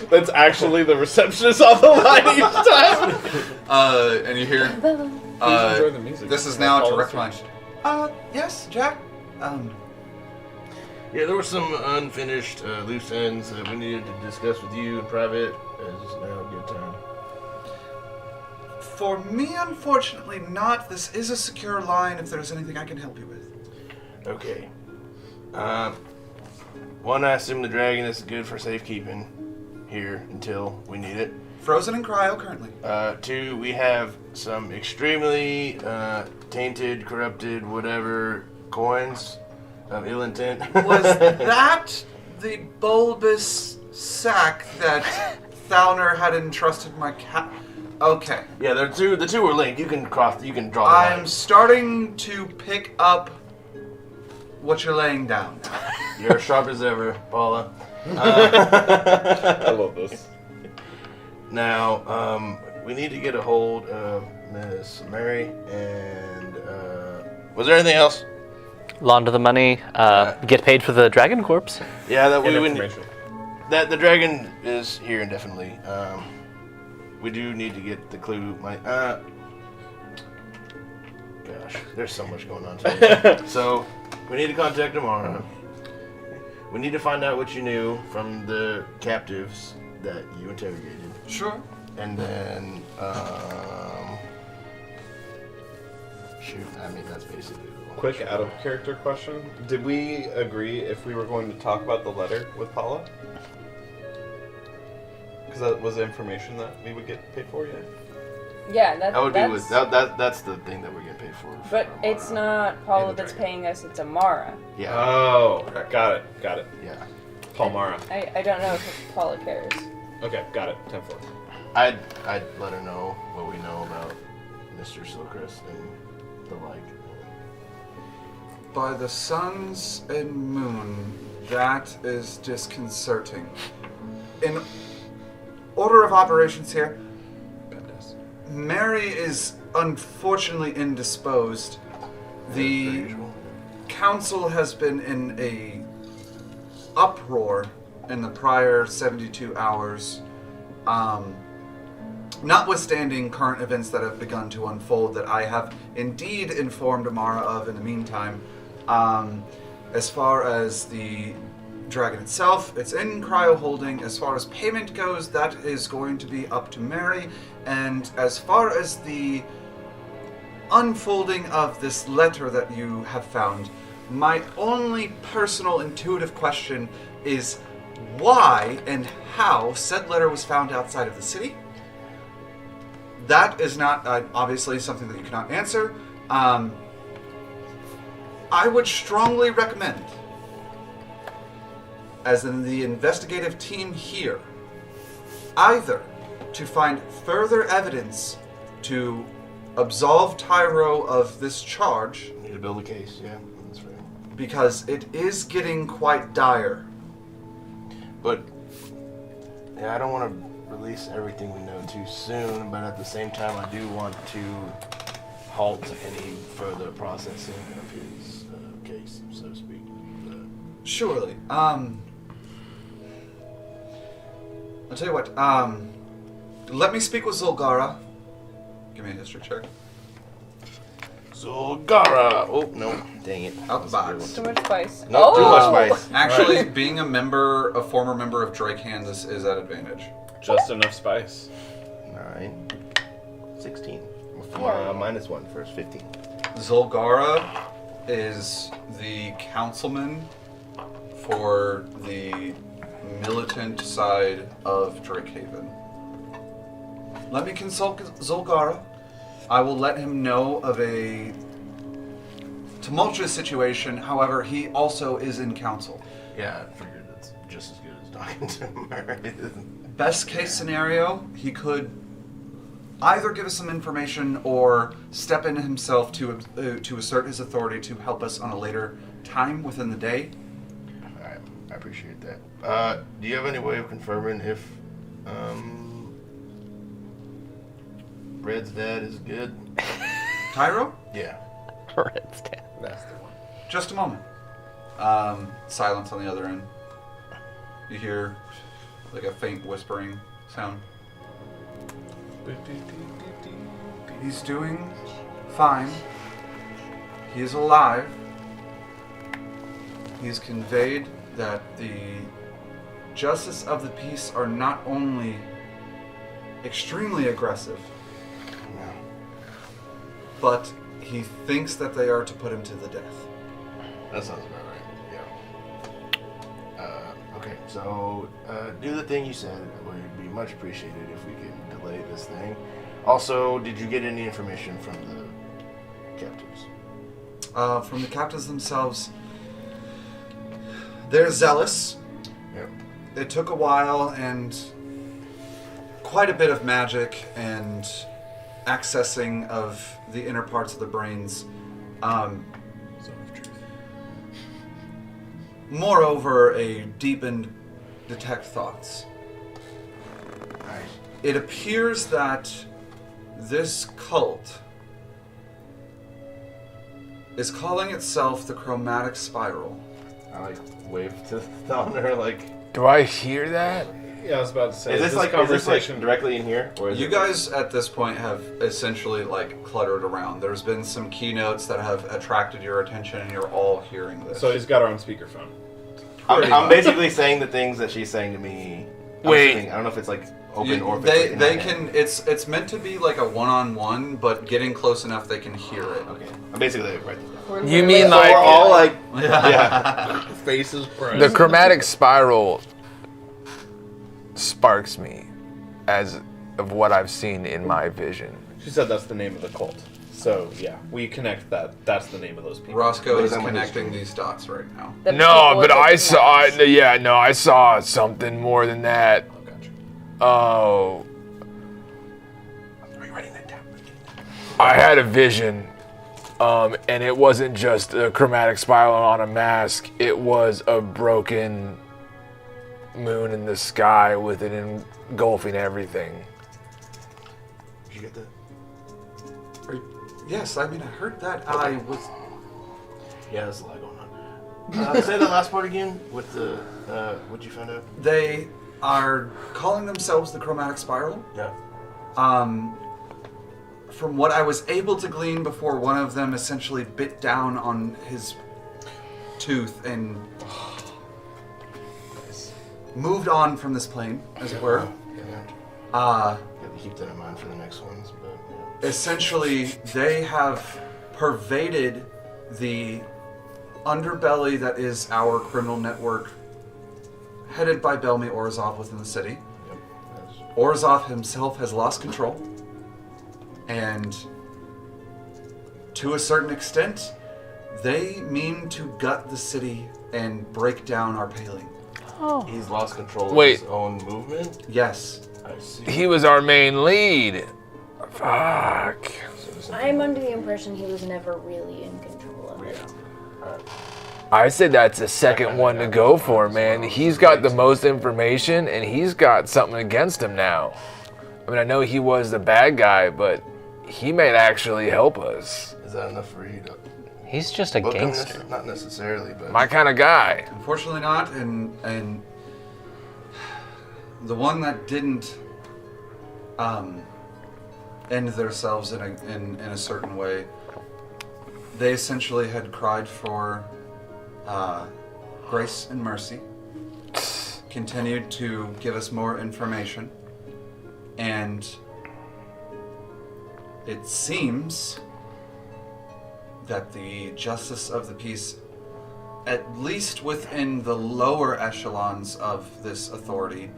That's actually the receptionist on the line each time. And you hear. Please enjoy the music. This is now a All direct the line. Yes, Jack. Yeah, there were some unfinished loose ends that we needed to discuss with you in private. Is now a good time? For me, unfortunately, not. This is a secure line. If there's anything I can help you with. Okay. One, I assume the dragon is good for safekeeping here until we need it. Frozen in cryo currently. Two, we have some extremely tainted, corrupted, whatever coins of ill intent. Was that the bulbous sack that Thalner had entrusted my cat? Okay. Yeah, the two were linked. You can draw the I'm line. starting to pick up what you're laying down. You're as sharp as ever, Paula. I love this. Now, we need to get a hold of Miss Mary, and was there anything else? Launder the money, get paid for the dragon corpse. Yeah, that Get we information. that the dragon is here indefinitely. We do need to get the clue. Gosh, there's so much going on today. So we need to contact tomorrow. We need to find out what you knew from the captives that you interrogated. Sure. And then, shoot, I mean, that's basically the one. Quick out of character question. Did we agree if we were going to talk about the letter with Paula? Because that was information that we would get paid for, yeah? Yeah, That would be with, that's the thing that we're getting paid for. But it's not Paula And the that's dragon. paying us, it's Amara. Yeah, Oh, got it. yeah. Paul Mara. I don't know if Paula cares. Okay, got it. 10-4. I'd let her know what we know about Mr. Silcrest and the like. By the suns and moon, that is disconcerting. In order of operations here, Mary is unfortunately indisposed. The Usual. council has been in a uproar in the prior 72 hours. Notwithstanding current events that have begun to unfold that I have indeed informed Amara of in the meantime. As far as the dragon itself, it's in cryo holding. As far as payment goes, that is going to be up to Mary. And as far as the unfolding of this letter that you have found, my only personal intuitive question is why and how said letter was found outside of the city. That is not obviously something that you cannot answer. I would strongly recommend, as in the investigative team here, either to find further evidence to absolve Tyro of this charge, Need to build a case, yeah, that's right. because it is getting quite dire. But yeah, I don't want to release everything we know too soon, but at the same time, I do want to halt any further processing of his case, so to speak. Surely. I'll tell you what. Let me speak with Zulgara. Give me a history check. Zulgara! Oh, no. Dang it. Out the box. Too much spice. No, too much spice. Actually, being a former member of Drakehaven is at advantage. Just enough spice. 9, 16. Yeah. Minus 1 first, 15. Zulgara is the councilman for the militant side of Drakehaven. Let me consult Zulgara. I will let him know of a tumultuous situation. However, he also is in council. Yeah, I figured it's just as good as talking to him. Right? Best case scenario, he could either give us some information or step in himself to assert his authority to help us on a later time within the day. Alright, I appreciate that. Do you have any way of confirming if Red's dad is good? Tyro? Yeah. Red's dad. That's the one. Just a moment. Silence on the other end. You hear like a faint whispering sound. He's doing fine. He is alive. He's conveyed that the justice of the peace are not only extremely aggressive, but he thinks that they are to put him to the death. That sounds about right. Yeah. Okay, so do the thing you said. It would be much appreciated if we could delay this thing. Also, did you get any information from the captives? From the captives themselves, they're zealous. Yep. It took a while and quite a bit of magic and accessing of the inner parts of the brains. Moreover, a deepened detect thoughts. Nice. It appears that this cult is calling itself the Chromatic Spiral. I wave to Thunder like. Do I hear that? Yeah, I was about to say. Is this like directly in here? Or is You it guys at this point have essentially cluttered around. There's been some keynotes that have attracted your attention and you're all hearing this. So he's got our own speakerphone. I'm basically saying the things that she's saying to me. Wait. I don't know if it's like open or if it's, like, in they my can head. it's meant to be like a one-on-one, but getting close enough they can hear it. Okay. I'm basically right there. You mean So like we're all like, Yeah. Faces pressed. the chromatic spiral sparks me as of what I've seen in my vision. She said that's the name of the cult. So yeah, we connect that. That's the name of those people. Roscoe What is is that one connecting history? these dots right now. The No, people but I with saw maps. I saw something more than that. Oh, gotcha. Oh, are you writing that down? I had a vision, and it wasn't just a chromatic spiral on a mask. It was a broken moon in the sky with it engulfing everything. Did you get that? Yes, I mean I heard that. I was Yeah, there's a lot going on. Say the last part again with the, what'd you find out? they are calling themselves the Chromatic Spiral. Yeah. From what I was able to glean before one of them essentially bit down on his tooth and moved on from this plane, as it were. Yeah. Got to keep that in mind for the next ones, but yeah. Essentially, they have pervaded the underbelly that is our criminal network, headed by Belmy Orzov within the city. Yep. That's, Orzov himself has lost control, and to a certain extent, they mean to gut the city and break down our paling. he's lost control Wait. of his own movement. Yes. I see. He was our main lead. Fuck. So there's I'm under the impression he was never really in control of it. Alright. I say that's the second one to go for, man. He's got the most information, and he's got something against him now. I mean, I know he was the bad guy, but he might actually help us. Is that enough for you to He's just a book him? gangster. Not necessarily, but My kind of guy. Unfortunately not, and the one that didn't end themselves in a certain way, they essentially had cried for grace and mercy, continued to give us more information, and it seems that the justice of the peace, at least within the lower echelons of this authority,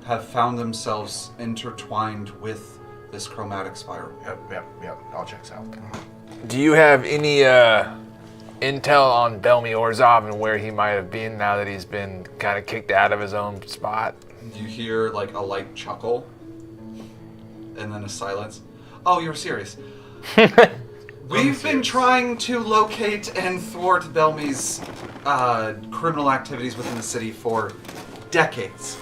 have found themselves intertwined with this chromatic spiral. Yep. All checks out. Do you have any intel on Belmy Orzhov and where he might have been now that he's been kind of kicked out of his own spot? You hear like a light chuckle, and then a silence. Oh, you're serious. We've been trying to locate and thwart Belmy's criminal activities within the city for decades.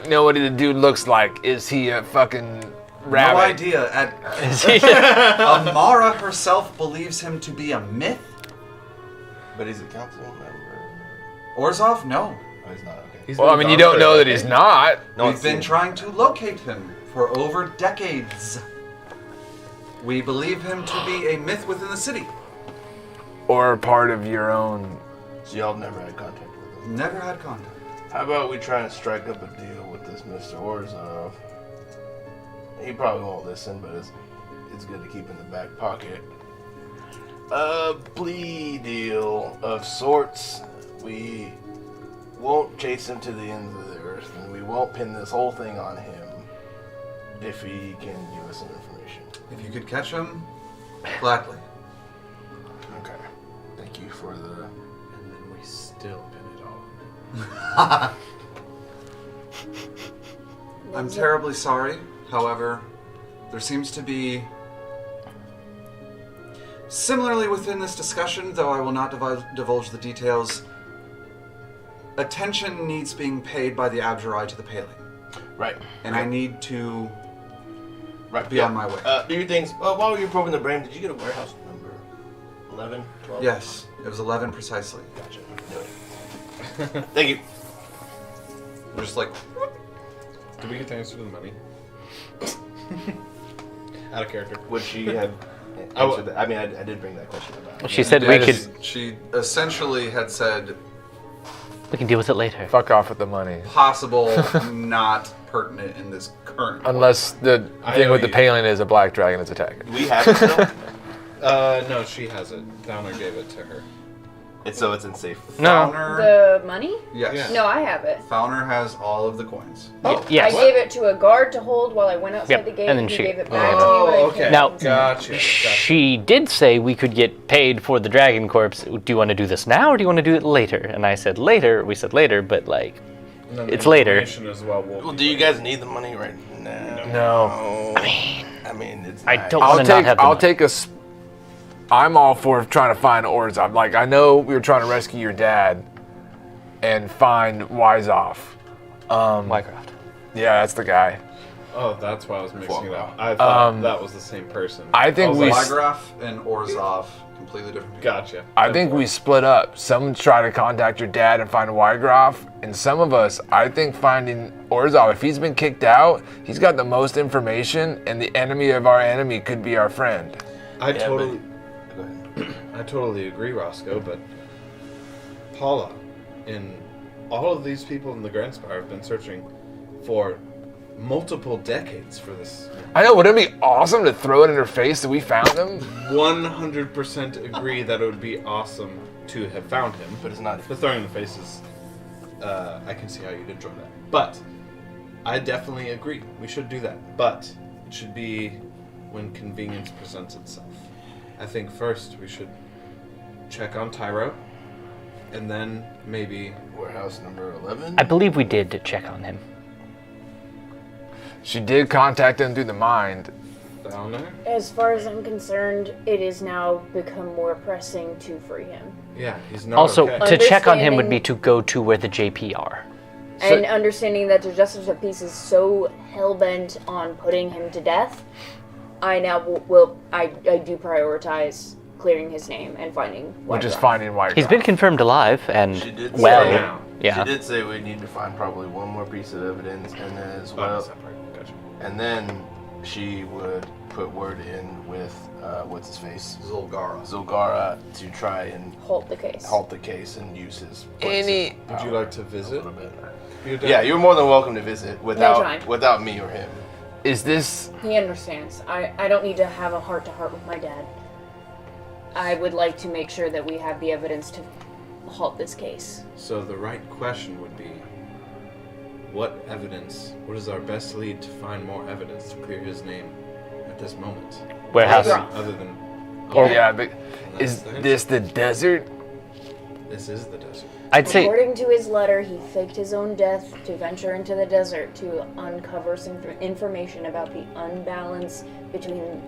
Know what the dude looks like? Is he a fucking rabbit? No idea. Amara herself believes him to be a myth. But he's a council member. Orzhov? No. Oh, he's not. Okay. He's Well, I moved mean, you on don't to- know that he's not. No, We've been trying to locate him for over decades. We believe him to be a myth within the city. Or part of your own. So y'all never had contact with him. Never had contact. How about we try and strike up a deal with this Mr. Orzhov? He probably won't listen, but it's good to keep in the back pocket. A plea deal of sorts. We won't chase him to the ends of the earth, and we won't pin this whole thing on him if he can give us some information. If you could catch him, gladly. Okay. Thank you for the... And then we still pin it all. I'm terribly sorry. However, there seems to be... Similarly within this discussion, though I will not divulge the details, attention needs being paid by the Abjurai to the Paling. Right. And I need to Right. be on my way. Do your things. While you were probing the brain, did you get a warehouse number? 11? 12? Yes, it was 11 precisely. Gotcha. Do it. Thank you. I'm just like, Did we get the answer to the money? Out of character. Would she have answered that? I mean, I did bring that question about. She said we could. She essentially had said We can deal with it later. Fuck off with the money. possible, not pertinent in this current. Unless the I thing owe with the you. paling is a black dragon that's attacking. We have it still? No, she has it. Downer gave it to her. So it's in safe. No. Fauner, The money? yes. Yeah. No, I have it. Fauner has all of the coins. Yes. I gave it to a guard to hold while I went outside Yep, the gate. and then he she- gave it back to me when I came Now- in. Gotcha. She did say we could get paid for the Dragon Corpse. Do you want to do this now or do you want to do it later? And I said later. We said later, but like, And then the It's later. information As well, will Well, be do you later. guys need the money right now? No. I mean, it's. I nice. don't wanna not have the I'll money. take a. I'm all for trying to find Orzhov. Like, I know we were trying to rescue your dad and find Wiseoff. Mycroft. Yeah, that's the guy. Oh, that's why I was mixing it up. I thought that was the same person. I think was we like, Wygraf and Orzhov, completely different people. Gotcha. I think we split up. Some try to contact your dad and find Wygroff, and some of us, I think finding Orzhov, if he's been kicked out, he's got the most information, and the enemy of our enemy could be our friend. I Yeah, totally, Go ahead. I totally agree, Roscoe. But Paula, in all of these people in the Grand Spire have been searching for multiple decades for this. I know, wouldn't it be awesome to throw it in her face that we found him? 100% agree that it would be awesome to have found him. But it's not. The throwing in the faces, I can see how you'd enjoy that. But I definitely agree. We should do that. But it should be when convenience presents itself. I think first we should check on Tyro, and then maybe Warehouse number 11? I believe we did check on him. She did contact him through the mind. Thalner? As far as I'm concerned, it has now become more pressing to free him. Yeah, he's not Also, okay. to check on him would be Understanding- to go to where the JP are. And understanding that the Justice of Peace is so hell-bent on putting him to death, I now I do prioritize clearing his name and finding We're just White Rock. finding White He's Rock. been confirmed alive and She did well. say, Yeah. She did say we need to find probably one more piece of evidence, and then as Oh, well, that's that part. Gotcha. and then she would put word in with what's his face, Zulgara, to try and Halt the case. halt the case and use his. Any- Would you like to visit? A little bit. Your dad? Yeah, you're more than welcome to visit Anytime. without me or him. Is this... He understands. I don't need to have a heart-to-heart with my dad. I would like to make sure that we have the evidence to halt this case. So the right question would be, what is our best lead to find more evidence to clear his name at this moment? Warehouse. Rock. Other than... Oh, yeah, but That's is the this the desert? This is the desert. I'd say According to his letter, he faked his own death to venture into the desert to uncover some information about the imbalance between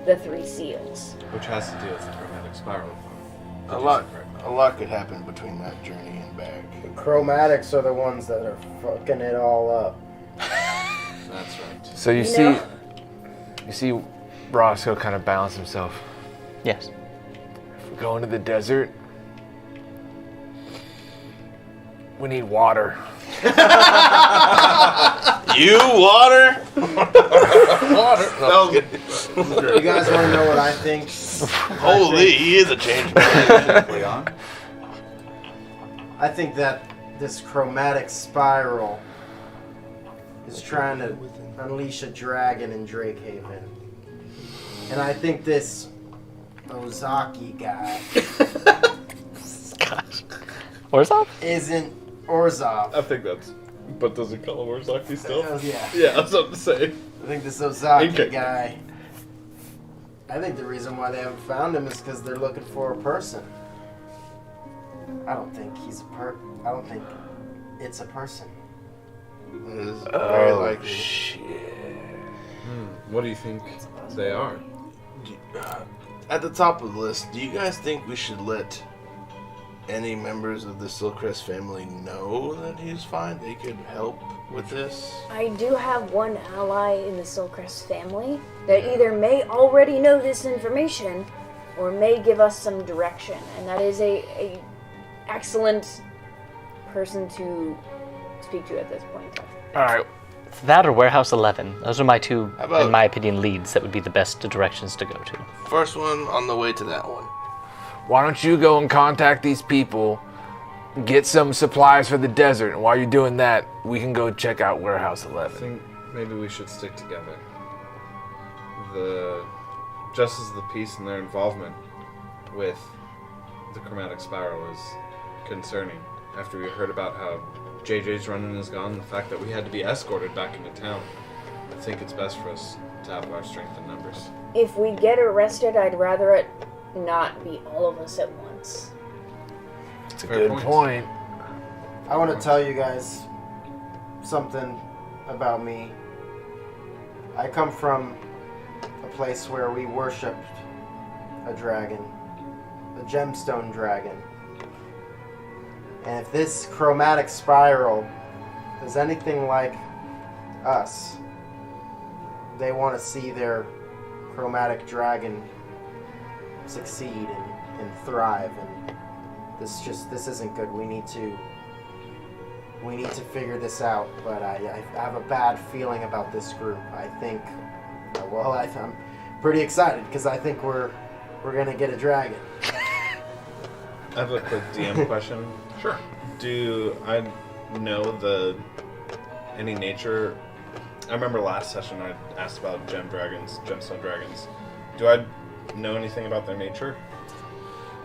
the three seals. Which has to do with the chromatic spiral. A lot could happen between that journey and back. The chromatics are the ones that are fucking it all up. That's right. So you see Roscoe kind of balance himself. yes. If we go into the desert, we need water. You water? You guys want to know what I think? Holy, he is a change man. Leon? I think that this chromatic spiral is trying to unleash a dragon in Drakehaven. And I think this Ozaki guy Gosh. Orzhov? isn't Orzhov. I think that's... But does it call him Orzaki still? Yeah. Yeah, that's what I'm saying. I think this Ozaki Okay. guy. I think the reason why they haven't found him is because they're looking for a person. I don't think he's I don't think it's a person. It is very likely. What do you think they are? At the top of the list, do you guys think we should let any members of the Silcrest family know that he's fine? They could help with this? I do have one ally in the Silcrest family that either may already know this information or may give us some direction, and that is a excellent person to speak to at this point in time. All right. It's that or Warehouse 11. Those are my two, How about- in my opinion, leads that would be the best directions to go to. First one on the way to that one. Why don't you go and contact these people, get some supplies for the desert, and while you're doing that, we can go check out Warehouse I 11. think maybe we should stick together. The Justice of the Peace and their involvement with the chromatic spiral is concerning. After we heard about how JJ's running is gone, the fact that we had to be escorted back into town, I think it's best for us to have our strength in numbers. If we get arrested, I'd rather it not be all of us at once. It's a Fair good point. point. I want to tell you guys something about me. I come from a place where we worshipped a dragon, a gemstone dragon. And if this chromatic spiral is anything like us, they want to see their chromatic dragon succeed and thrive. And this isn't good. We need to figure this out. But I have a bad feeling about this group. I think, I'm pretty excited because I think we're gonna get a dragon. I have a quick DM question. Sure. Do I know any nature? I remember last session I asked about gemstone dragons. Do I know anything about their nature?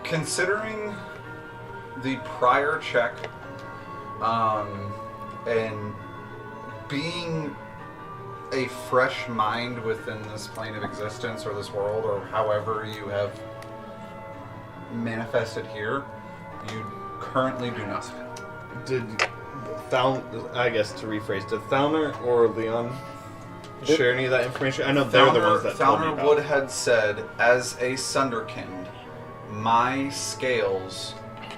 Considering the prior check, and being a fresh mind within this plane of existence or this world or however you have manifested here, you currently do not. I guess to rephrase, did Thalner or Leon share any of that information? I know they're the ones that told me Thalner about Wood it. had said, as a Sunderkind, my scales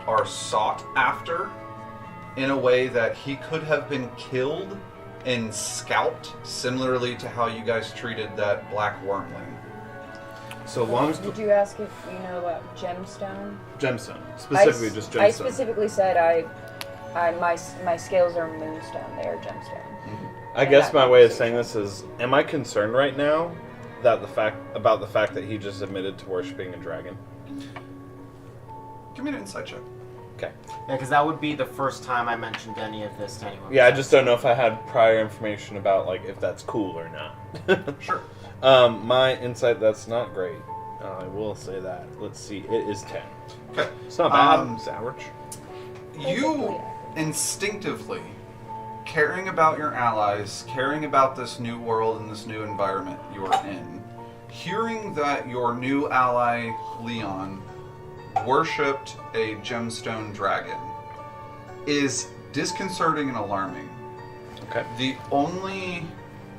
are sought after in a way that he could have been killed and scalped, similarly to how you guys treated that black wormling. So long as Did you ask if you know about gemstone? gemstone, specifically just gemstone. I specifically said my scales are moonstone. They are gemstone. I guess my way of saying this is, am I concerned right now that about the fact that he just admitted to worshiping a dragon? Give me an insight check. Okay. Yeah, because that would be the first time I mentioned any of this to anyone. Yeah, I just don't know if I had prior information about like if that's cool or not. Sure. My insight, that's not great. I will say that. Let's see, it is 10. Okay. It's not bad. It's average. You instinctively, caring about your allies, caring about this new world and this new environment you are in, hearing that your new ally, Leon, worshipped a gemstone dragon, is disconcerting and alarming. Okay. The only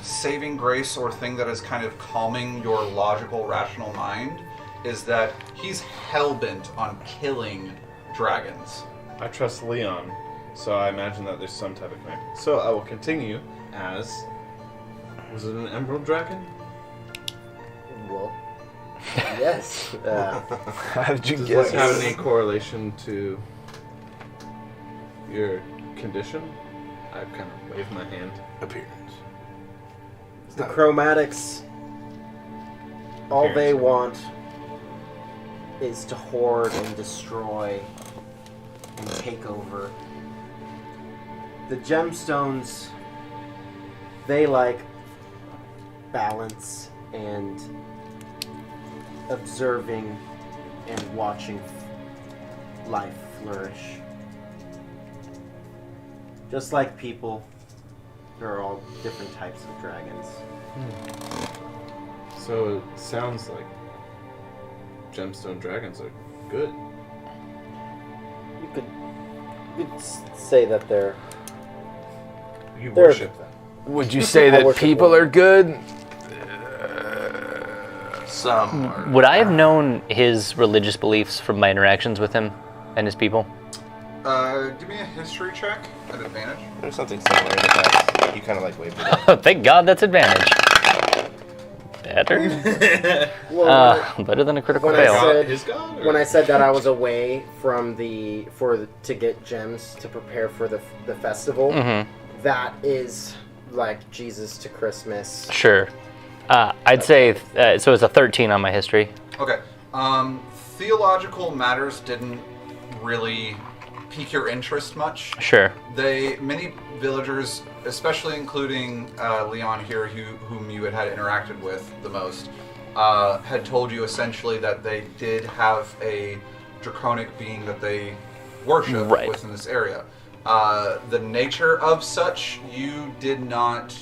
saving grace or thing that is kind of calming your logical, rational mind is that he's hell-bent on killing dragons. I trust Leon, so I imagine that there's some type of connection. So I will continue as... Was it an emerald dragon? Well, yes. How did you Does guess? this have any correlation to your condition? I kind of wave my hand. Appearance. The chromatics, all they want is to hoard and destroy and take over. The gemstones, they like balance and observing and watching life flourish. Just like people, there are all different types of dragons. So it sounds like gemstone dragons are good. You could say that they're... You They're- worship them. Would you say I that worship people one. are good? Some are. Would I have known his religious beliefs from my interactions with him and his people? Give me a history check at advantage. There's something similar in the past. You kind of like waved it up. Thank God that's advantage. Better? Well, Better than a critical when I fail. said- His god? Or? when I said that I was away from to get gems to prepare for the festival, that is like Jesus to Christmas. Sure. I'd say, so it's a 13 on my history. Okay. Theological matters didn't really pique your interest much. Sure. Many villagers, especially including Leon here, whom you had interacted with the most, had told you essentially that they did have a draconic being that they worship Right. within this area. The nature of such you did not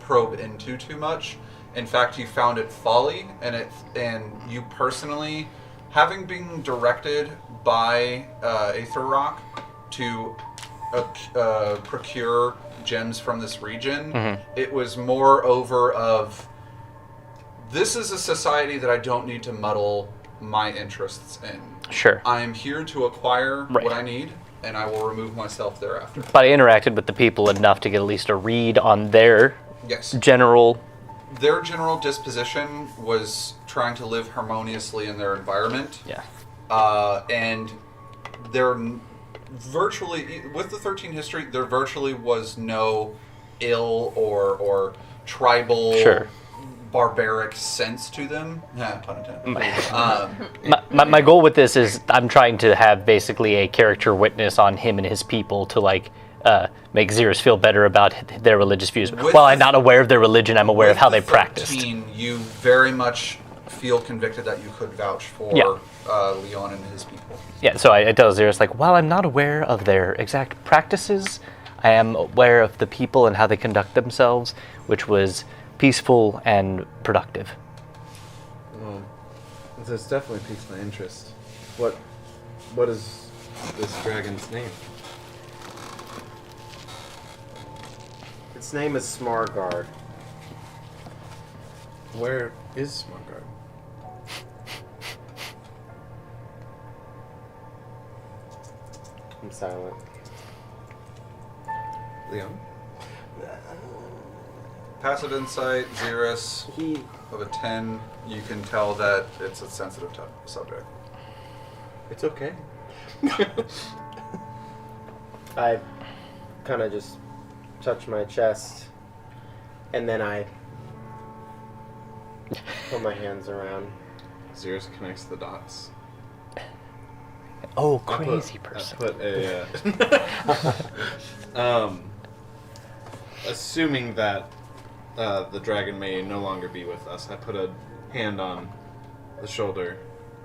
probe into too much. In fact, you found it folly, and you personally, having been directed by Aether Rock to procure gems from this region, it was moreover of, this is a society that I don't need to muddle my interests in. Sure. I am here to acquire Right. what I need, and I will remove myself thereafter. But I interacted with the people enough to get at least a read on their Yes. general... Their general disposition was trying to live harmoniously in their environment. Yeah. And there virtually, with the 13 history, there virtually was no ill or tribal, Sure. barbaric sense to them. Yeah, pun intended. My goal with this is I'm trying to have basically a character witness on him and his people to make Xeris feel better about their religious views. While I'm not aware of their religion, I'm aware of With how the they practiced. 13, you very much feel convicted that you could vouch for Yeah. Leon and his people. Yeah, so I tell Xeris, while I'm not aware of their exact practices, I am aware of the people and how they conduct themselves, which was peaceful and productive. Well, this definitely piques my interest. What is this dragon's name? Its name is Smargard. Where is Smart Guard? I'm silent. Leon? Passive insight, Xeris, He of a 10. You can tell that it's a sensitive subject. It's okay. I kind of just touch my chest, and then I put my hands around. Xeris connects the dots. Oh, I crazy put person. a, assuming that the dragon may no longer be with us, I put a hand on the shoulder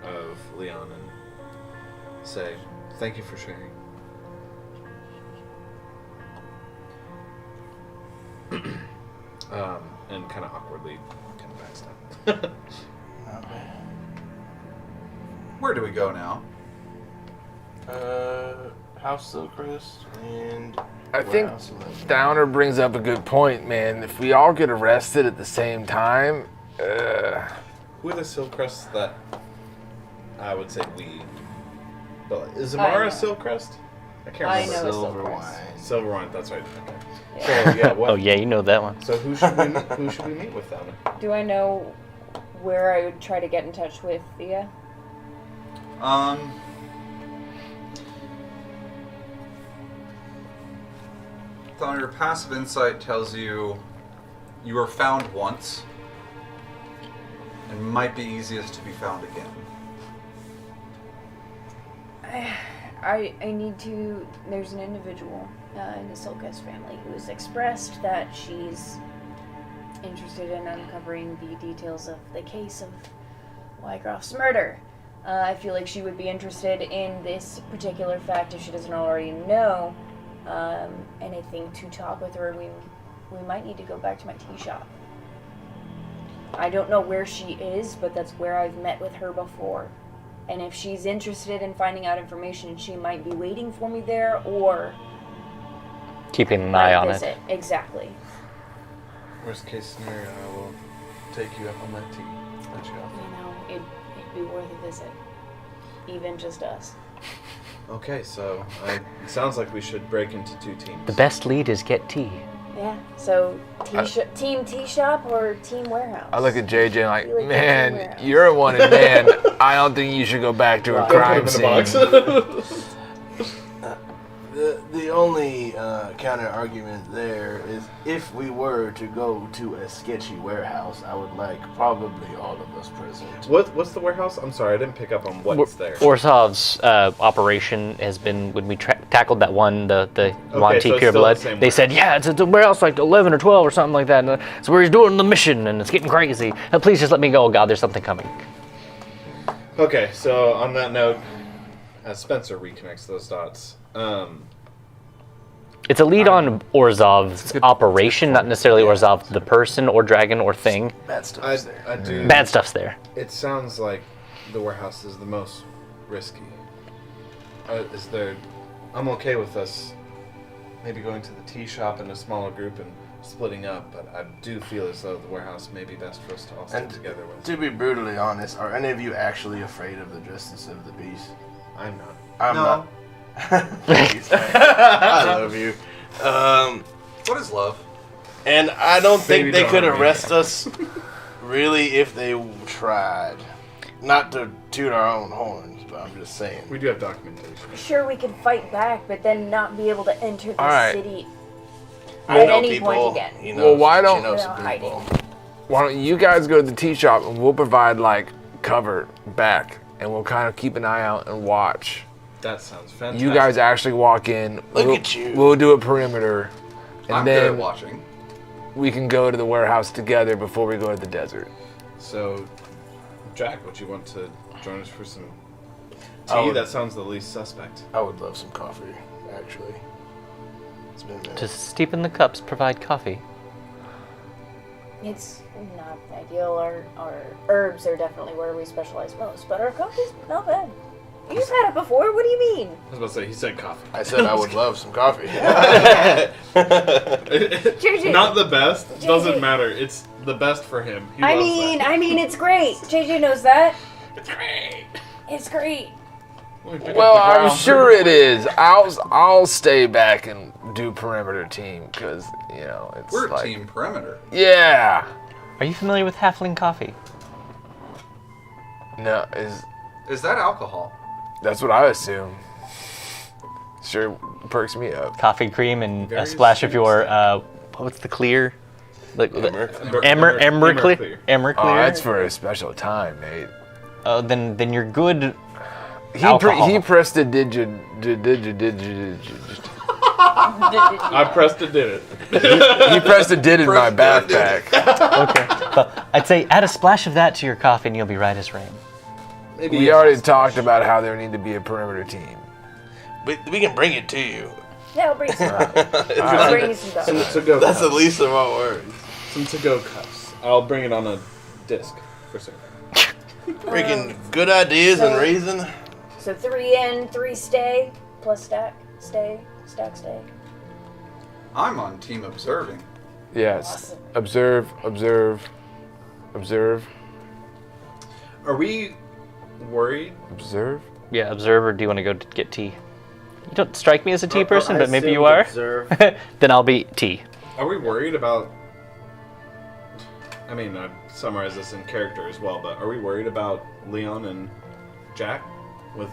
of Leon and say, "Thank you for sharing." And kind of awkwardly, kind of backstab. Not bad. Where do we go now? House Silcrest and I think Warehouse 11. Downer brings up a good point, man. If we all get arrested at the same time, Who are the Silcrests that I would say we? But is I Amara know. Silcrest? I can't I remember. know Silver Silcrest. wine. Silverwine, that's right. Okay. Yeah. So yeah, what? Oh yeah, you know that one. So who should we meet with down there? Do I know where I would try to get in touch with Thea? Your passive insight tells you you were found once and might be easiest to be found again. I need to. There's an individual in the Silcrest family who has expressed that she's interested in uncovering the details of the case of Wycroft's murder. I feel like she would be interested in this particular fact if she doesn't already know. And I think to talk with her, we might need to go back to my tea shop. I don't know where she is, but that's where I've met with her before. And if she's interested in finding out information, she might be waiting for me there, or Keeping an eye might on visit. it. Exactly. Worst case scenario, I will take you up on that tea. Let you off. You know, it'd be worth a visit. Even just us. Okay, so it sounds like we should break into two teams. The best lead is get tea. Yeah. So, team tea shop or team warehouse? I look at JJ like, You like man, that warehouse." you're a wanted man. I don't think you should go back to a Well, crime Don't put him in scene. a box. The only counter argument there is if we were to go to a sketchy warehouse, I would like probably all of us present. What's the warehouse? I'm sorry, I didn't pick up on what's there. Orzhov's operation has been, when we tackled that one, the Yuan so T it's Pure still Blood, the same they said, yeah, it's a warehouse like 11 or 12 or something like that. And it's where he's doing the mission and it's getting crazy. Please just let me go. Oh, God, there's something coming. Okay, so on that note, as Spencer reconnects those dots, It's a lead on Orzhov's operation, not necessarily Orzhov the person or dragon or thing. Bad stuff's there. I do. Bad stuff's there. It sounds like the warehouse is the most risky. Is there? I'm okay with us maybe going to the tea shop in a smaller group and splitting up, but I do feel as though the warehouse may be best for us to all stick And together with. to be brutally honest, are any of you actually afraid of the justice of the peace? I'm not. I'm No. not. Please, I love you. What is love? And I don't think Baby they could daughter, arrest us, really, if they tried. Not to toot our own horns, but I'm just saying. We do have documentation. Sure, we could fight back, but then not be able to enter the All right. city I at know any people, point again. you know, Well, why she don't- knows some Without people. Why don't you guys go to the tea shop and we'll provide like cover back and we'll kind of keep an eye out and watch. That sounds fantastic. You guys actually walk in. Look we'll, at you. We'll do a perimeter, and I'm good at then watching. we can go to the warehouse together before we go to the desert. So, Jack, would you want to join us for some I tea? would- That sounds the least suspect. I would love some coffee, actually. It's been a minute. To steepen the cups, provide coffee. It's not ideal. Our herbs are definitely where we specialize most, but our coffee's not bad. You've had it before. What do you mean? I was about to say, he said coffee. I said I would love some coffee. JJ. Not the best. JJ. Doesn't matter. It's the best for him. He I loves mean, that. it's great. JJ knows that. It's great. It's great. Well, I'm sure it is. I'll stay back and do perimeter team because it's We're like team perimeter. yeah. Are you familiar with halfling coffee? No, Is that alcohol? that's what I assume. Sure perks me up. Coffee cream and Very a splash of your serious. what's the clear? Like Emmer emmer clear. clear. Emmer Oh, clear. that's for a special time, mate. Oh, then you're good. He Alcohol. pressed a digit. I pressed it, did it. He pressed a did in my backpack. Okay. Well, I'd say add a splash of that to your coffee and you'll be right as rain. Maybe We already talked about how there need to be a perimeter team. We can bring it to you. Yeah, I'll bring some coffee. I'll bring you some coffee. Some to-go That's the cups. least of our worries. Some to-go cups. I'll bring it on a disc for certain. Freaking good ideas and reason. So 3 in, 3 stay, plus stack stay. I'm on team observing. Yes. Awesome. Observe. Are we worried? Observe. Yeah, observe, or do you want to go get tea? You don't strike me as a tea person, I but maybe you assumed are. Observe. Then I'll be tea. Are we worried about... I mean, I summarize this in character as well, but are we worried about Leon and Jack with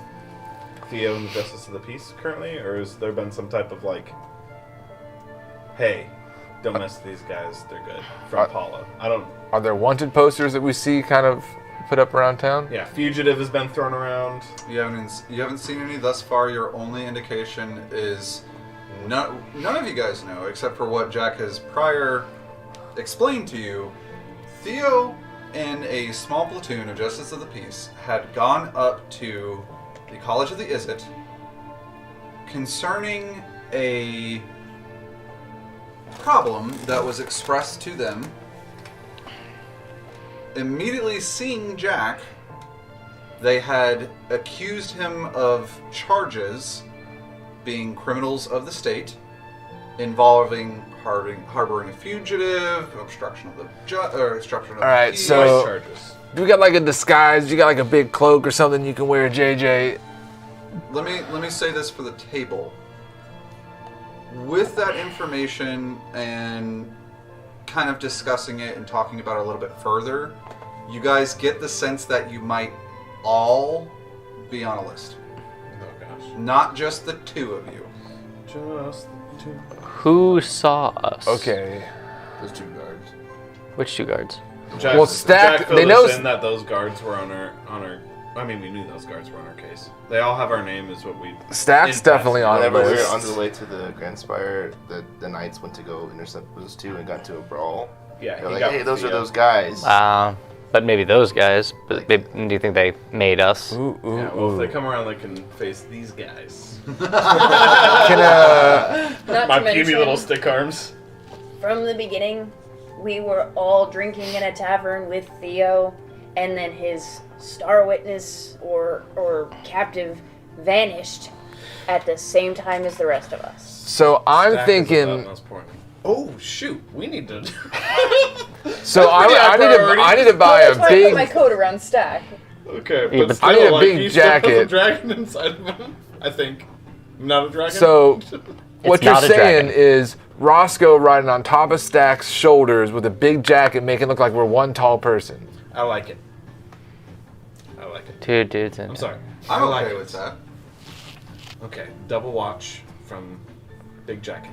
Theo and the Justice of the Peace currently? Or has there been some type of hey, don't mess with these guys, they're good, from Paula? I don't... Are there wanted posters that we see kind of put up around town? Yeah, fugitive has been thrown around. You haven't seen any thus far. Your only indication is none of you guys know, except for what Jack has prior explained to you. Theo and a small platoon of Justice of the Peace had gone up to the College of the Izzet concerning a problem that was expressed to them. Immediately seeing Jack, they had accused him of charges being criminals of the state, involving harboring a fugitive, obstruction of the obstruction of All right, the peace. so- Charges. Do we got like a disguise? You got like a big cloak or something you can wear, JJ? Let me say this for the table. With that information and kind of discussing it and talking about it a little bit further, you guys get the sense that you might all be on a list. Oh gosh. Not just the two of you. Just two. Who saw us? Okay. Those 2 guards. Which 2 guards? Jack, Well, Stack- Jack filled they know us s- in that those guards were on our. I mean, we knew those guards were on our case. They all have our name, is what we. Stack's definitely on the Whenever we were list. on the way to the Grand Spire, the knights went to go intercept those 2 and got to a brawl. Yeah, They're he like, got hey, those are Theo. those guys. But maybe those guys. But do you think they made us? Ooh, ooh, Yeah, well, if ooh. they come around, they can face these guys. Can Not My to puny mention, little stick arms. from the beginning, we were all drinking in a tavern with Theo, and then his star witness or captive vanished at the same time as the rest of us. so I'm Stack is above thinking. most important. Oh shoot, we need to. So I need to buy That's a why I put my big. coat around Stack. Okay, Yeah, but but still, I need a like, big he still has jacket. a dragon inside of him. I think. Not a dragon. So what you're not a saying dragon. is Roscoe riding on top of Stack's shoulders with a big jacket, making it look like we're one tall person. I like it. I like it. 2 dudes in. I'm sorry. I'm I like okay it. with that. Okay, double watch from Big Jacket.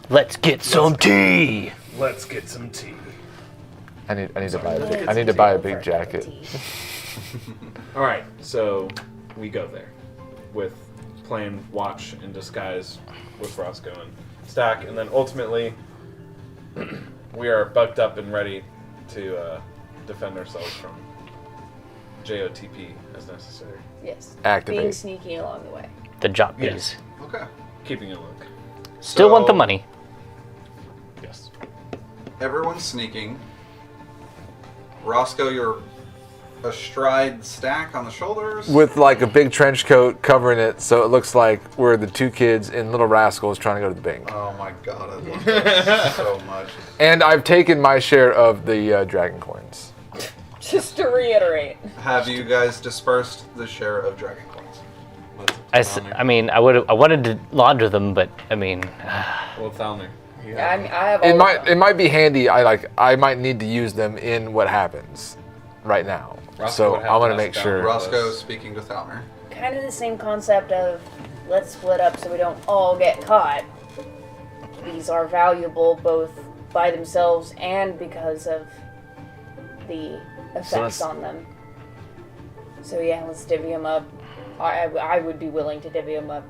Let's get some tea. Let's get some tea. I need to buy Sorry. I need to buy a big jacket. All right, so we go there with playing watch in disguise with Roscoe and Stack, and then ultimately we are bucked up and ready to defend ourselves from JOTP as necessary. Yes. Activate. Being sneaky along the way. The job Yes. piece. Okay. Keeping a look. Still want the So- money. Yes. Everyone's sneaking. Roscoe, you're astride stack on the shoulders. With like a big trench coat covering it, so it looks like we're the two kids in Little Rascals trying to go to the bank. Oh my god, I love that so much. And I've taken my share of the dragon coins. Just to reiterate. Have you guys dispersed the share of dragon coins? I mean, I wanted to launder them, but I mean, Well, Thalner. Yeah, I have all It of might them. be handy. I might need to use them in what happens right now. Roscoe So would have I want to to make ask sure. down. Roscoe speaking to Thalner. Kind of the same concept of let's split up so we don't all get caught. These are valuable both by themselves and because of the effects on them. So yeah, let's divvy them up. I would be willing to divvy them up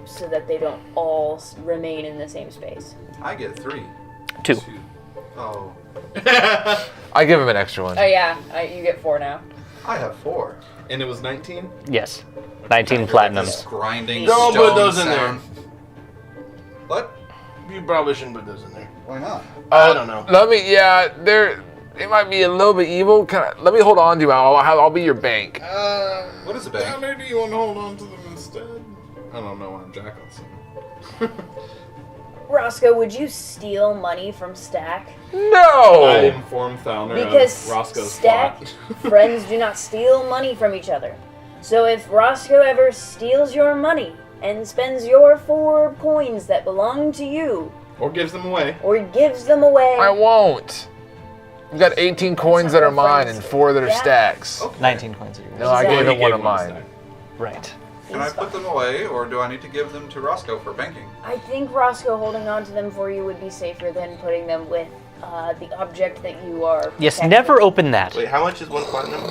so that they don't all remain in the same space. I get 3. 2. Oh, I give him an extra one. Oh yeah, you get 4 now. I have 4. And it was 19? Yes, 19 platinums. This grinding Don't stone put those in there. sound. What? You probably shouldn't put those in there. Why not? I don't know. Let me. Yeah, it might be a little bit evil. Let me hold on to it. I'll be your bank. What is a bank? Maybe you want to hold on to them instead? I don't know why I'm Jackalson. Roscoe, would you steal money from Stack? I No. informed Thalner Because of Roscoe's Stack plot. friends do not steal money from each other. So if Roscoe ever steals your money and spends your 4 coins that belong to you, Or gives them away. or gives them away, I won't. You got 18 coins that are mine and 4 that are Yeah. stacks. Okay. 19 coins are yours. No, I Exactly. gave him one He of gave one mine. stack. Right. Can I put them away, or do I need to give them to Roscoe for banking? I think Roscoe holding on to them for you would be safer than putting them with the object that you are. Yes, protecting. never open that Wait, how much is 1 platinum?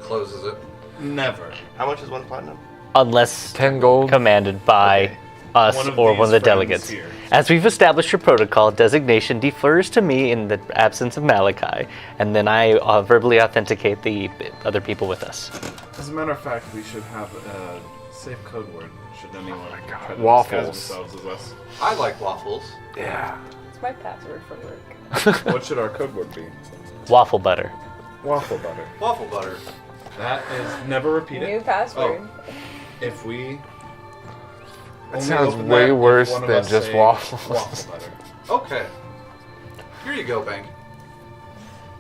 Closes it. Never. How much is 1 platinum? unless 10 gold. commanded by Okay. us One of or these one of the friends delegates. here. As we've established your protocol, designation defers to me in the absence of Malachi, and then I verbally authenticate the other people with us. As a matter of fact, we should have a safe code word. Should anyone try to Waffles. disguise themselves as us? I like waffles. Yeah. It's my password for work. What should our code word be? Waffle butter. Waffle butter. Waffle butter. That is never repeat New it. password. If we That only sounds open way that if worse one of than us just say waffles. Waffle butter. Okay. Here you go, Bank.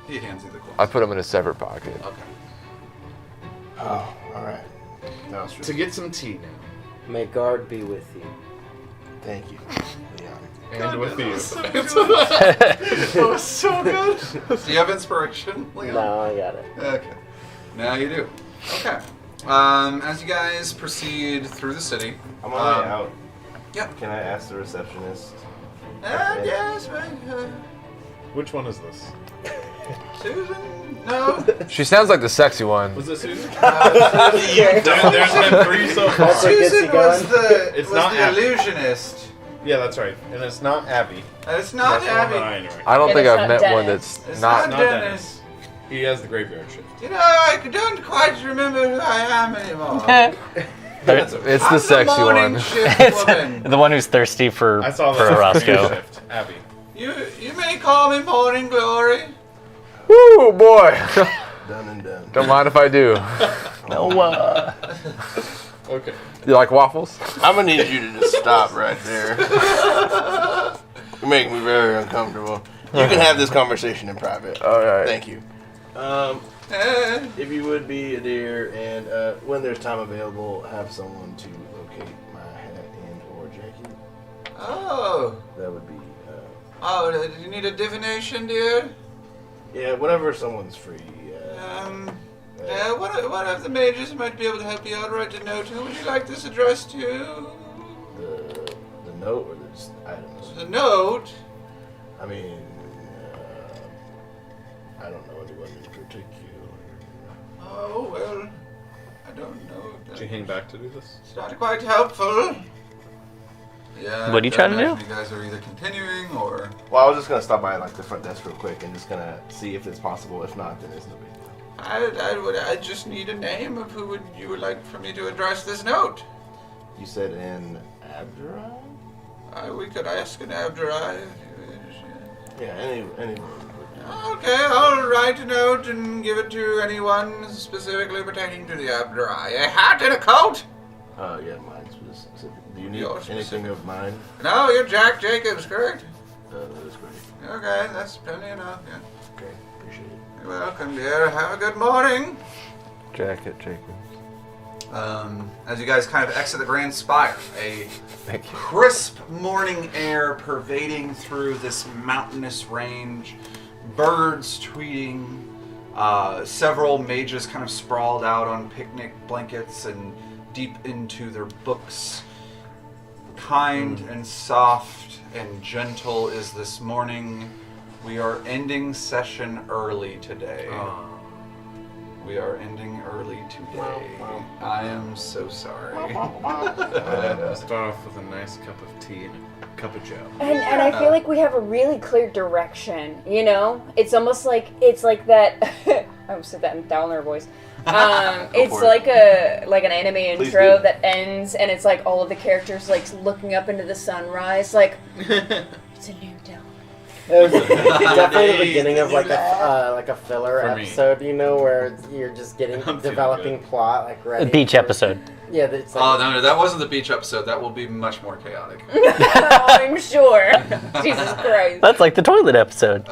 He hands you the coins. I put them in a separate pocket. Okay. Oh, all right. That was true. To get some tea now. May guard be with you. Thank you, Leon. And with you. That was so good. Do you have inspiration, Leon? No, I got it. Okay. Now you do. Okay. As you guys proceed through the city. I'm on my way out. Yeah. Can I ask the receptionist? Yes, Which one is this? Susan? No. She sounds like the sexy one. Was it Susan? You don't. There's been 3 so far. That's what gets Susan you was going. It's was not the Abby. illusionist. Yeah, that's right. And it's not Abby. And it's not That's the one that I Abby. interact. I don't And think it's I've not met one Dennis. that's It's not. not Not Dennis. He has the graveyard shift. You know, I don't quite remember who I am anymore. It's I'm the sexy morning one. shift woman. The one who's thirsty for, I saw for that Roscoe. shift. Abby. You may call me Morning Glory. Woo, boy. Done and done. Don't mind if I do. Okay. You like waffles? I'm gonna need you to just stop right there. You're making me very uncomfortable. You can have this conversation in private. All right. Thank you. If you would be a dear, and when there's time available, have someone to locate my hat and or jacket. Oh. That would be, Oh, do you need a divination, dear? yeah, whenever someone's free. One of the mages might be able to help you out. Write a note. Who would you like this addressed to? The note or the items. The note? I mean, I don't know anyone in particular. Oh, well, I don't know. Did you hang back to do this? It's not quite helpful. Yeah. What are you trying to do? You guys are either continuing or... Well, I was just gonna stop by like the front desk real quick and just gonna see if it's possible. If not, then it's no big deal. I just need a name of who you would like for me to address this note. You said in Abderai? We could ask an Abderai. Yeah, any. Okay, I'll write a note and give it to anyone specifically pertaining to the Abdrai? A hat and a coat? Yeah, mine's specific. Do you need Yours anything of mine? No, you're Jack Jacobs, correct? That is great. Okay, that's plenty enough, yeah. Okay, appreciate it. You're welcome, dear. Have a good morning. Jacket Jacobs. As you guys kind of exit the Grand Spire, a Thank you. crisp morning air pervading through this mountainous range, birds tweeting, several mages kind of sprawled out on picnic blankets and deep into their books. Kind and soft and gentle is this morning. We are ending session early today. We are ending early today. I am so sorry. Start off with a nice cup of tea and a cup of joe. And I feel like we have a really clear direction, you know? It's almost like, it's like that, I almost said that in Downer voice. It's for like an anime intro do. that ends, and it's like all of the characters like looking up into the sunrise, like, it's a new dawn. It was definitely the beginning of like a filler For me. episode, you know, where you're just getting I'm feeling developing good. plot like The ready. beach for- episode. Yeah, it's Oh, like, no, that wasn't the beach episode. That will be much more chaotic. I'm sure. Jesus Christ. That's like the toilet episode.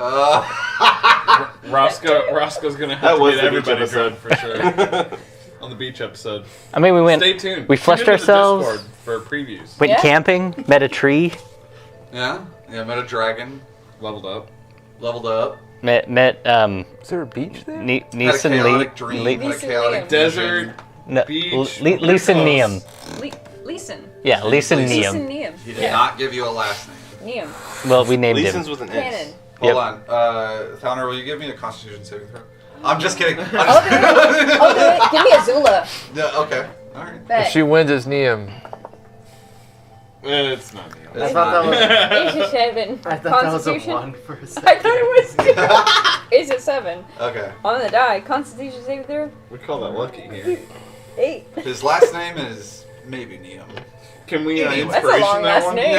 Roscoe's gonna That have to was get the beach everybody episode. drunk for sure. On the beach episode. I mean, we went Stay tuned. we Tune fleshed into the ourselves. Discord for previews. went Yeah. camping, met a tree, Yeah, met a dragon, Leveled up. leveled up, met Is there a beach there? had a Neeson chaotic dream, Lee. had a Leeson chaotic Liam. Desert. vision. No, Beach. Leeson Neum. Leeson. Yeah, Leeson Leeson. Neum. Neum. He did not give you a last name. Neum. Well, we named him. Leeson's with an S. Cannon. Hold Yep. on, Thalner, will you give me a Constitution saving throw? I'm just kidding. I'll do it. Give me a Zula. Yeah, okay, all right. If Bet. she wins, it's Neum. It's not me. I thought that was. 87. I thought that was a Constitution. 1 for a I second. thought it was 2. It's a 7. Okay. On the die. Constitution saving throw. We call that lucky here. 8. His last name is maybe Neum. Can we That's a inspiration long that last one? name.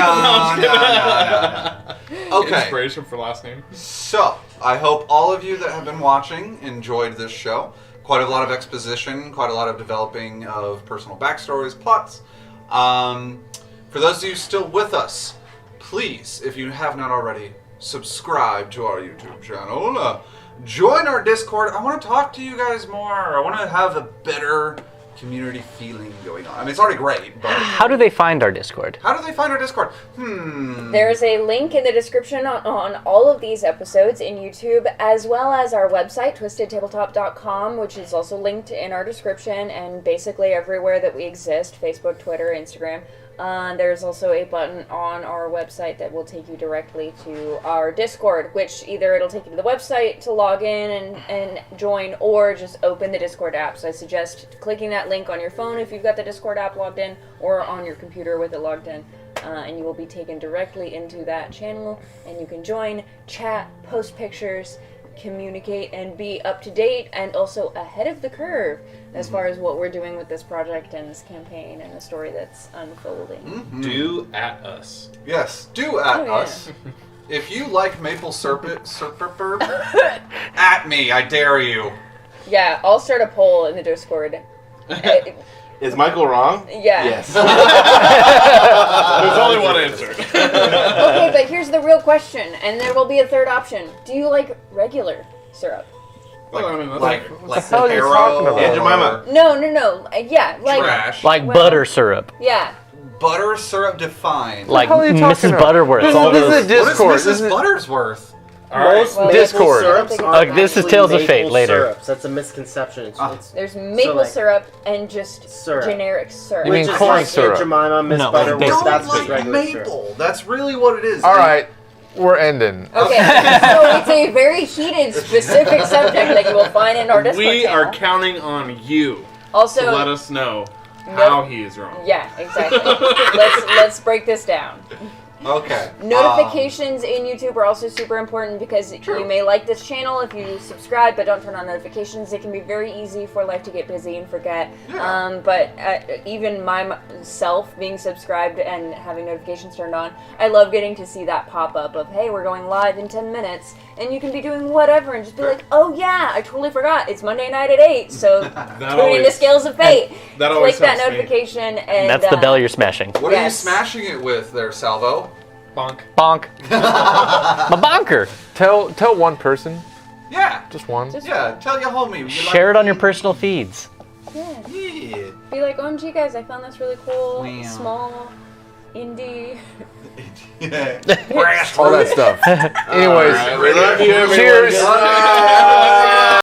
No. Okay. Inspiration for last name. So, I hope all of you that have been watching enjoyed this show. Quite a lot of exposition, quite a lot of developing of personal backstories, plots. For those of you still with us, please, if you have not already, subscribe to our YouTube channel. Join our Discord. I want to talk to you guys more. I want to have a better community feeling going on. I mean, it's already great, but How do they find our Discord? how do they find our Discord? There's a link in the description on all of these episodes in YouTube, as well as our website, twistedtabletop.com, which is also linked in our description, and basically everywhere that we exist, Facebook, Twitter, Instagram. There's also a button on our website that will take you directly to our Discord, which either it'll take you to the website to log in and join, or just open the Discord app. So I suggest clicking that link on your phone if you've got the Discord app logged in, or on your computer with it logged in. And you will be taken directly into that channel, and you can join, chat, post pictures, communicate, and be up to date and also ahead of the curve as far as what we're doing with this project and this campaign and the story that's unfolding. Do at us. Yes, do at Oh, yeah. us. If you like maple syrup, at me, I dare you. Yeah, I'll start a poll in the Discord. Is Michael wrong? Yeah. Yes. There's only one answer. Okay, but here's the real question, and there will be a third option. Do you like regular syrup? Well, I mean, that's Like hell are you talking about? Aunt Jemima. No. Yeah, like trash. Like Well- butter syrup. yeah. Butter syrup defined. Like hell are you talking Mrs. about? Butterworth. This All is those. a Discord. What is This Mrs. is- Buttersworth? Most Well, maple Discord. syrups Oh, aren't this is actually Tales of maple Fate later. Syrups. That's a misconception. It's There's maple like- syrup and just Syrup. generic syrup. You mean which is corn like syrup? Aunt Jemima, Miss No, Butterworth. basically. That's Don't just like regular syrup. maple. That's really what it is. All right, we're ending. Okay, so it's a very heated, specific subject that you will find in our Discord We channel. are counting on you Also, to let us know Nope. how he is wrong. yeah, exactly. Let's break this down. Okay. Notifications in YouTube are also super important because you may like this channel if you subscribe but don't turn on notifications. It can be very easy for life to get busy and forget. Yeah. But even myself being subscribed and having notifications turned on, I love getting to see that pop up of, hey, we're going live in 10 minutes. And you can be doing whatever and just be like, oh yeah, I totally forgot. It's Monday night at 8, so tune into Scales of Fate. That always Click that helps me. notification and That's the bell you're smashing. What are you smashing it with there, Salvo? Bonk. Bonk. My bonker. Tell one person, Yeah. just one. Yeah, tell your homie. Share it on your personal feeds. Yeah. Yeah. Be like, OMG guys, I found this really cool, Wow. small, indie. Yeah. All that stuff. Anyways, All right, we love you, everyone. cheers. Bye.